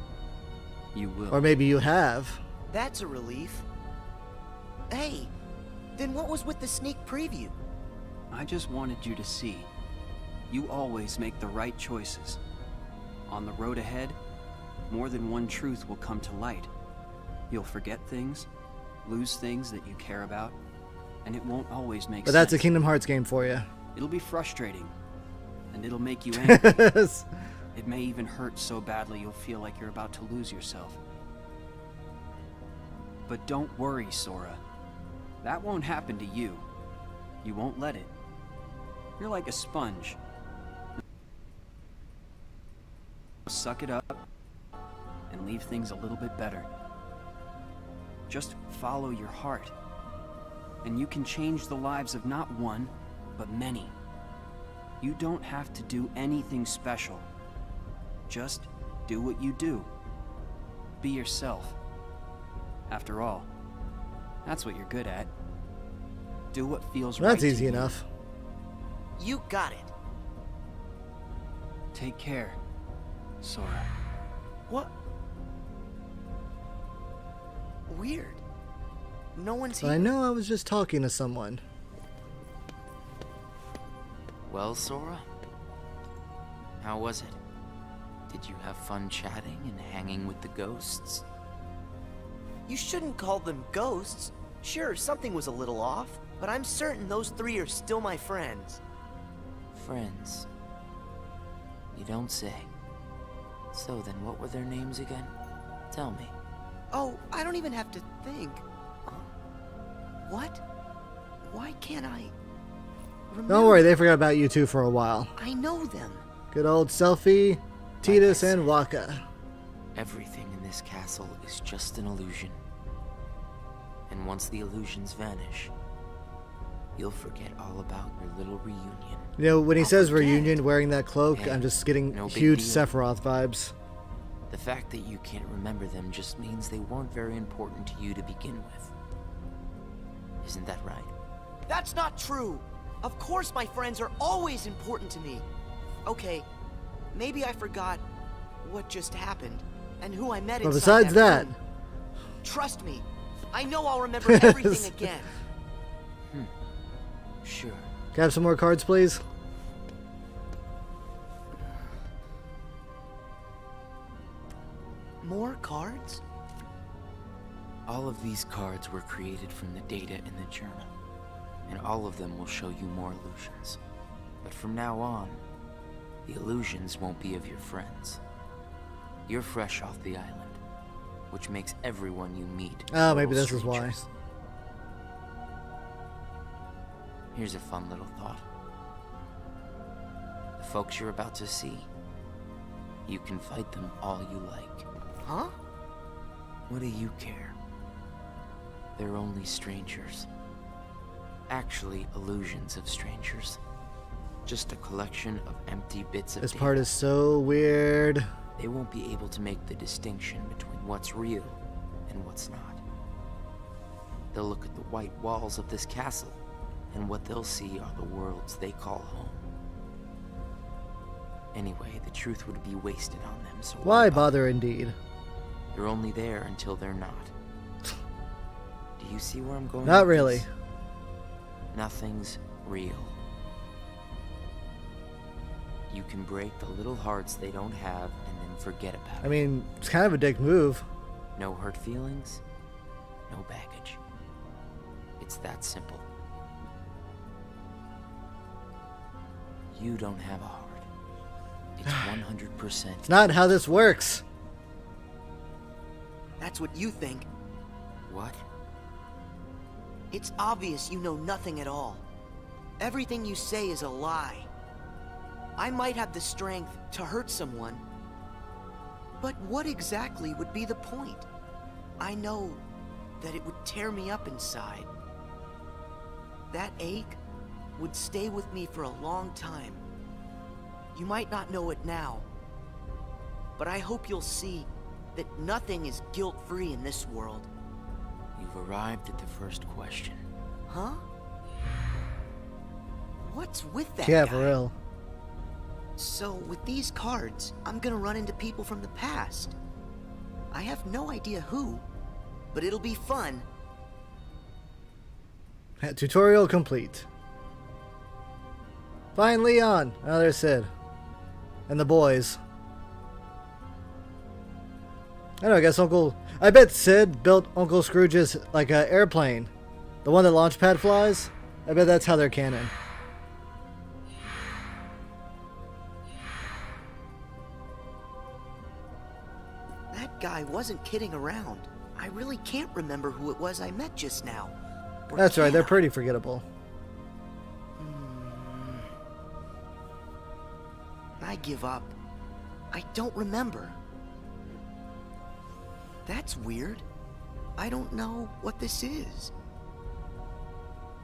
you will. Or maybe you have. That's a relief. Hey, then what was with the sneak preview? I just wanted you to see. You always make the right choices. On the road ahead, more than one truth will come to light. You'll forget things, lose things that you care about, and it won't always make sense. But that's a Kingdom Hearts game for you. It'll be frustrating, and it'll make you angry. It may even hurt so badly you'll feel like you're about to lose yourself. But don't worry, Sora. That won't happen to you. You won't let it. You're like a sponge. Suck it up and leave things a little bit better. Just follow your heart, and you can change the lives of not one, but many. You don't have to do anything special. Just do what you do. Be yourself. After all, that's what you're good at. Do what feels right. That's easy to you. enough. You got it. Take care, Sora. What? Weird. No one's But here. I know I was just talking to someone. Well, Sora? How was it? Did you have fun chatting and hanging with the ghosts? You shouldn't call them ghosts. Sure, something was a little off, but I'm certain those three are still my friends. Friends? You don't say. So then what were their names again? Tell me. Oh, I don't even have to think. What? Why can't I remember? Don't worry, they forgot about you two for a while. I know them. Good old Selfie, Tidus, and Waka. Everything in this castle is just an illusion. And once the illusions vanish, you'll forget all about your little reunion. You know, when he says reunion wearing that cloak, Hey, I'm just getting no big huge deal. Sephiroth vibes. The fact that you can't remember them just means they weren't very important to you to begin with. Isn't that right? That's not true. Of course my friends are always important to me. Okay, maybe I forgot what just happened and who I met But inside besides that, room. Trust me, I know I'll remember everything again. Sure. can I have some more cards, please? More cards? All of these cards were created from the data in the journal, and all of them will show you more illusions. But from now on, the illusions won't be of your friends. You're fresh off the island, which makes everyone you meet Oh, maybe total this is why. strangers. Here's a fun little thought. folks you're about to see. You can fight them all you like. Huh? What do you care? They're only strangers. Actually, illusions of strangers. Just a collection of empty bits of This data. part is so weird. They won't be able to make the distinction between what's real and what's not. They'll look at the white walls of this castle, and what they'll see are the worlds they call home. Anyway, the truth would be wasted on them, so Why bother indeed? they're only there until they're not. Do you see where I'm going? Not with really. this? Nothing's real. You can break the little hearts they don't have and then forget about it. I mean, it's kind of a dick move. No hurt feelings, no baggage. It's that simple. You don't have a heart. It's 100%. It's not how this works. That's what you think. What? It's obvious you know nothing at all. Everything you say is a lie. I might have the strength to hurt someone, but what exactly would be the point? I know that it would tear me up inside. That ache would stay with me for a long time. You might not know it now, but I hope you'll see that nothing is guilt-free in this world. You've arrived at the first question. Huh? What's with that Yeah, guy? for real. So, with these cards, I'm gonna run into people from the past. I have no idea who, but it'll be fun. Tutorial complete. Find Leon. Oh, there's Sid. And the boys. I don't know, I bet Sid built Uncle Scrooge's, like, a airplane. The one that Launchpad flies. I bet that's how they're canon. That guy wasn't kidding around. I really can't remember who it was I met just now. Or That's right, can they're I? pretty forgettable. I give up. I don't remember. That's weird. I don't know what this is.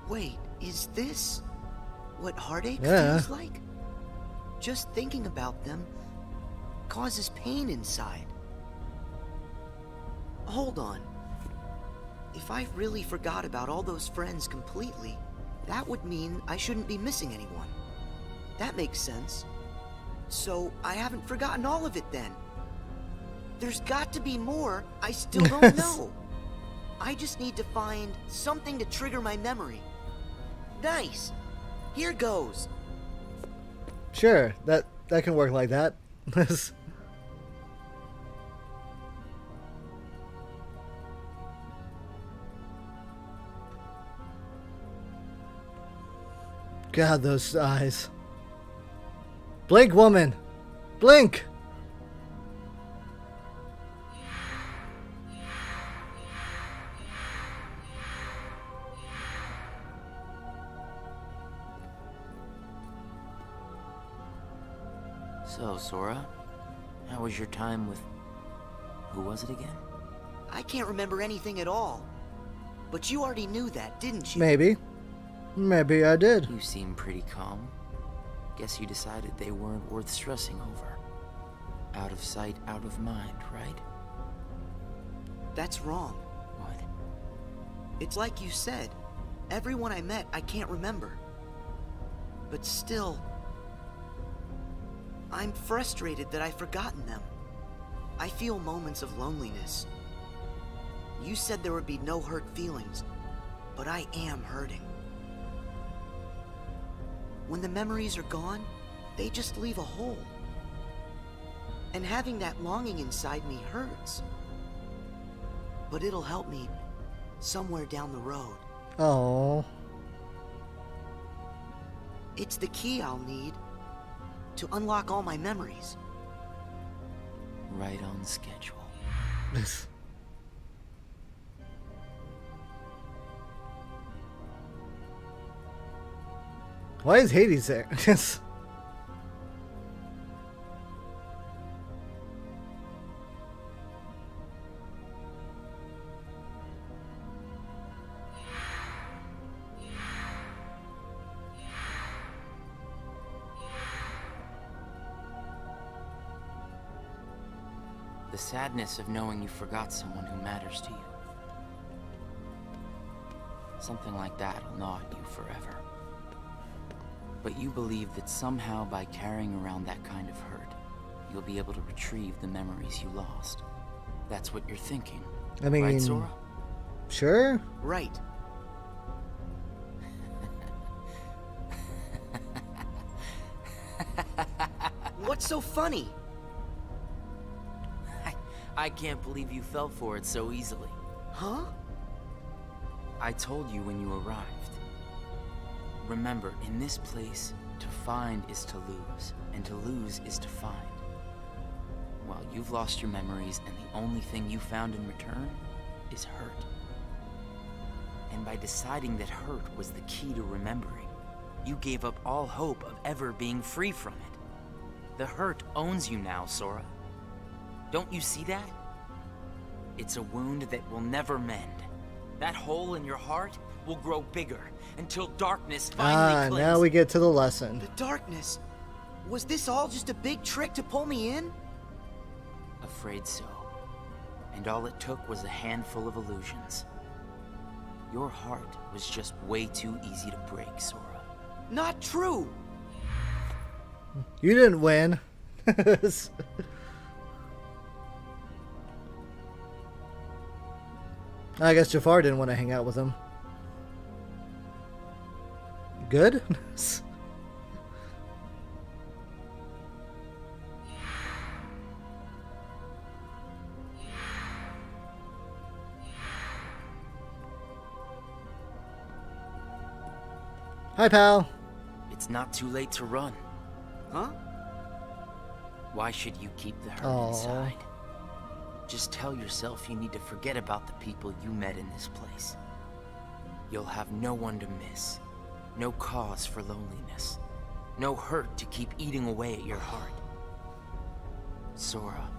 Wait, is this what heartache feels like? Just thinking about them causes pain inside. Hold on. If I really forgot about all those friends completely, that would mean I shouldn't be missing anyone. That makes sense. So I haven't forgotten all of it then. There's got to be more I still don't know. I just need to find something to trigger my memory. Nice. Here goes. Sure, that can work like that. God, those eyes. Blink, woman! Blink! So, Sora, how was your time with... who was it again? I can't remember anything at all. But you already knew that, didn't you? Maybe. Maybe I did. You seem pretty calm. Guess you decided they weren't worth stressing over. Out of sight, out of mind, right? That's wrong. What? It's like you said. Everyone I met, I can't remember. But still, I'm frustrated that I've forgotten them. I feel moments of loneliness. You said there would be no hurt feelings, but I am hurting. When the memories are gone, they just leave a hole. And having that longing inside me hurts. But it'll help me somewhere down the road. Oh. It's the key I'll need to unlock all my memories. Right on schedule. Why is Hades there? The sadness of knowing you forgot someone who matters to you. Something like that will gnaw at you forever. But you believe that somehow by carrying around that kind of hurt, you'll be able to retrieve the memories you lost. That's what you're thinking. I mean, right, Sora? Sure. Right. What's so funny? I can't believe you fell for it so easily. Huh? I told you when you arrived. Remember, in this place, to find is to lose, and to lose is to find. Well, you've lost your memories, and the only thing you found in return is hurt. And by deciding that hurt was the key to remembering, you gave up all hope of ever being free from it. The hurt owns you now, Sora. Don't you see that? It's a wound that will never mend. That hole in your heart will grow bigger until darkness finally cleanses. Now we get to the lesson. The darkness? Was this all just a big trick to pull me in? Afraid so. And all it took was a handful of illusions. Your heart was just way too easy to break, Sora. Not true! You didn't win. I guess Jafar didn't want to hang out with him. Good? Hi, pal. It's not too late to run. Huh? Why should you keep the hurt inside? Just tell yourself you need to forget about the people you met in this place. You'll have no one to miss, no cause for loneliness, no hurt to keep eating away at your heart. Sora,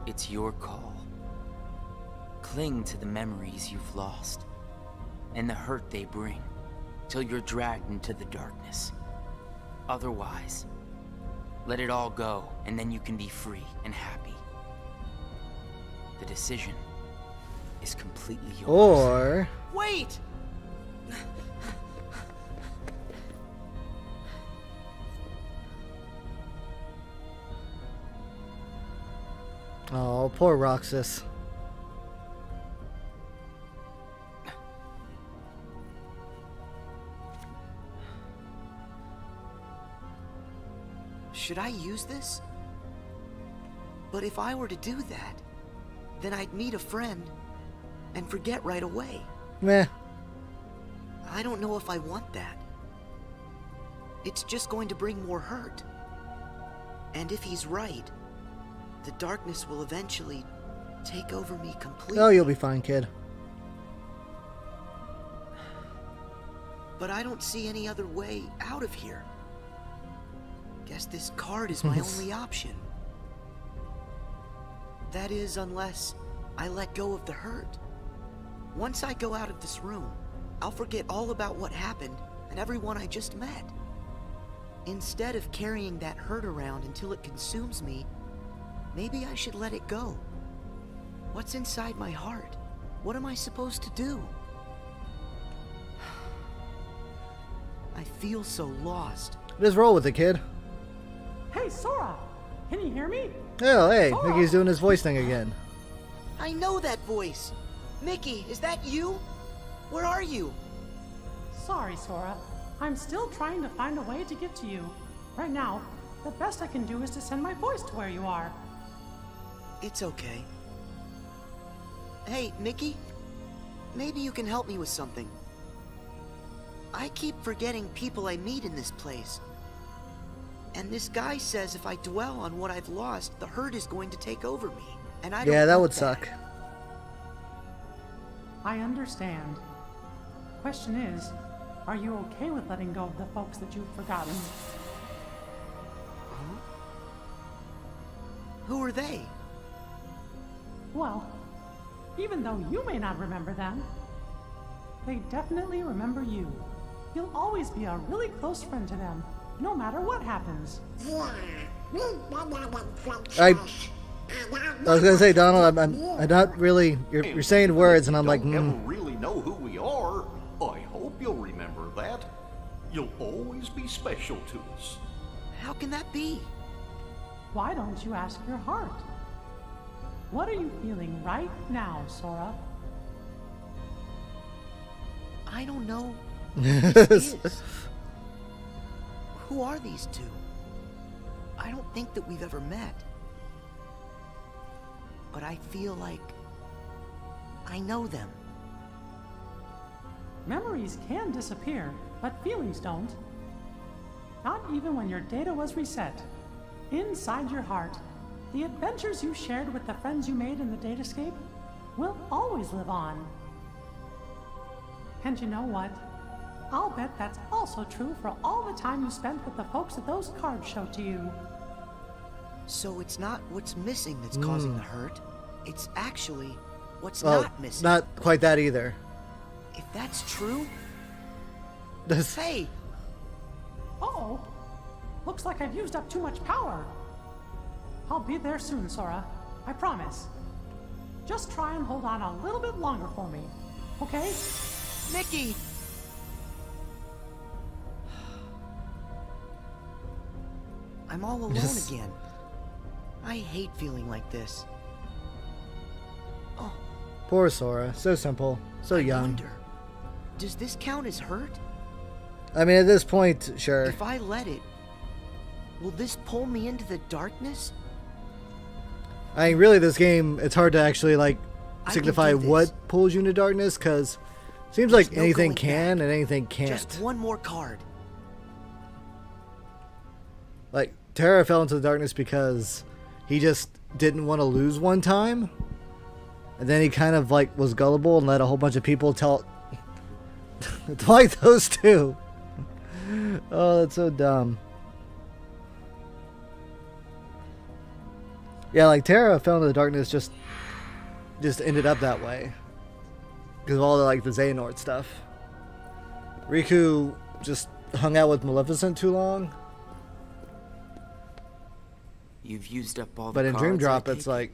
it's your call. Cling to the memories you've lost, and the hurt they bring, till you're dragged into the darkness. Otherwise, let it all go, and then you can be free and happy. The decision is completely yours. Or... Wait! Oh, poor Roxas. Should I use this? But if I were to do that, then I'd meet a friend and forget right away. Meh. I don't know if I want that. It's just going to bring more hurt. And if he's right, the darkness will eventually take over me completely. Oh, you'll be fine, kid. But I don't see any other way out of here. Guess this card is my only option. That is, unless I let go of the hurt. Once I go out of this room, I'll forget all about what happened and everyone I just met. Instead of carrying that hurt around until it consumes me, maybe I should let it go. What's inside my heart? What am I supposed to do? I feel so lost. Just roll with it, kid. Hey, Sora! Can you hear me? Oh, hey, Sora! Mickey's doing his voice thing again. I know that voice. Mickey, is that you? Where are you? Sorry, Sora. I'm still trying to find a way to get to you. Right now, the best I can do is to send my voice to where you are. It's okay. Hey, Mickey? Maybe you can help me with something. I keep forgetting people I meet in this place. And this guy says if I dwell on what I've lost, the hurt is going to take over me. And I don't Yeah, that want would suck. I understand. Question is, are you okay with letting go of the folks that you've forgotten? Huh? Who are they? Well, even though you may not remember them, they definitely remember you. You'll always be a really close friend to them, no matter what happens. I was gonna say, Donald, I'm not really. You're saying words, and I'm like, Don't ever really know who we are. I hope you'll remember that. You'll always be special to us. How can that be? Why don't you ask your heart? What are you feeling right now, Sora? I don't know who this is. Who are these two? I don't think that we've ever met. But I feel like I know them. Memories can disappear, but feelings don't. Not even when your data was reset. Inside your heart, the adventures you shared with the friends you made in the datascape will always live on. And you know what? I'll bet that's also true for all the time you spent with the folks that those cards show to you. So it's not what's missing that's causing the hurt. It's actually what's well, not missing. not quite that either. If that's true... This... Hey! Uh-oh. Looks like I've used up too much power. I'll be there soon, Sora. I promise. Just try and hold on a little bit longer for me, okay? Mickey! I'm all alone again. I hate feeling like this. Oh. Poor Sora. So simple. So young. Wonder, does this count as hurt? I mean, at this point, sure. If I let it, will this pull me into the darkness? I mean, really, this game, it's hard to actually, like, signify do this. what pulls you into darkness, because it seems like There's no anything going can back. and anything can't. Just one more card. Like, Terra fell into the darkness because he just didn't want to lose one time. And then he kind of, like, was gullible and let a whole bunch of people tell... like those two. Oh, that's so dumb. Yeah, like, Terra fell into the darkness just ended up that way. Because of all the, like, the Xehanort stuff. Riku just hung out with Maleficent too long. You've used up all But the in cards, Dream I Drop, take it's it? like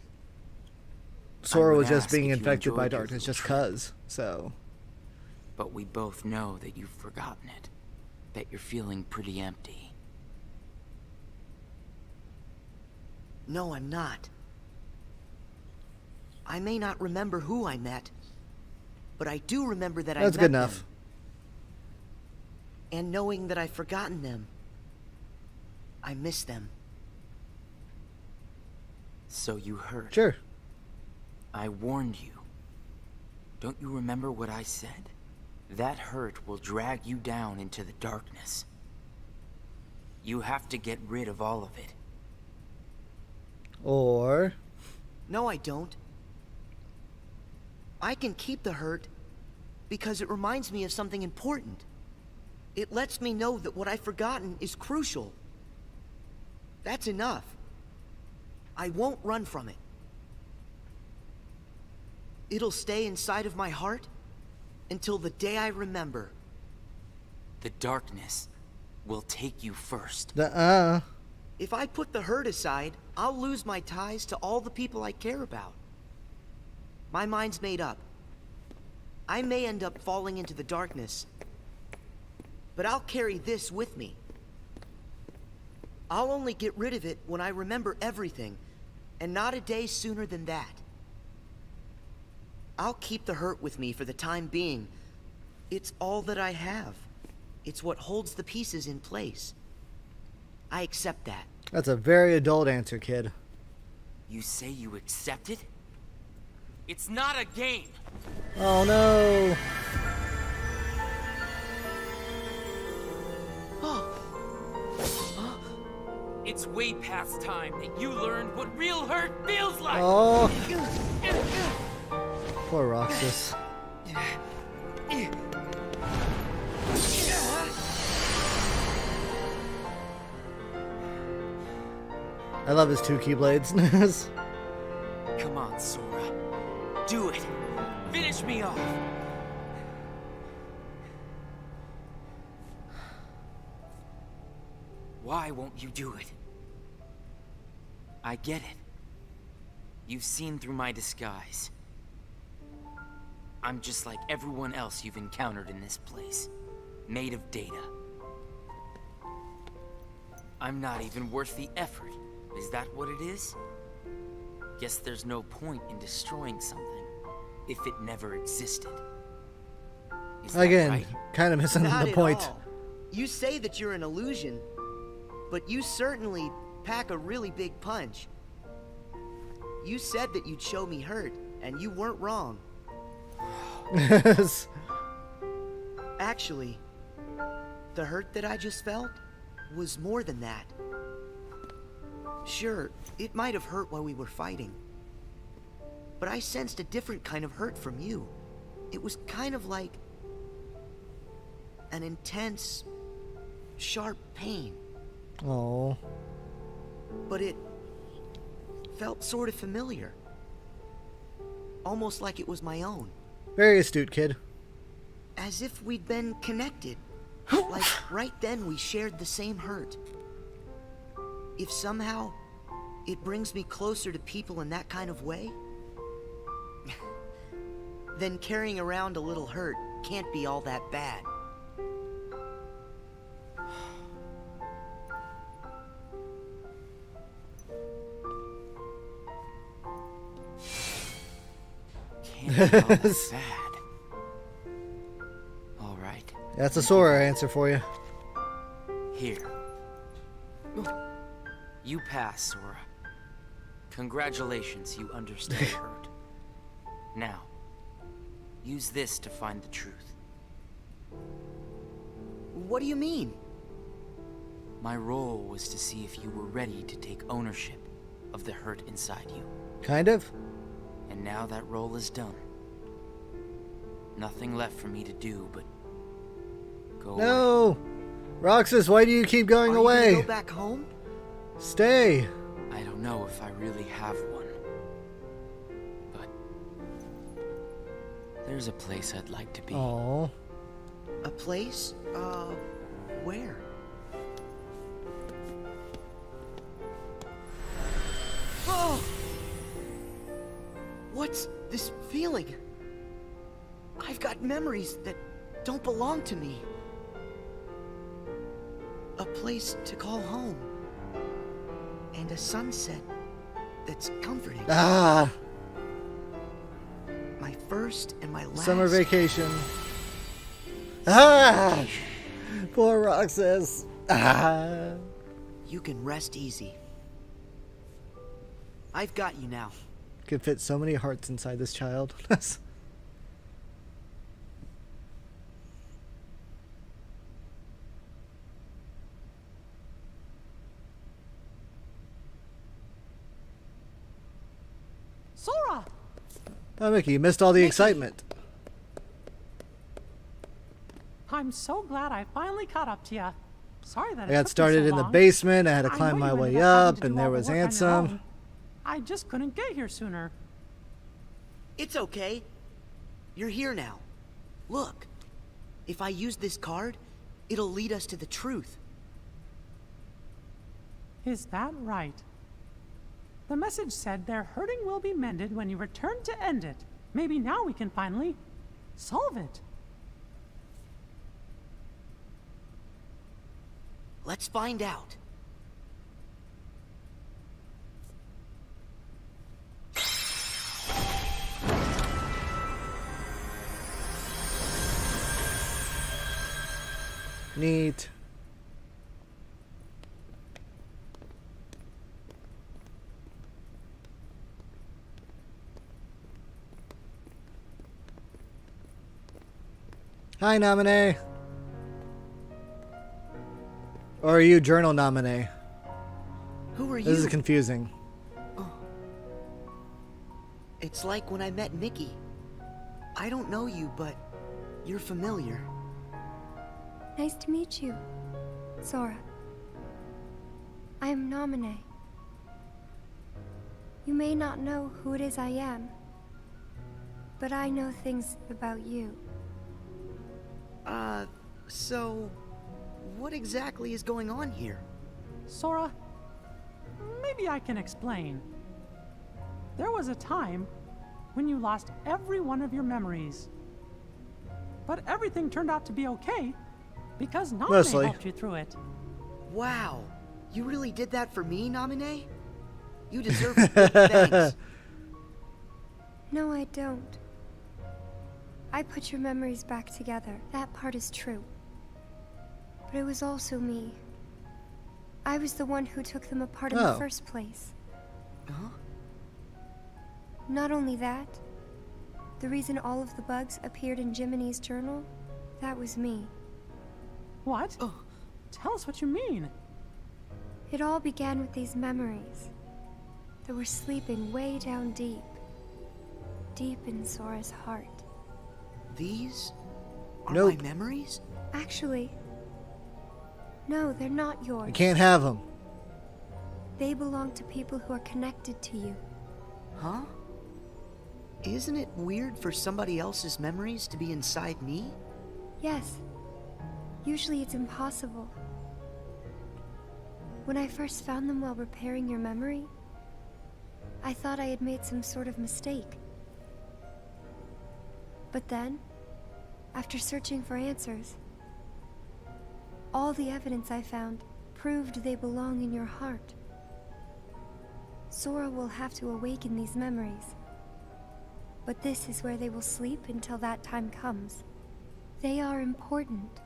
Sora would was just ask being if you infected by enjoyed your darkness just little trip. cuz. So, But we both know that you've forgotten it. That you're feeling pretty empty. No, I'm not. I may not remember who I met, but I do remember that I met that's good enough. them. And knowing that I've forgotten them, I miss them. So you heard. Sure. I warned you. Don't you remember what I said? That hurt will drag you down into the darkness. You have to get rid of all of it. Or No, I don't. I can keep the hurt because it reminds me of something important. It lets me know that what I've forgotten is crucial. That's enough. I won't run from it. It'll stay inside of my heart until the day I remember. The darkness will take you first. If I put the hurt aside, I'll lose my ties to all the people I care about. My mind's made up. I may end up falling into the darkness, but I'll carry this with me. I'll only get rid of it when I remember everything, and not a day sooner than that. I'll keep the hurt with me for the time being. It's all that I have. It's what holds the pieces in place. I accept that. that's a very adult answer, kid. You say you accept it? It's not a game. Oh no. It's way past time that you learned what real hurt feels like. Oh. Poor Roxas. I love his two keyblades. Come on, Sora. Do it. Finish me off. Why won't you do it? I get it. You've seen through my disguise. I'm just like everyone else you've encountered in this place. Made of data. I'm not even worth the effort. Is that what it is? Guess there's no point in destroying something if it never existed. Is that Again, right? kind of missing Not the at point. all. You say that you're an illusion, but you certainly pack a really big punch. You said that you'd show me hurt, and you weren't wrong. Actually, the hurt that I just felt was more than that. Sure, it might have hurt while we were fighting, but I sensed a different kind of hurt from you. It was kind of like an intense, sharp pain. Oh. But it felt sort of familiar. Almost like it was my own. Very astute, kid. As if we'd been connected. Like right then we shared the same hurt. If somehow it brings me closer to people in that kind of way, then carrying around a little hurt can't be all that bad. Can't be all that bad. All right. That's a Sora answer for you. Here. You pass, Sora. Congratulations, you understand hurt. Now, use this to find the truth. What do you mean? My role was to see if you were ready to take ownership of the hurt inside you. Kind of. And now that role is done. Nothing left for me to do but go away. No! Roxas, why do you keep going Are away? you gonna go back home? Stay. I don't know if I really have one. But there's a place I'd like to be. Oh. A place? Where? Oh! What's this feeling? I've got memories that don't belong to me. A place to call home. And a sunset that's comforting. Ah. My first and my last. Summer vacation. Ah! Poor Roxas. Ah. You can rest easy. I've got you now. Could fit so many hearts inside this child. Sora! Oh, Mickey, you missed all the excitement. I'm so glad I finally caught up to you. Sorry that I it got took me started so in the long. basement. I had to I climb know my you way ended up having up, to and do there all the was work on your Ansem. own. I just couldn't get here sooner. It's okay. You're here now. Look. If I use this card, it'll lead us to the truth. Is that right? The message said their hurting will be mended when you return to end it. Maybe now we can finally solve it. Let's find out. Neat. Hi, Nominee. Or are you Journal Nominee? Who are you? This is confusing. It's like when I met Mickey. I don't know you, but you're familiar. Nice to meet you, Sora. I am Nominee. You may not know who it is I am, but I know things about you. So what exactly is going on here? Sora, maybe I can explain. There was a time when you lost every one of your memories. But everything turned out to be okay because Namine Mostly. helped you through it. Wow. You really did that for me, Namine? You deserve a big thanks. No, I don't. I put your memories back together. That part is true. But it was also me. I was the one who took them apart in the first place. Huh? Not only that, the reason all of the bugs appeared in Jiminy's journal, that was me. What? Tell us what you mean. It all began with these memories that were sleeping way down deep. Deep in Sora's heart. These are Nope. my memories? Actually, no, they're not yours. You can't have them. They belong to people who are connected to you. Huh? Isn't it weird for somebody else's memories to be inside me? Yes. Usually it's impossible. When I first found them while repairing your memory, I thought I had made some sort of mistake. But then, after searching for answers, all the evidence I found proved they belong in your heart. Sora will have to awaken these memories. But this is where they will sleep until that time comes. They are important.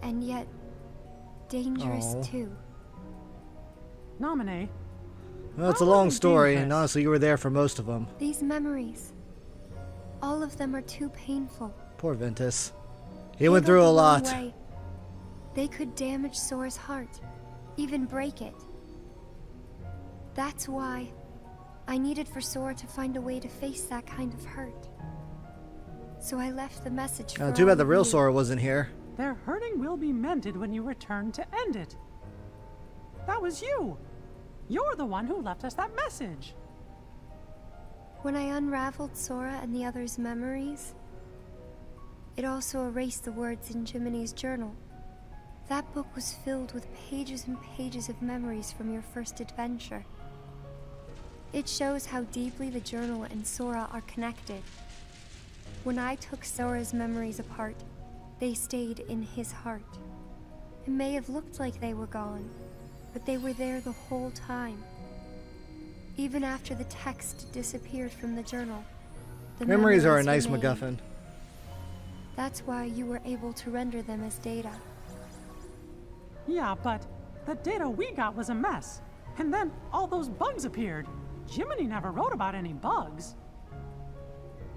And yet, dangerous too. Namine. Well, it's a How long would you story, do and this? honestly, you were there for most of them. These memories, all of them are too painful. Poor Ventus. They He went go through the a wrong lot. way. They could damage Sora's heart, even break it. That's why I needed for Sora to find a way to face that kind of hurt. So I left the message for Too bad all the of real you. Sora wasn't here. Their hurting will be mended when you return to end it. That was you. You're the one who left us that message. When I unraveled Sora and the others' memories, it also erased the words in Jiminy's journal. That book was filled with pages and pages of memories from your first adventure. It shows how deeply the journal and Sora are connected. When I took Sora's memories apart, they stayed in his heart. It may have looked like they were gone, but they were there the whole time. Even after the text disappeared from the journal, the Memories are a nice remained. MacGuffin. That's why you were able to render them as data. Yeah, but the data we got was a mess. And then all those bugs appeared. Jiminy never wrote about any bugs.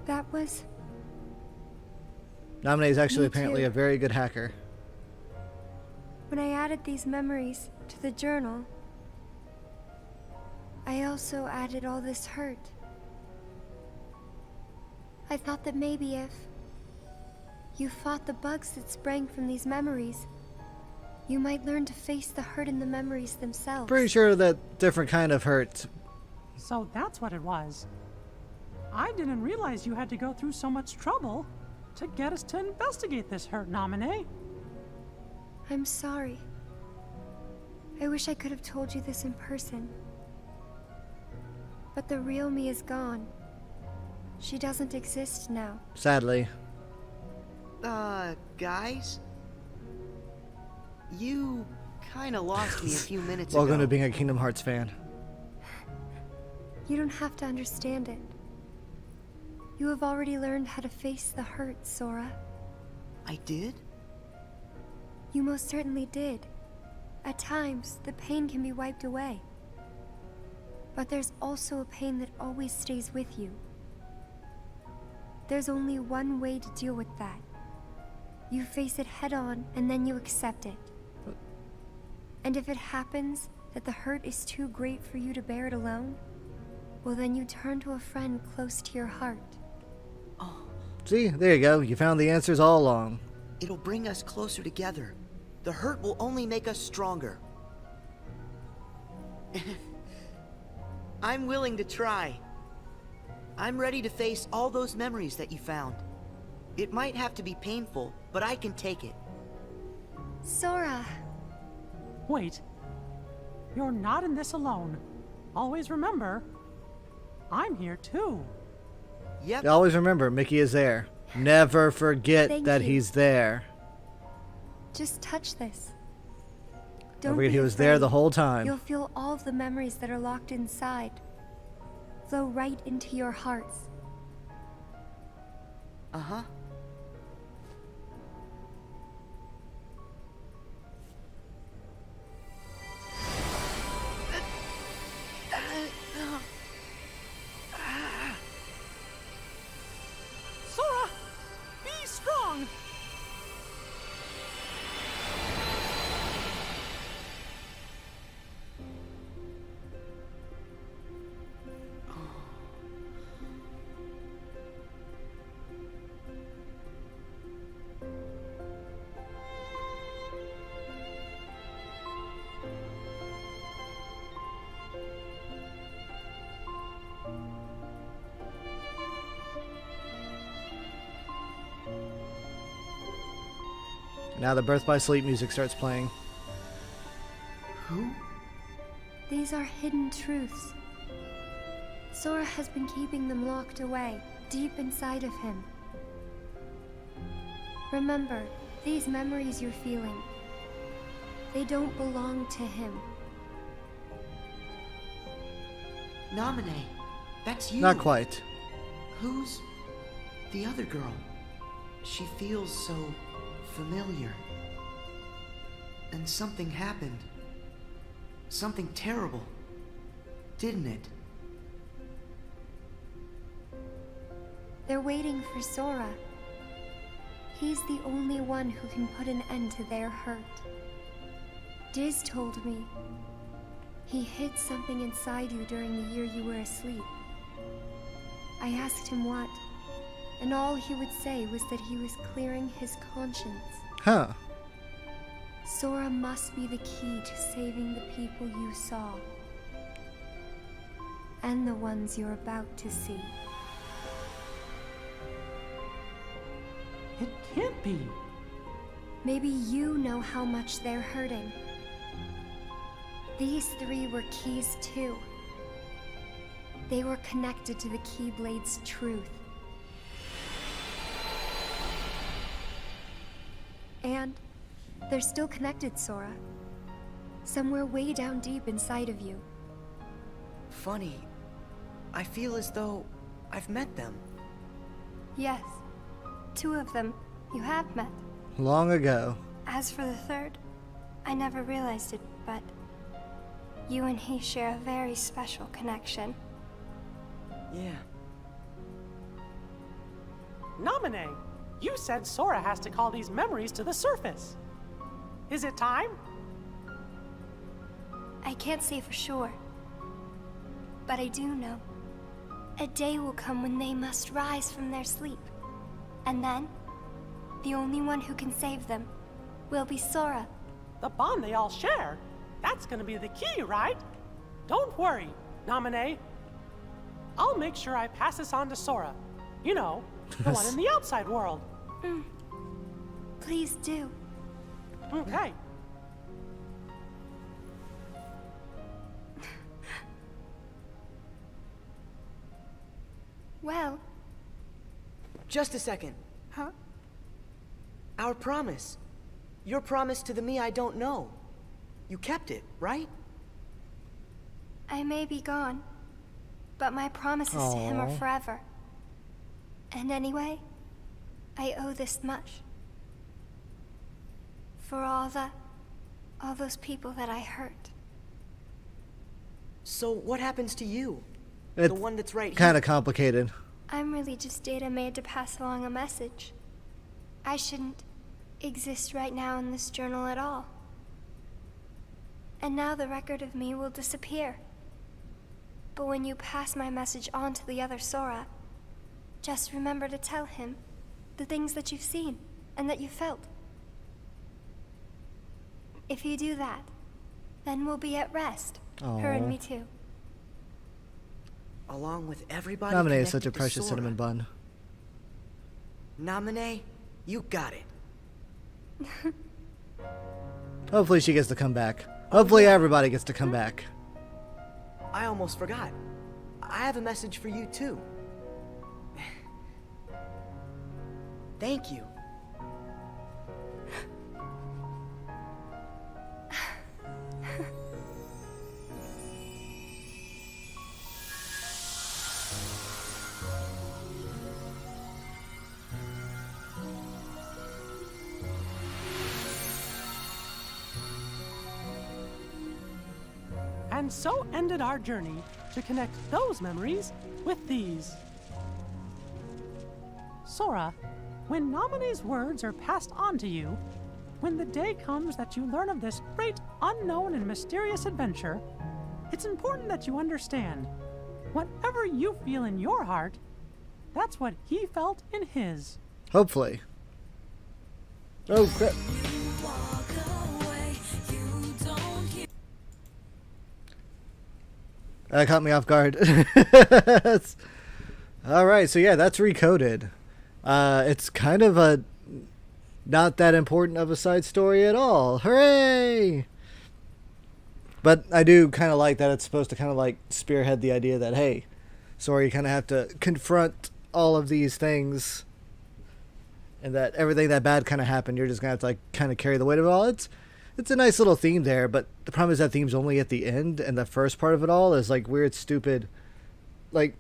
That was... Namine is actually Me apparently too. a very good hacker. When I added these memories to the journal, I also added all this hurt. I thought that maybe if you fought the bugs that sprang from these memories, you might learn to face the hurt in the memories themselves. Pretty sure that different kind of hurt. So that's what it was. I didn't realize you had to go through so much trouble to get us to investigate this hurt, Namine. I'm sorry. I wish I could have told you this in person. But the real me is gone. She doesn't exist now. Sadly. Guys? You kinda lost me a few minutes ago. Welcome to being a Kingdom Hearts fan. You don't have to understand it. You have already learned how to face the hurt, Sora. I did? You most certainly did. At times, the pain can be wiped away. But there's also a pain that always stays with you. There's only one way to deal with that. You face it head on, and then you accept it. And if it happens that the hurt is too great for you to bear it alone, well then you turn to a friend close to your heart. See, there you go. You found the answers all along. It'll bring us closer together. The hurt will only make us stronger. I'm willing to try. I'm ready to face all those memories that you found. It might have to be painful, but I can take it. Sora! Wait. You're not in this alone. always remember, I'm here too. Yep. Always remember, Mickey is there. Never forget Thank that you. he's there. Just touch this. Don't Don't forget be he was there afraid. the whole time. You'll feel all of the memories that are locked inside flow right into your hearts. Uh-huh. Sora, be strong. Now the Birth by Sleep music starts playing. Who? These are hidden truths. Sora has been keeping them locked away, deep inside of him. Remember, these memories you're feeling, they don't belong to him. Naminé, that's you. Not quite. Who's the other girl? She feels so familiar. And something happened. Something terrible. Didn't it? They're waiting for Sora. He's the only one who can put an end to their hurt. Diz told me he hid something inside you during the year you were asleep. I asked him what, and all he would say was that he was clearing his conscience. Huh. Sora must be the key to saving the people you saw. And the ones you're about to see. It can't be. Maybe you know how much they're hurting. These three were keys too. They were connected to the Keyblade's truth. And they're still connected, Sora. Somewhere way down deep inside of you. Funny. I feel as though I've met them. Yes, 2 of them you have met. Long ago. As for the third, I never realized it, but you and he share a very special connection. Yeah. Naminé, you said Sora has to call these memories to the surface. Is it time? I can't say for sure, but I do know. A day will come when they must rise from their sleep. And then, the only one who can save them will be Sora. The bond they all share? That's gonna be the key, right? Don't worry, Naminé. I'll make sure I pass this on to Sora. You know, the one in the outside world. Please do. Okay. Well... Just a second. Huh? Our promise. Your promise to the me I don't know. You kept it, right? I may be gone, but my promises to him are Aww. forever. And anyway, I owe this much. For all those people that I hurt. So what happens to you? It's the one that's right kind here. of complicated. I'm really just data made to pass along a message. I shouldn't exist right now in this journal at all. And now the record of me will disappear. But when you pass my message on to the other Sora, just remember to tell him the things that you've seen and that you felt. If you do that, then we'll be at rest. Her and Aw. me too. Along with everybody Naminé is such connected a to precious Sora. cinnamon bun. Naminé, you got it. Hopefully she gets to come back. Hopefully everybody gets to come back. I almost forgot. I have a message for you, too. Thank you. And so ended our journey to connect those memories with these. Sora, when Naminé's words are passed on to you, when the day comes that you learn of this great, unknown, and mysterious adventure, it's important that you understand, whatever you feel in your heart, that's what he felt in his. Hopefully. Oh, crap. That caught me off guard. Alright, so yeah, that's Recoded. It's kind of a not that important of a side story at all. Hooray! But I do kind of like that it's supposed to kind of like spearhead the idea that, hey, Sora, you kind of have to confront all of these things, and that everything that bad kind of happened, you're just going to have to like kind of carry the weight of it all. It's a nice little theme there, but the problem is that theme's only at the end, and the first part of it all is like weird, stupid, like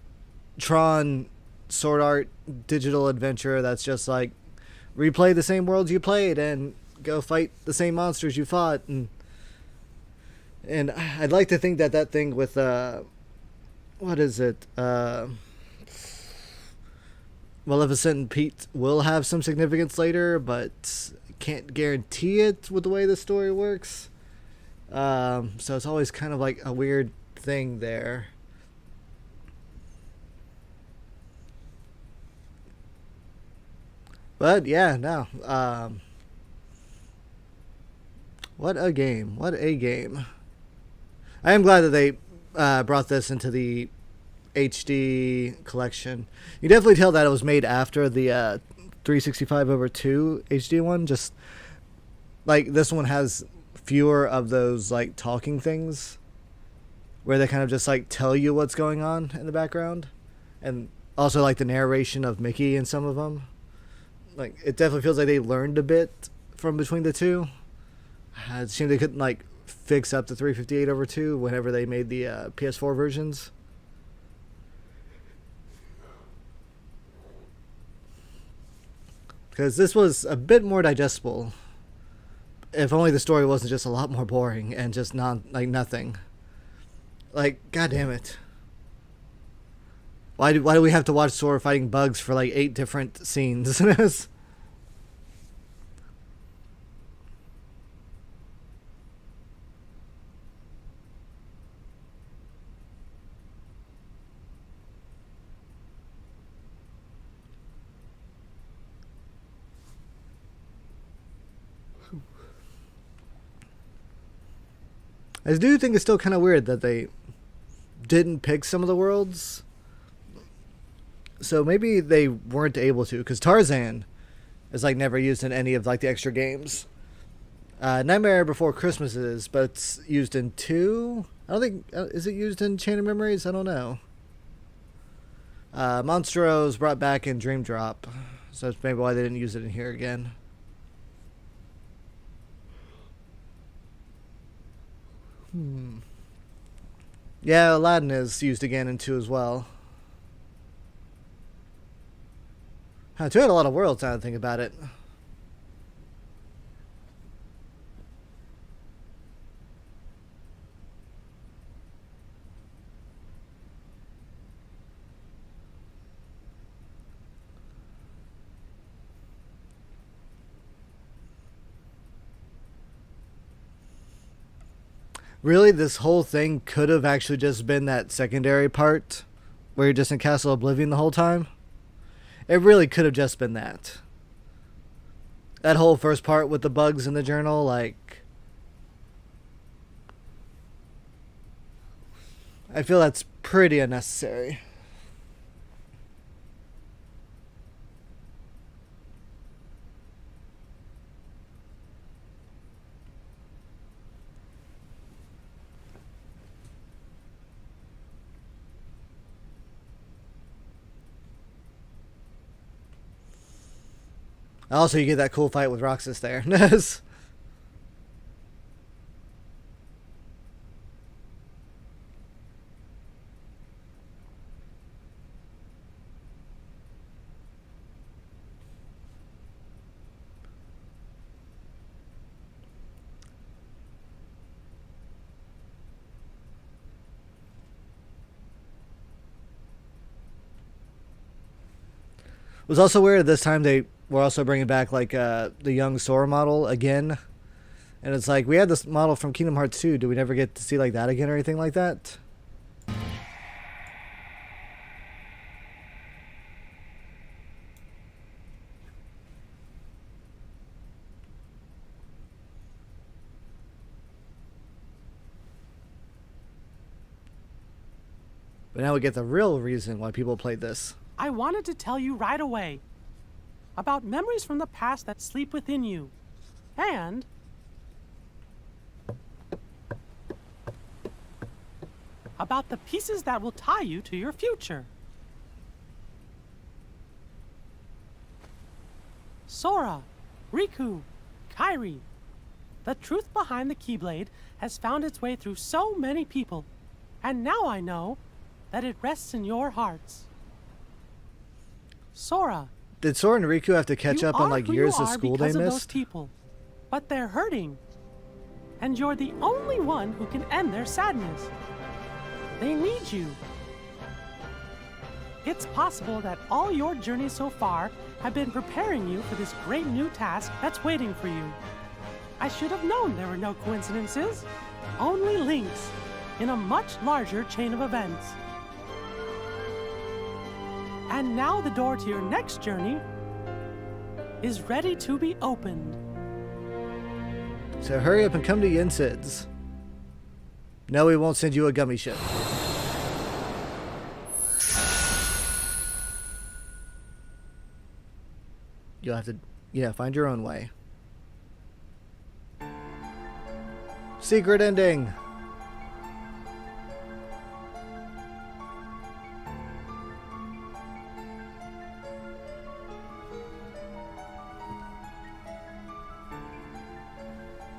Tron Sword Art digital adventure that's just like replay the same worlds you played and go fight the same monsters you fought, and I'd like to think that that thing with what is it, Maleficent and Pete will have some significance later, but can't guarantee it with the way the story works. So it's always kind of like a weird thing there. But yeah, no. What a game. What a game. I am glad that they brought this into the HD collection. You definitely tell that it was made after the 365/2 HD one. Just like this one has fewer of those like talking things where they kind of just like tell you what's going on in the background, and also like the narration of Mickey in some of them. Like it definitely feels like they learned a bit from between the two. It seemed they couldn't like fix up the 358/2 whenever they made the PS4 versions. Because this was a bit more digestible. If only the story wasn't just a lot more boring and just nothing. Like, god damn it. Why do we have to watch Sora fighting bugs for like 8 different scenes? I do think it's still kind of weird that they didn't pick some of the worlds. So maybe they weren't able to, because Tarzan is like never used in any of like the extra games. Nightmare Before Christmas is, but it's used in 2. I don't think is it used in Chain of Memories? I don't know. Monstro's brought back in Dream Drop, so that's maybe why they didn't use it in here again. Yeah, Aladdin is used again in 2 as well. 2 had a lot of worlds now that I think about it. Really, this whole thing could have actually just been that secondary part where you're just in Castle Oblivion the whole time. It really could have just been that. That whole first part with the bugs in the journal, like... I feel that's pretty unnecessary. Also, you get that cool fight with Roxas there. It was also weird this time they were also bringing back like the young Sora model again, and it's like we had this model from Kingdom Hearts 2. Do we never get to see like that again or anything like that? But now we get the real reason why people played this. I wanted to tell you right away about memories from the past that sleep within you, and about the pieces that will tie you to your future. Sora, Riku, Kairi, the truth behind the Keyblade has found its way through so many people, and now I know that it rests in your hearts. Sora, did Sora and Riku have to catch up on like years of school they missed? missed? Those people, but they're hurting, and you're the only one who can end their sadness. They need you. It's possible that all your journeys so far have been preparing you for this great new task that's waiting for you. I should have known there were no coincidences, only links in a much larger chain of events. And now the door to your next journey is ready to be opened. So hurry up and come to Yensid's. No, we won't send you a gummy ship. You'll have to, find your own way. Secret ending.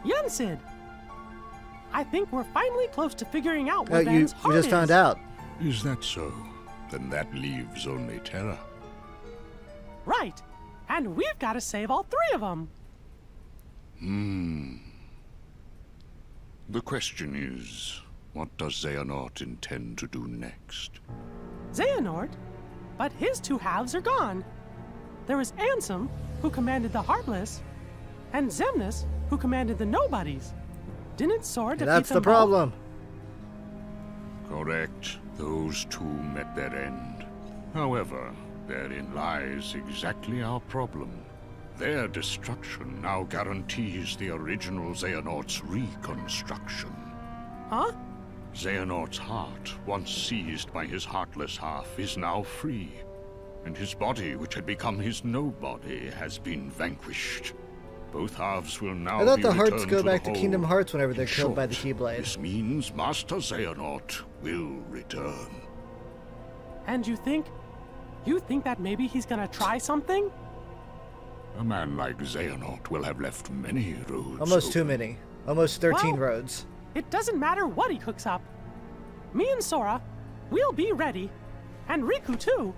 Yensid! I think we're finally close to figuring out Oh, what you Van's heart just is. found out. Is that so? Then that leaves only Terra. Right. And we've got to save all three of them. The question is, what does Xehanort intend to do next? Xehanort? But his two halves are gone. There was Ansem, who commanded the Heartless, and Xemnas, who commanded the Nobodies. Didn't Sora defeat That's them the problem. Correct. Those two met their end. However, therein lies exactly our problem. Their destruction now guarantees the original Xehanort's reconstruction. Huh? Xehanort's heart, once seized by his heartless half, is now free. And his body, which had become his nobody, has been vanquished. Both halves will now I thought be the hearts returned go to the back to whole. Kingdom Hearts whenever they're In killed by the short, Keyblade. This means Master Xehanort will return. And you think that maybe he's gonna try something? A man like Xehanort will have left many roads. Almost too many. Almost 13 Well, roads. It doesn't matter what he cooks up. Me and Sora, we'll be ready. And Riku too.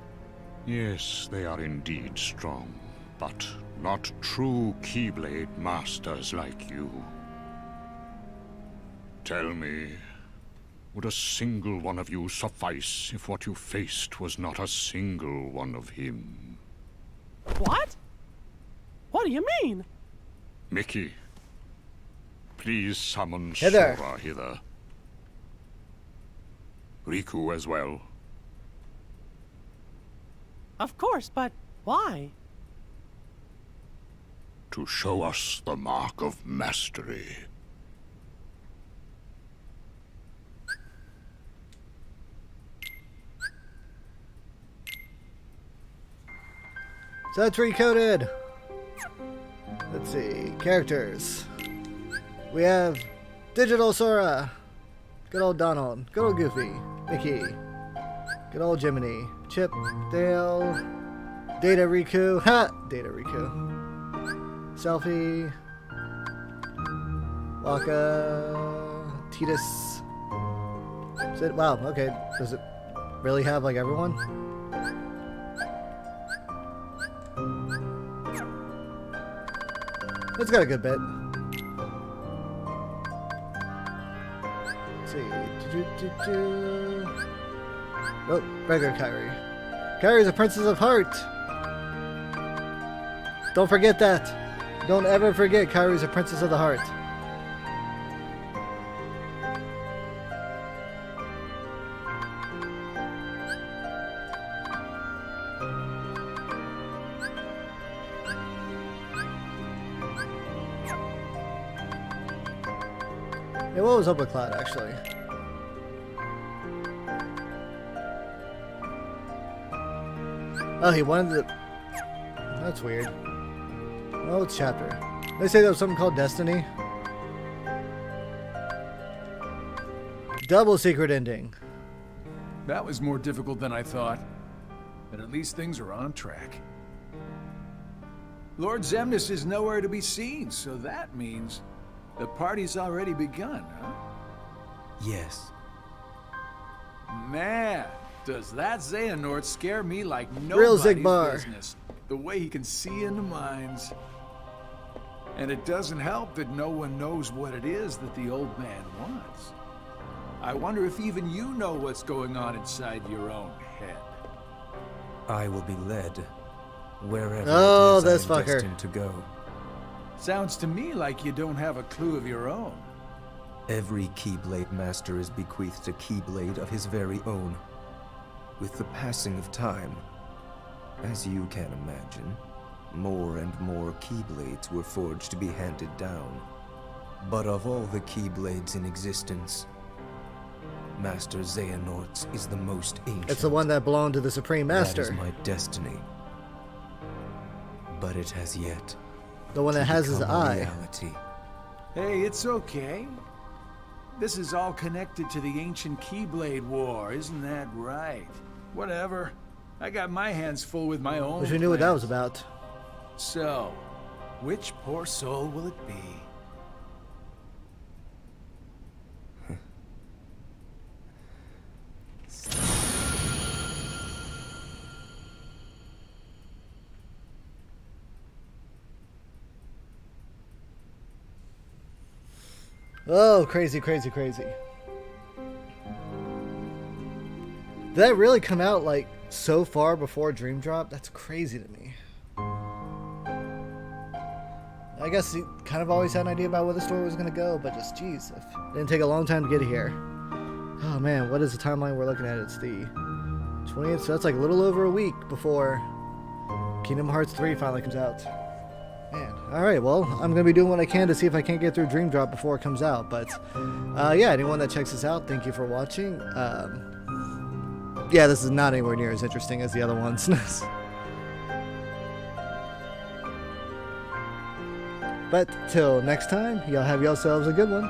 Yes, they are indeed strong, but not true Keyblade masters like you. Tell me, would a single one of you suffice if what you faced was not a single one of him? What? What do you mean? Mickey, please summon Hither. Sora hither. Riku as well. Of course, but why? To show us the mark of mastery. So that's recoded. Let's see. Characters. We have Digital Sora. Good old Donald. Good old Goofy. Mickey. Good old Jiminy. Chip. Dale. Data Riku. Ha! Data Riku. Selfie. Waka. Titus. Is it? Wow, okay. Does it really have like everyone? It's got a good bit. Let's see. Oh, regular Kairi. Kairi's a princess of heart. Don't forget that. Don't ever forget Kairi's a princess of the heart. Yeah, what was up with Cloud, actually? Oh, he wanted to... That's weird. Oh, it's chapter. They say there was something called Destiny. Double secret ending. That was more difficult than I thought. But at least things are on track. Lord Xemnas is nowhere to be seen, so that means the party's already begun, huh? Yes. Man, does that Xehanort scare me like Real nobody's Zigbar. business. The way he can see into minds. And it doesn't help that no one knows what it is that the old man wants. I wonder if even you know what's going on inside your own head. I will be led wherever Oh, it is this I'm fucker. destined to go. Sounds to me like you don't have a clue of your own. Every Keyblade master is bequeathed a Keyblade of his very own. With the passing of time, as you can imagine, more and more Keyblades were forged to be handed down. But of all the Keyblades in existence, Master Xehanort's is the most ancient. It's the one that belonged to the Supreme Master. That is my destiny. But it has yet The one that to has his become a eye. reality. Hey, it's okay. This is all connected to the ancient Keyblade War, isn't that right? Whatever. I got my hands full with my own Wish we knew what that plans. was about. So, which poor soul will it be? Oh, crazy, crazy, crazy. Did that really come out like so far before Dream Drop? That's crazy to me. I guess he kind of always had an idea about where the story was going to go, but just, geez, it didn't take a long time to get here. Oh man, what is the timeline we're looking at? It's the 20th, so that's like a little over a week before Kingdom Hearts 3 finally comes out. Man, alright, well, I'm going to be doing what I can to see if I can't get through Dream Drop before it comes out, but yeah, anyone that checks this out, thank you for watching. Yeah, this is not anywhere near as interesting as the other ones. But till next time, y'all have yourselves a good one.